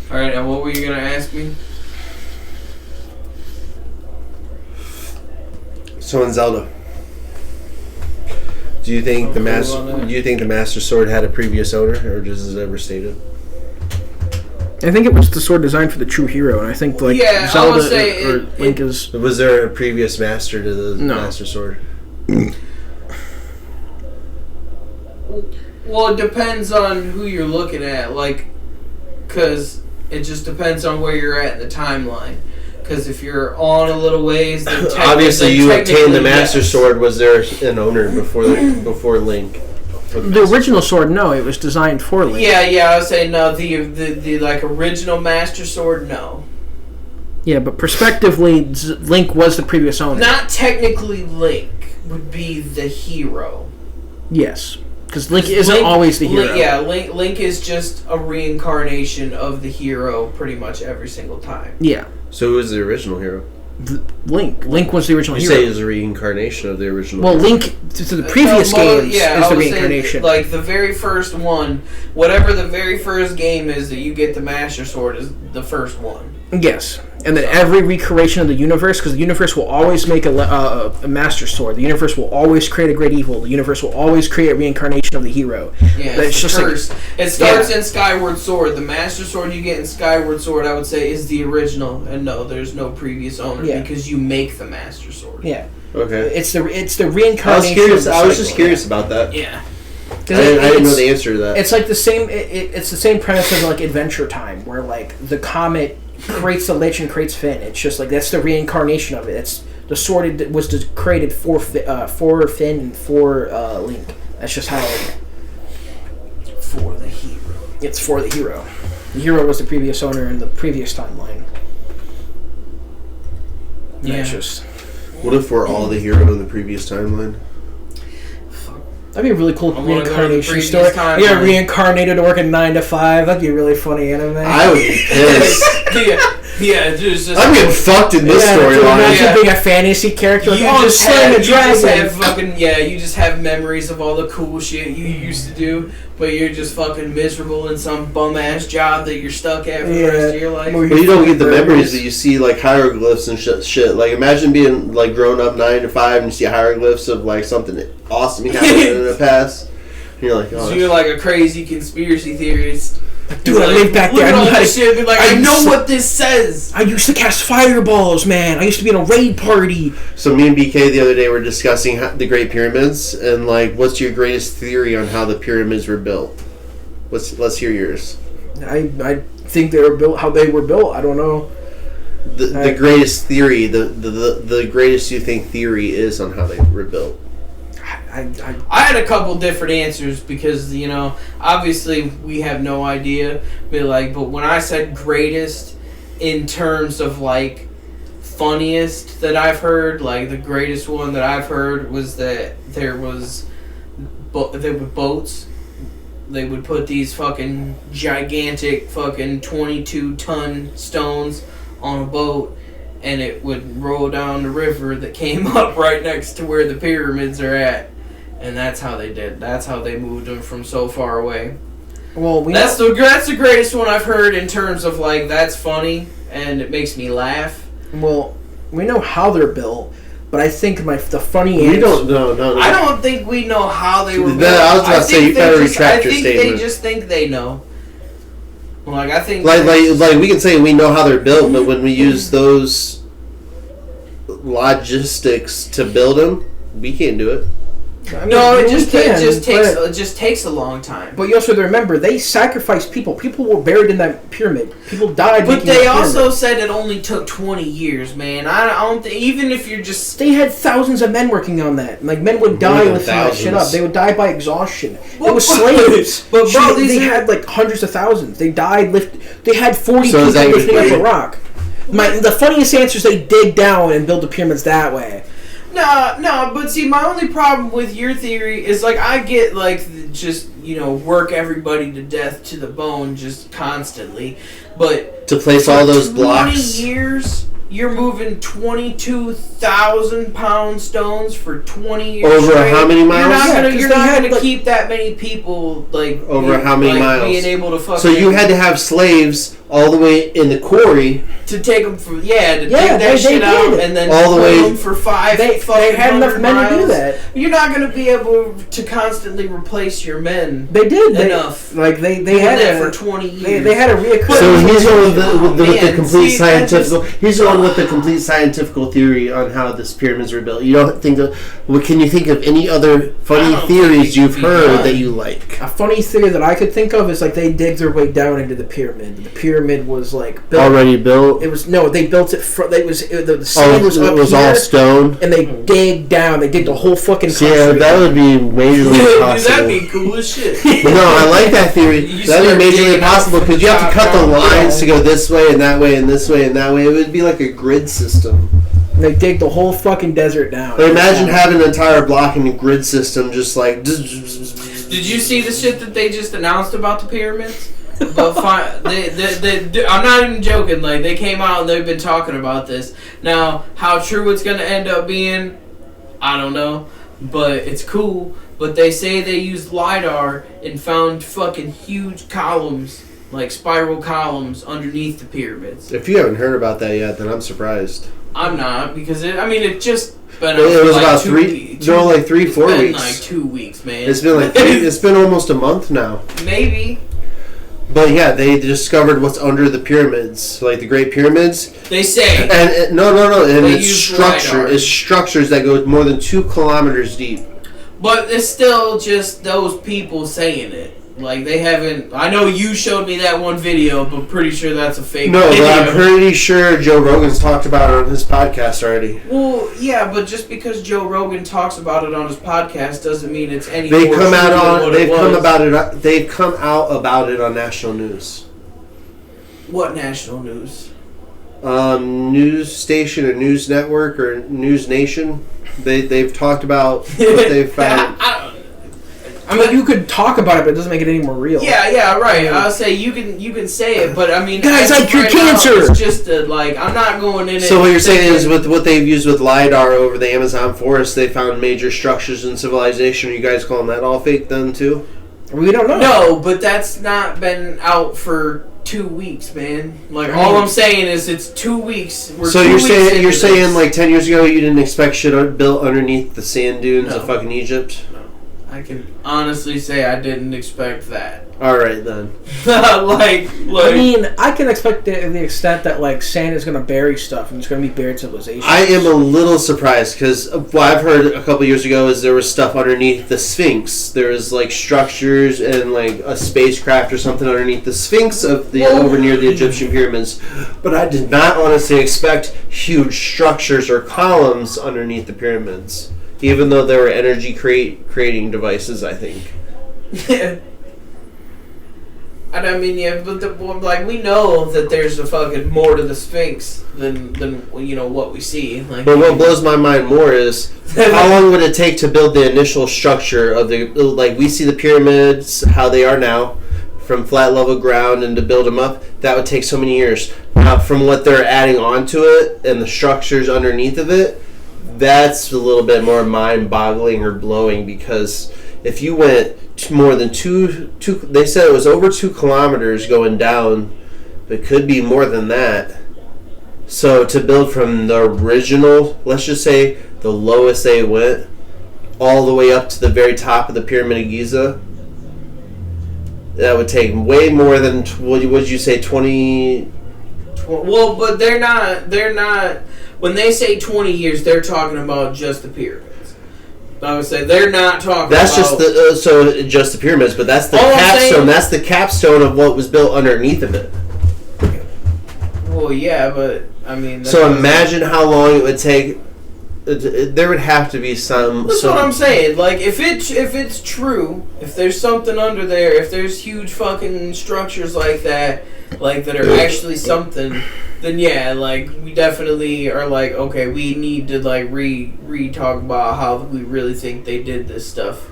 Alright, and what were you gonna ask me? So in Zelda, do you think the Master Sword had a previous owner, or just is it ever stated? I think it was the sword designed for the true hero, and I think like Yeah, I Zelda would say or it- Link is. Was there a previous master to the No. Master Sword? Well, it depends on who you're looking at, like, because it just depends on where you're at in the timeline. Because if you're on a little ways, then Obviously, you obtained the technically, Master yes. Sword. Was there an owner before Link? The original sword, no, it was designed for Link. Yeah, I was saying no. The like original Master Sword, no. Yeah, but prospectively, Link was the previous owner. Not technically Link would be the hero. Yes, because Link isn't always the hero. Link is just a reincarnation of the hero pretty much every single time. Yeah, So who was the original hero? Link. Link was the original You hero. say is a reincarnation of the original. Well, hero. Link to the previous games is I the would say, reincarnation. like the very first one, whatever the very first game is that you get the Master Sword is the first one. Yes, and then every recreation of the universe, because the universe will always make a Master Sword. The universe will always create a great evil. The universe will always create a reincarnation of the hero. Yeah, But it's just like, it starts in Skyward Sword. The Master Sword you get in Skyward Sword, I would say, is the original. And no, there's no previous owner Yeah. because you make the Master Sword. yeah, Okay. it's the I was reincarnation. curious. of the I was cycle, just curious yeah. about that. Yeah. I didn't know the answer to that. It's like the same. It's the same premise of like Adventure Time, where like the comet creates the Lich and creates Finn. It's just like that's the reincarnation of it. It's the sword was created for Finn and for Link. That's just how For the hero. it's for the hero. The hero was the previous owner in the previous timeline. And Yeah. that's just What if we're all the hero in the previous timeline? that'd be a really cool I wanna go to the reincarnation previous story. timeline. Yeah, reincarnated working 9 to 5. That'd be a really funny anime. I would be pissed. Just I'm getting fucked in this dude, storyline. imagine Yeah. being a fantasy character. Like, You oh, I'm just slaying a have, you just dragon. have fucking you just have memories of all the cool shit you used to do, but you're just fucking miserable in some bum ass job that you're stuck at for the rest of your life. Where But you don't get the memories that you see, like hieroglyphs and shit. Like, imagine being like grown up 9 to 5 and you see hieroglyphs of like something awesome happened in the past. And you're like, oh, So you're like a crazy conspiracy theorist. Dude, I lived back look there. at I all know how this to- shit. Be like, I I know used to- what this says. I used to cast fireballs, man. I used to be in a raid party. So me and BK the other day were discussing the Great Pyramids and like, what's your greatest theory on how the pyramids were built? Let's hear yours. I think they were built how they were built. I don't know. the greatest theory, the greatest you think theory is on how they were built? I had a couple different answers because, obviously we have no idea. But when I said greatest in terms of, funniest that I've heard, the greatest one that I've heard was that they would boats. They would put these fucking gigantic fucking 22-ton stones on a boat, and it would roll down the river that came up right next to where the pyramids are at. And that's how they did. That's how they moved them from so far away. Well, that's the greatest one I've heard in terms of that's funny and it makes me laugh. Well, we know how they're built, but I think the funny We don't know. No. I don't think we know how they were built. I was about to say, you better retract your statement. I think they just think they know. I think... Like we can say we know how they're built, but when we use those logistics to build them, we can't do it. It just takes a long time. But you also have to remember, they sacrificed people. People were buried in that pyramid. People died. But they also said it only took 20 years, man. I don't think, even if you're just... They had thousands of men working on that. Men would die lifting that shit up. They would die by exhaustion. It was slaves. But bro, they had hundreds of thousands. They died They had 40 people lifting up a rock. The funniest answer is they dig down and build the pyramids that way. No, but see, my only problem with your theory is, I get, just, work everybody to death to the bone just constantly, but... To place all those blocks... 20 years, you're moving 22,000-pound stones for 20 years Over straight. how many miles? You're not going to keep that many people, Over how many miles? Being able to fucking... So you had to have slaves all the way in the quarry... To take them from, dig that shit out and then all the way them for 5 They had enough men to do that. You're not going to be able to constantly replace your men. They did enough. They had that for 20 years. They had a reoccurring. So he's the one with the complete scientific. He's the one with the complete scientific theory on how this pyramids were built. You don't think of? What can you think of any other funny theories you've heard that you like? A funny theory that I could think of is they dig their way down into the pyramid. The pyramid was built, already built. It was they built it. The sand was up here, all stone, and they dig down. They dig the whole fucking country. Yeah, that would be majorly impossible. That'd be cool as shit. No, I like that theory. That'd be majorly impossible because you have to cut the lines to go this way and that way and this way and that way. It would be like a grid system. They dig the whole fucking desert down. But imagine having an entire block in a grid system, just like. Did you see the shit that they just announced about the pyramids? But I'm not even joking. They came out and they've been talking about this. Now, how true it's gonna end up being, I don't know. But it's cool. But they say they used LiDAR and found fucking huge columns, spiral columns underneath the pyramids. If you haven't heard about that yet, then I'm surprised. I'm not, because it just been. It was about 4 weeks. 2 weeks, man. It's been it's been almost a month now. Maybe. But yeah, they discovered what's under the pyramids, the Great Pyramids. They say. And no, and it's structures that go more than 2 kilometers deep. But it's still just those people saying it. They haven't... I know you showed me that one video, but pretty sure that's a fake video. No, but I'm pretty sure Joe Rogan's talked about it on his podcast already. Well, yeah, but just because Joe Rogan talks about it on his podcast doesn't mean it's any They've more come true out than on. what They've it come was. about it. They've come out about it on national news. What national news? News station or news network or News Nation. They've talked about what they've found. I mean, you could talk about it, but it doesn't make it any more real. Yeah, right. I'll say you can say it, but I mean, guys, I cure cancer. It's just I'm not going in it. So what you're saying is, with what they've used with LiDAR over the Amazon forest, they found major structures in civilization. Are you guys calling that all fake then too? We don't know. No, but that's not been out for 2 weeks, man. All I'm saying is it's 2 weeks. So you're saying 10 years ago you didn't expect shit built underneath the sand dunes of fucking Egypt? No. I can honestly say I didn't expect that. All right then. I mean, I can expect the extent that like Santa's gonna bury stuff and it's gonna be buried civilizations. I am a little surprised because what I've heard a couple years ago is there was stuff underneath the Sphinx. There was like structures and like a spacecraft or something underneath the Sphinx of the over near the Egyptian pyramids. But I did not honestly expect huge structures or columns underneath the pyramids, even though they were energy creating devices. I think. And I mean, yeah, but like we know that there's a fucking more to the Sphinx than what we see. Like, but what blows my mind more is how long would it take to build the initial structure of the like we see the pyramids how they are now from flat level ground and to build them up that would take so many years. Now from what they're adding onto it and the structures underneath of it, that's a little bit more mind boggling or blowing because if you went more than two, they said it was over 2 kilometers going down, but could be more than that. So to build from the original, let's just say the lowest they went, all the way up to the very top of the Pyramid of Giza, that would take way more than, what would you say, 20? Well, but they're not, when they say 20 years, they're talking about just the pyramids. I would say they're not talking. That's about... just just the pyramids, but that's the capstone. That's the capstone of what was built underneath of it. Well, yeah, but I mean. So imagine how long it would take. There would have to be some. That's what I'm saying. Like if it's true, if there's something under there, if there's huge fucking structures like that are actually something. Then yeah, like we definitely are like, okay, we need to like re-talk about how we really think they did this stuff.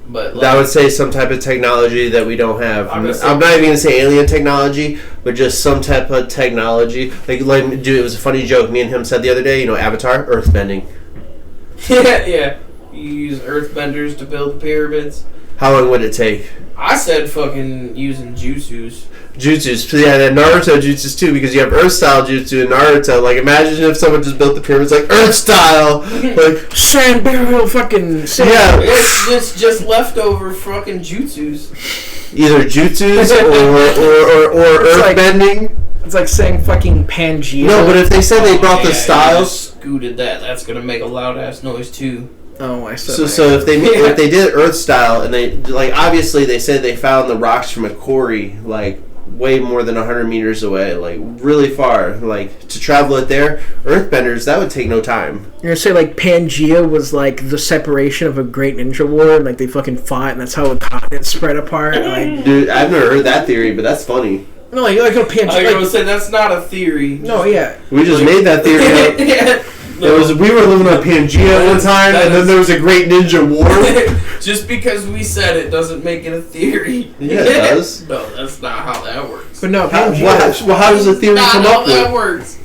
But like, that would say some type of technology that we don't have. I'm not even gonna say alien technology, but just some type of technology. Like dude, it was a funny joke me and him said the other day. Avatar, earthbending. yeah. You use earthbenders to build the pyramids. How long would it take? I said fucking using jutsus. Jutsus. Yeah, and Naruto jutsus too, because you have Earth style jutsu in Naruto. Like, imagine if someone just built the pyramids like Earth style, like sand burial, fucking sand. Yeah, it's just leftover fucking jutsus. Either jutsus or earth bending. It's like saying fucking Pangea. No, but if they said they brought the styles, scooted that's gonna make a loud ass noise too. Oh, I said. So if they did Earth style and they like obviously they said they found the rocks from a quarry like way more than 100 meters away, like really far, like to travel it there, earthbenders that would take no time. You're gonna say like Pangea was like the separation of a great ninja war, and like they fucking fought, and that's how the continent spread apart. Like, dude, I've never heard that theory, but that's funny. No, like a Pangea. I was gonna say that's not a theory. No, yeah, we just made that theory up. Yeah. No. We were living on Pangea at one time, and then there was a great ninja war. Just because we said it doesn't make it a theory. Yeah, it does. No, that's not how that works. But no, how does the theory come up with? That works.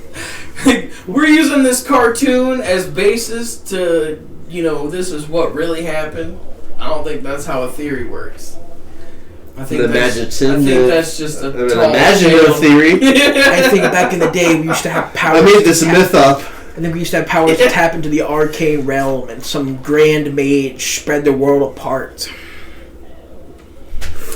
We're using this cartoon as basis to, this is what really happened. I don't think that's how a theory works. I think that's just a imaginative theory. I think back in the day we used to have powers. I made this myth up. I think we used to have powers to tap into the arcane realm, and some grand mage spread the world apart.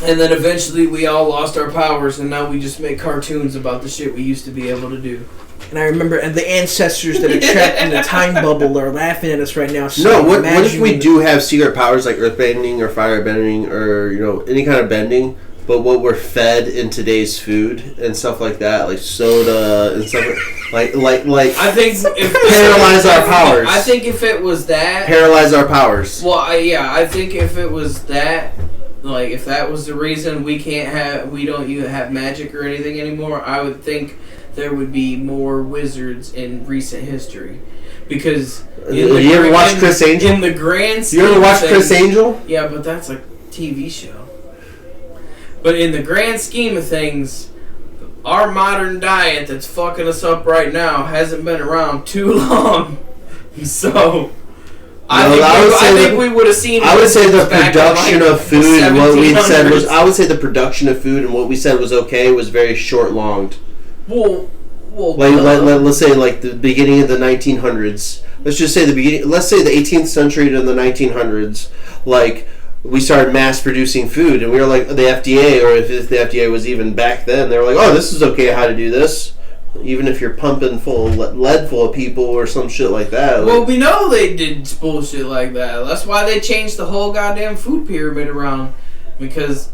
And then eventually we all lost our powers, and now we just make cartoons about the shit we used to be able to do. And I remember, and the ancestors that are trapped in the time bubble are laughing at us right now. So no, what if we do have secret powers like earthbending or firebending or any kind of bending, but what we're fed in today's food and stuff like that, like soda and stuff like I think if paralyze our powers. I think if it was that paralyze our powers. Well, I think if it was that, like if that was the reason we don't even have magic or anything anymore, I would think there would be more wizards in recent history. Because you ever watch Chris Angel? In the grand scheme you ever watch Chris Angel? Yeah, but that's a TV show. But in the grand scheme of things, our modern diet that's fucking us up right now hasn't been around too long. So I think we would have seen. I would say the production of food and what we said was. I would say the production of food and what we said was okay was very short-longed. Well, let's say like the beginning of the 1900s. Let's just say the beginning. Let's say the 18th century to the 1900s. Like we started mass producing food, and we were like, the FDA, or if the FDA was even back then, they were like, oh, this is okay how to do this. Even if you're pumping full of lead full of people or some shit like that. Well, we know they did bullshit like that. That's why they changed the whole goddamn food pyramid around. Because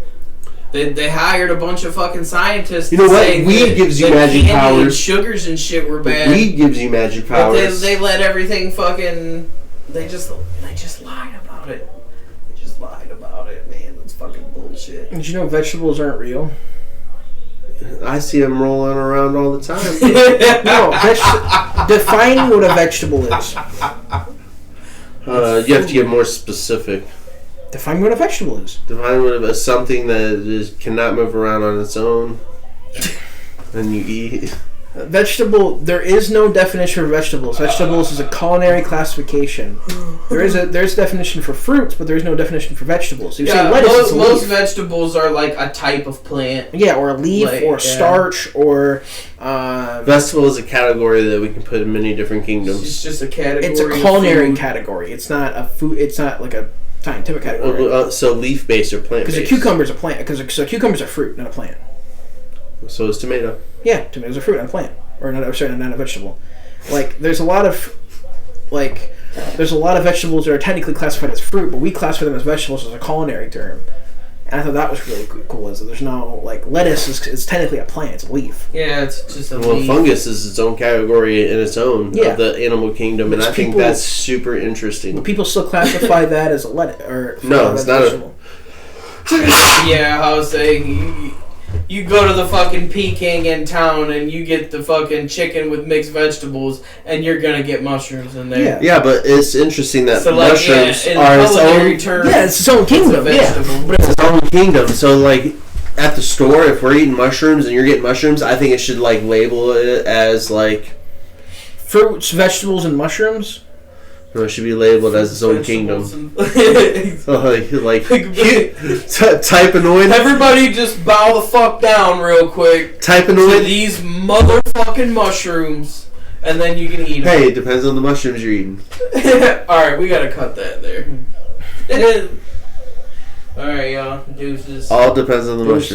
they hired a bunch of fucking scientists. You know what? Saying Weed gives you that magic candy and powers. sugars and shit were bad. Weed gives you magic But powers. they let everything fucking. They just lied about it. They just lied about it, man. That's fucking bullshit. Did you know vegetables aren't real? I see them rolling around all the time. No, define what a vegetable is. You have to get more specific. Define what a vegetable is. Define what is something that cannot move around on its own, and you eat. Vegetable. There is no definition for vegetables. Vegetables is a culinary classification. There's a definition for fruits, but there is no definition for vegetables. You say lettuce, it's a most leaf. vegetables are like a type of plant. Yeah, or a leaf, Like, or yeah. starch, or Vegetable is a category that we can put in many different It's kingdoms. just a category. it's a of culinary food. category. It's not a food. It's not like a scientific category. So leaf-based or plant-based. Because a cucumber's a plant. Because cucumber's a fruit, not a plant. So is tomato. Yeah, tomatoes are fruit, not a plant, or not a vegetable. Like there's a lot of vegetables that are technically classified as fruit, but we classify them as vegetables as a culinary term. And I thought that was really cool. Is that there's no like lettuce is technically a plant, it's a leaf. Yeah, it's just a Well, leaf. fungus is its own category in its own Yeah. of the animal kingdom, and But I think people- that's super interesting. But people still classify that as a lettuce or No, as it's not a- vegetable. Yeah, I was saying, you go to the fucking Peking in town and you get the fucking chicken with mixed vegetables, and you're gonna get mushrooms in there. Yeah. Yeah, but it's interesting that So, like, mushrooms in are its culinary own. terms, Yeah, it's its own it's a kingdom. Yeah, vegetable. but It's its own kingdom. So like at the store, if we're eating mushrooms and you're getting mushrooms, I think it should like label it as like fruits, vegetables, and mushrooms. no, it should be labeled as its own kingdom. Vegetables like and- typanoid, Everybody just bow the fuck down real quick to typanoid. these motherfucking mushrooms, and then you can eat them. Hey, it depends on the mushrooms you're eating. Alright, we gotta cut that there. Alright, y'all. Deuces. All depends on the Deuces. mushrooms.